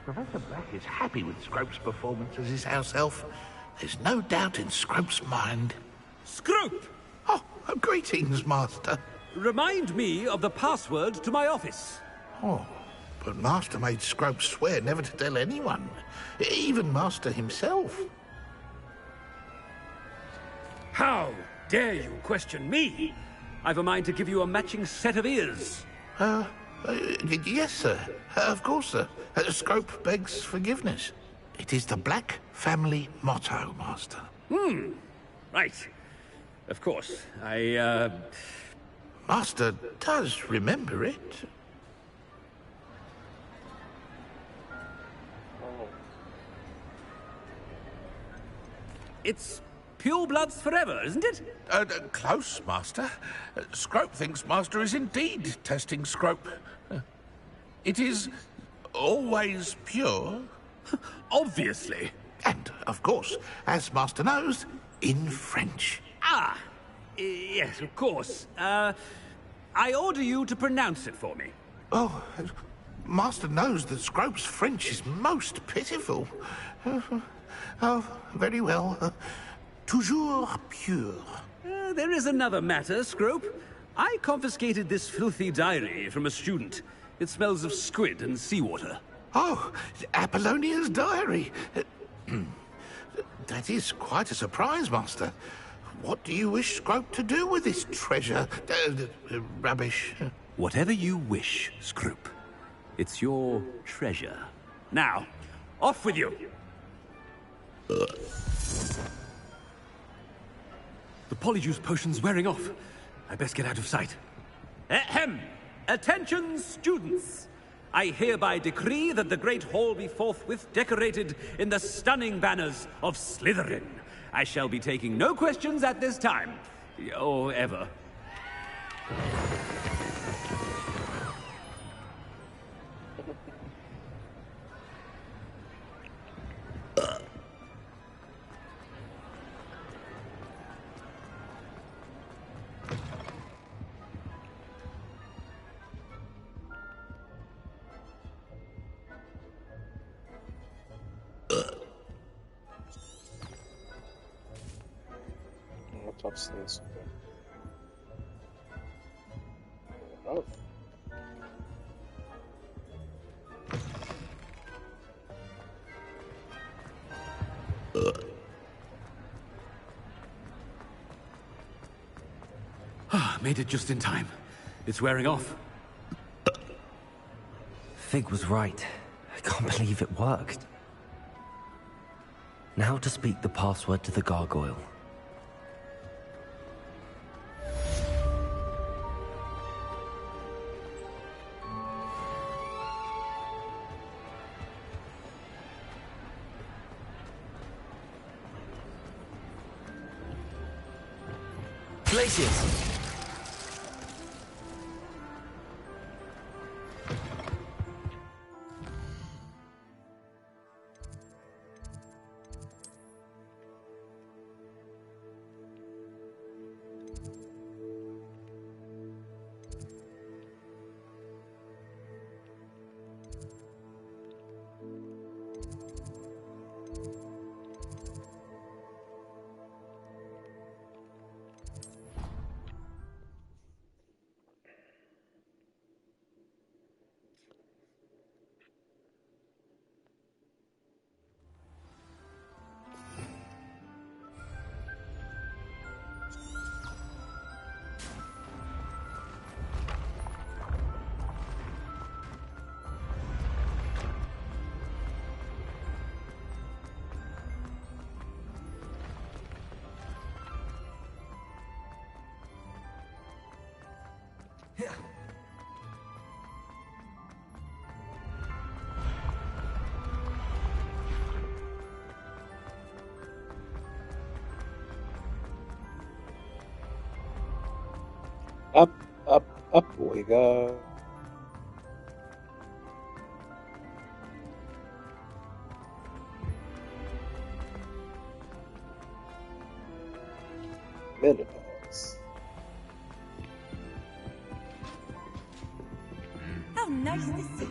Professor Black is happy with Scrope's performance as his house elf. There's no doubt in Scrope's mind. Scrope! Oh, greetings, Master. Remind me of the password to my office. Oh, but Master made Scrope swear never to tell anyone, even Master himself. How dare you question me? I've a mind to give you a matching set of ears. Yes, sir. Of course, sir. Scrope begs forgiveness. It is the Black family motto, Master. Right. Of course. Master does remember it. It's pure bloods forever, isn't it? Close, Master. Scrope thinks Master is indeed testing Scrope. It is always pure. Obviously. And, of course, as Master knows, in French. Ah! Yes, of course. I order you to pronounce it for me. Oh, Master knows that Scrope's French is most pitiful. Oh, very well. Toujours pure. There is another matter, Scrope. I confiscated this filthy diary from a student. It smells of squid and seawater. Oh, Apollonia's diary. That is quite a surprise, Master. What do you wish Scrope to do with this treasure? Rubbish. Whatever you wish, Scrope. It's your treasure. Now, off with you. The Polyjuice potion's wearing off. I best get out of sight. Ahem! Attention, students! I hereby decree that the Great Hall be forthwith decorated in the stunning banners of Slytherin. I shall be taking no questions at this time. Or ever. Upstairs. Oh. Made it just in time. It's wearing off. Fig was right. I can't believe it worked. Now to speak the password to the gargoyle. Glaciers! Up, up, up we go. Minutes. How nice to see.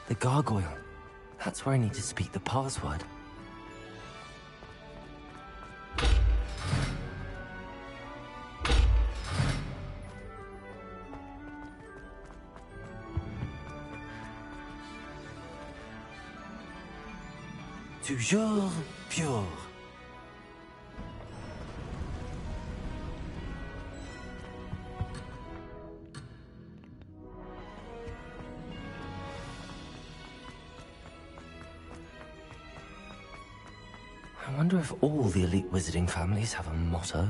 The gargoyle. That's where I need to speak the password. Toujours pure. I wonder if all the elite wizarding families have a motto.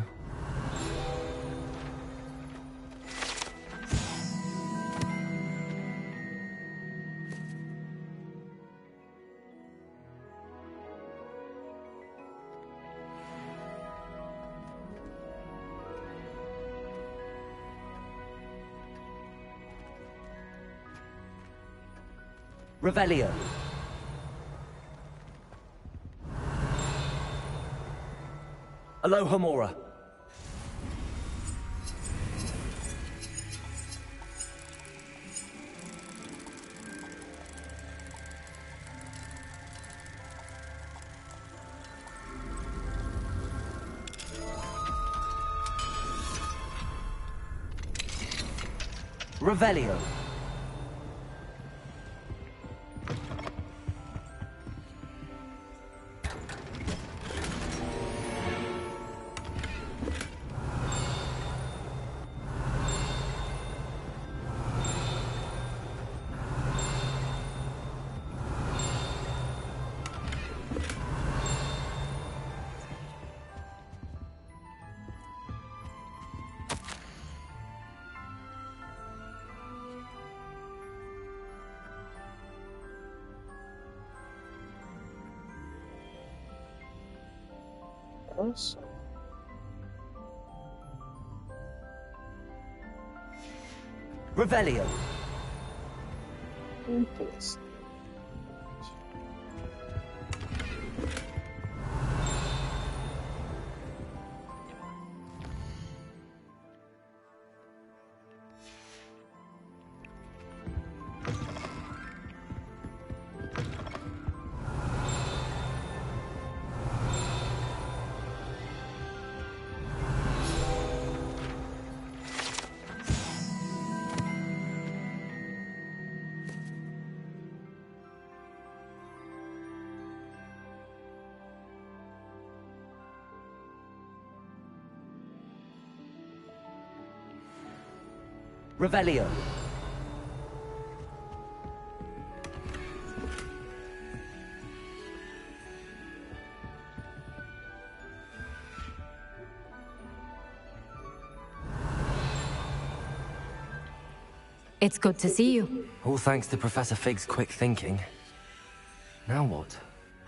Revelio. Alohomora. Revelio. Awesome. Revelio. Interesting. Revelio. It's good to see you. All thanks to Professor Fig's quick thinking. Now what?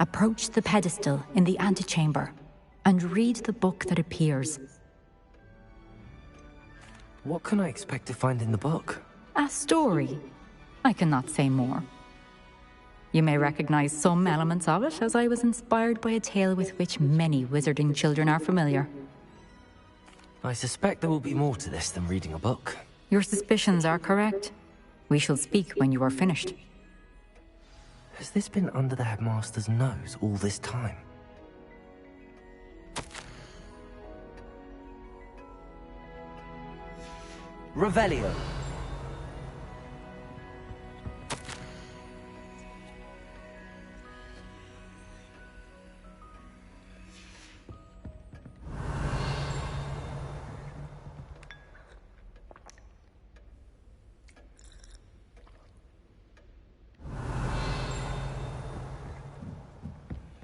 Approach the pedestal in the antechamber and read the book that appears. What can I expect to find in the book? A story. I cannot say more. You may recognize some elements of it, as I was inspired by a tale with which many wizarding children are familiar. I suspect there will be more to this than reading a book. Your suspicions are correct. We shall speak when you are finished. Has this been under the headmaster's nose all this time? Revelio.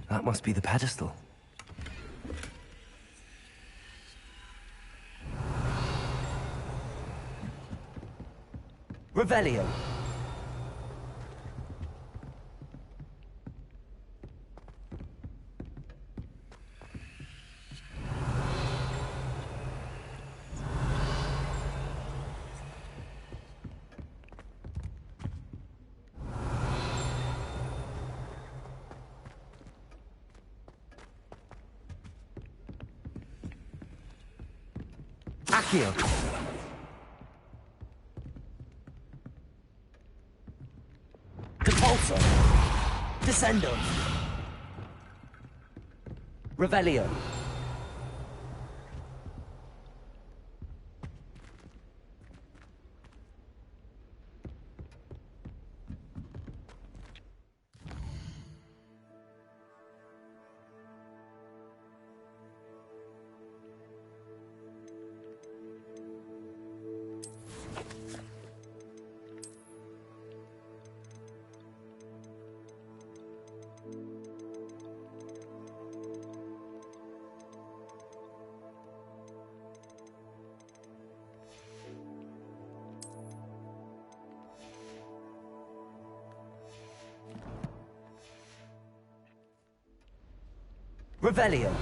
That must be the pedestal. Revelio. Accio. Depulso. Descendo. Revelio. Revelio.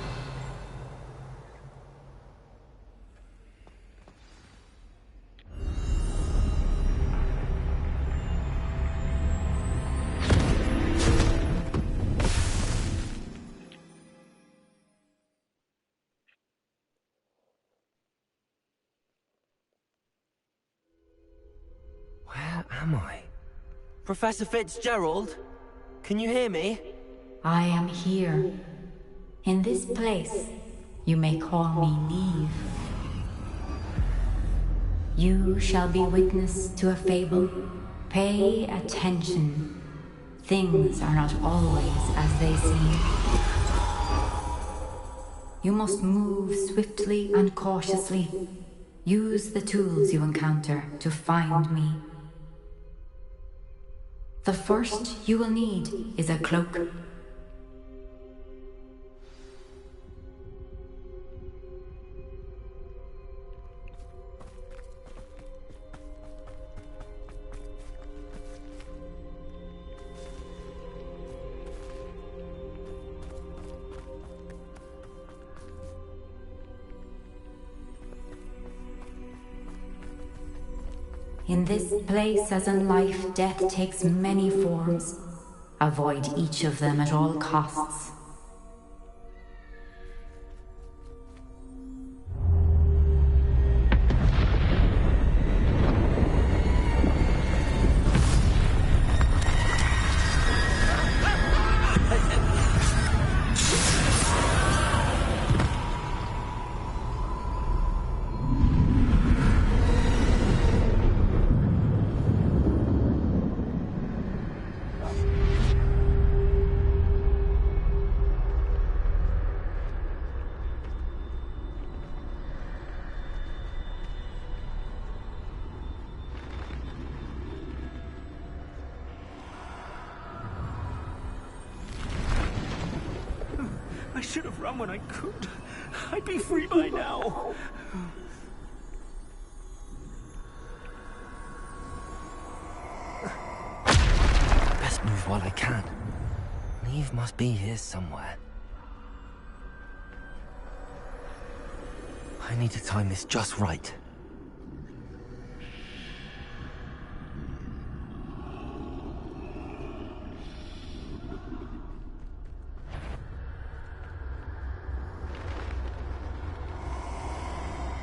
Where am I? Professor Fitzgerald? Can you hear me? I am here. In this place, you may call me Neve. You shall be witness to a fable. Pay attention. Things are not always as they seem. You must move swiftly and cautiously. Use the tools you encounter to find me. The first you will need is a cloak. In this place, as in life, death takes many forms. Avoid each of them at all costs. should have run when I could. I'd be free by now. Best move while I can. Neve must be here somewhere. I need to time this just right.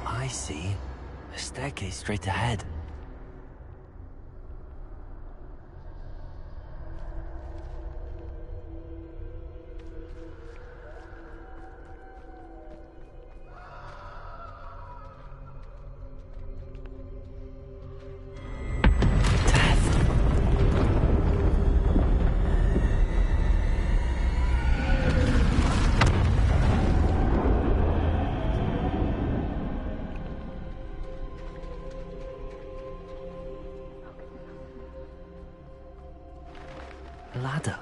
I see. A staircase straight ahead. Ladder.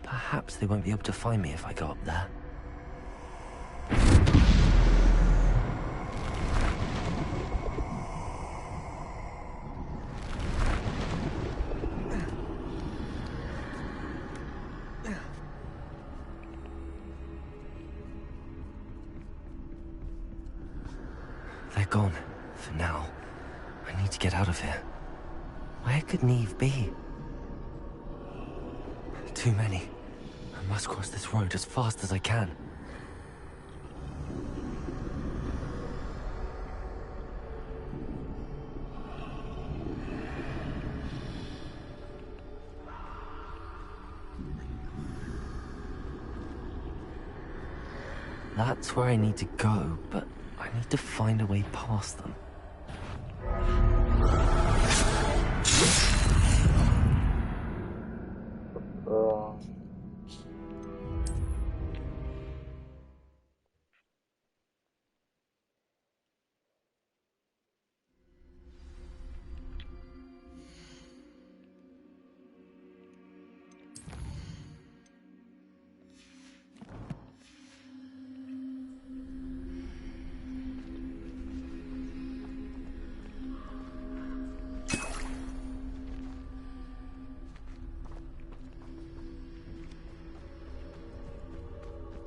Perhaps they won't be able to find me if I go up there. They're gone, for now. I need to get out of here. Where could Neve be? Too many. I must cross this road as fast as I can. That's where I need to go, but I need to find a way past them.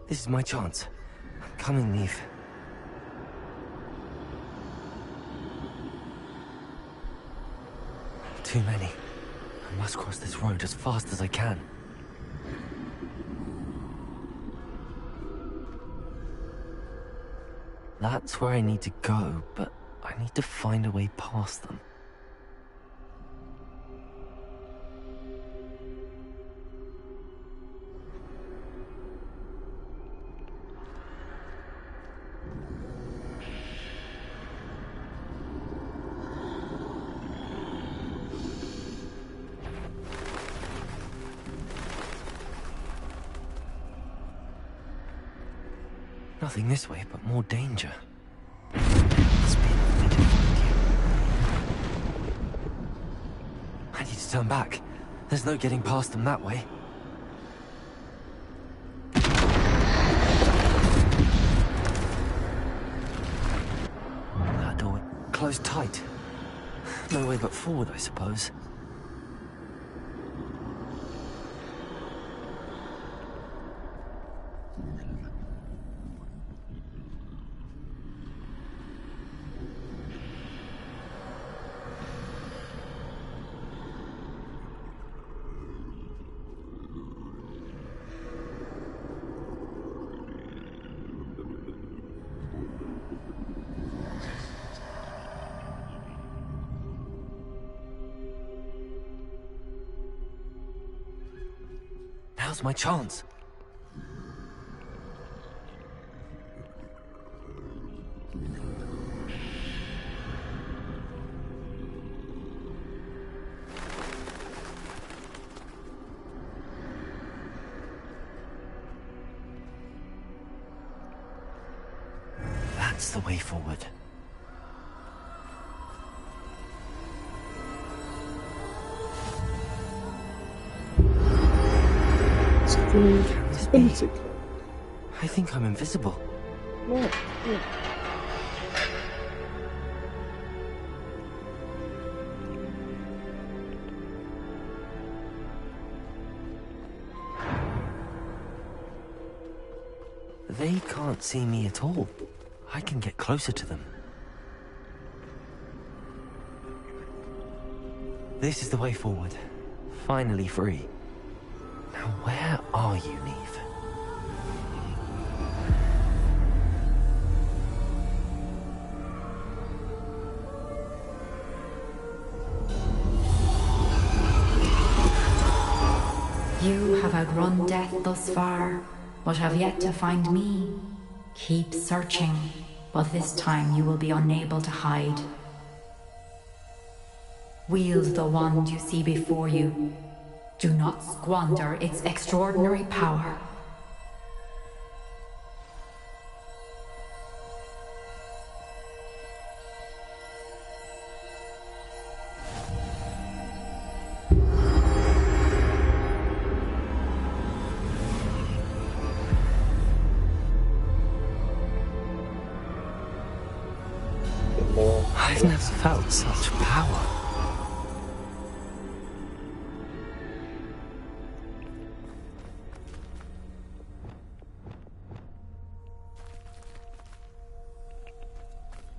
This is my chance. I'm coming, Neve. Too many. I must cross this road as fast as I can. That's where I need to go, but I need to find a way past them. Nothing this way, but more danger. Must be in the I need to turn back. There's no getting past them that way. That door closed tight. No way but forward, I suppose. Now's my chance. That's the way forward. I think I'm invisible. No. They can't see me at all. I can get closer to them. This is the way forward. Finally free. Now where are you, Neve? You have outrun death thus far, but have yet to find me. Keep searching, but this time you will be unable to hide. Wield the wand you see before you. Do not squander its extraordinary power. I've never felt such power.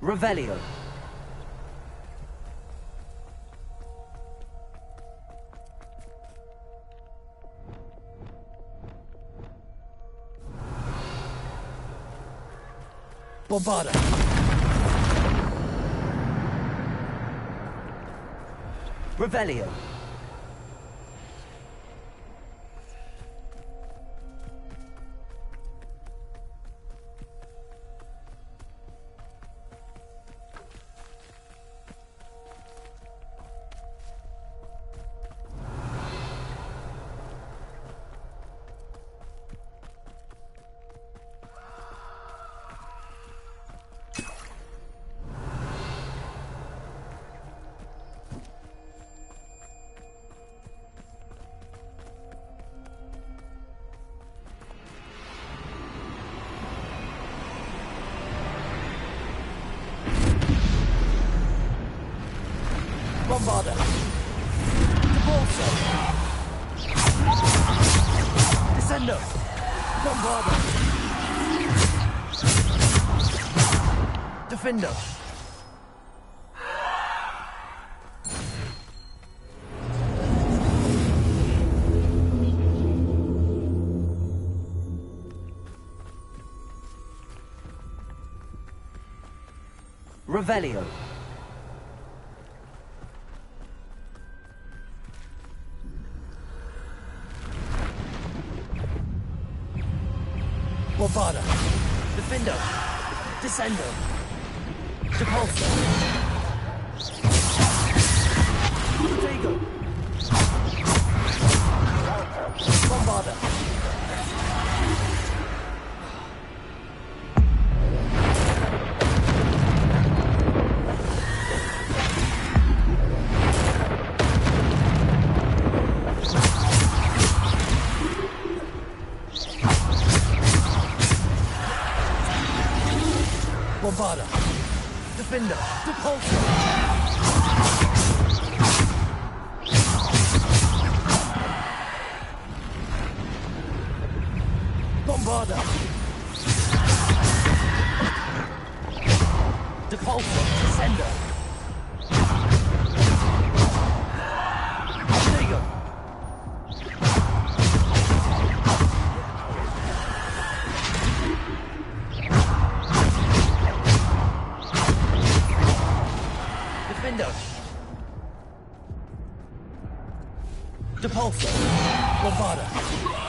Revelio. Bombarda. Revelio. Bombarda. Bolsa. Descendo. Bombarda. Defendo. Revelio. Bombarda. Defendo. Descendo. Depulso. Protego. Bombarda. Bombarda. Defender. Depulso. Bombarda. Depulso. Descender. Protego. Defendo. Depulso. Bombarda.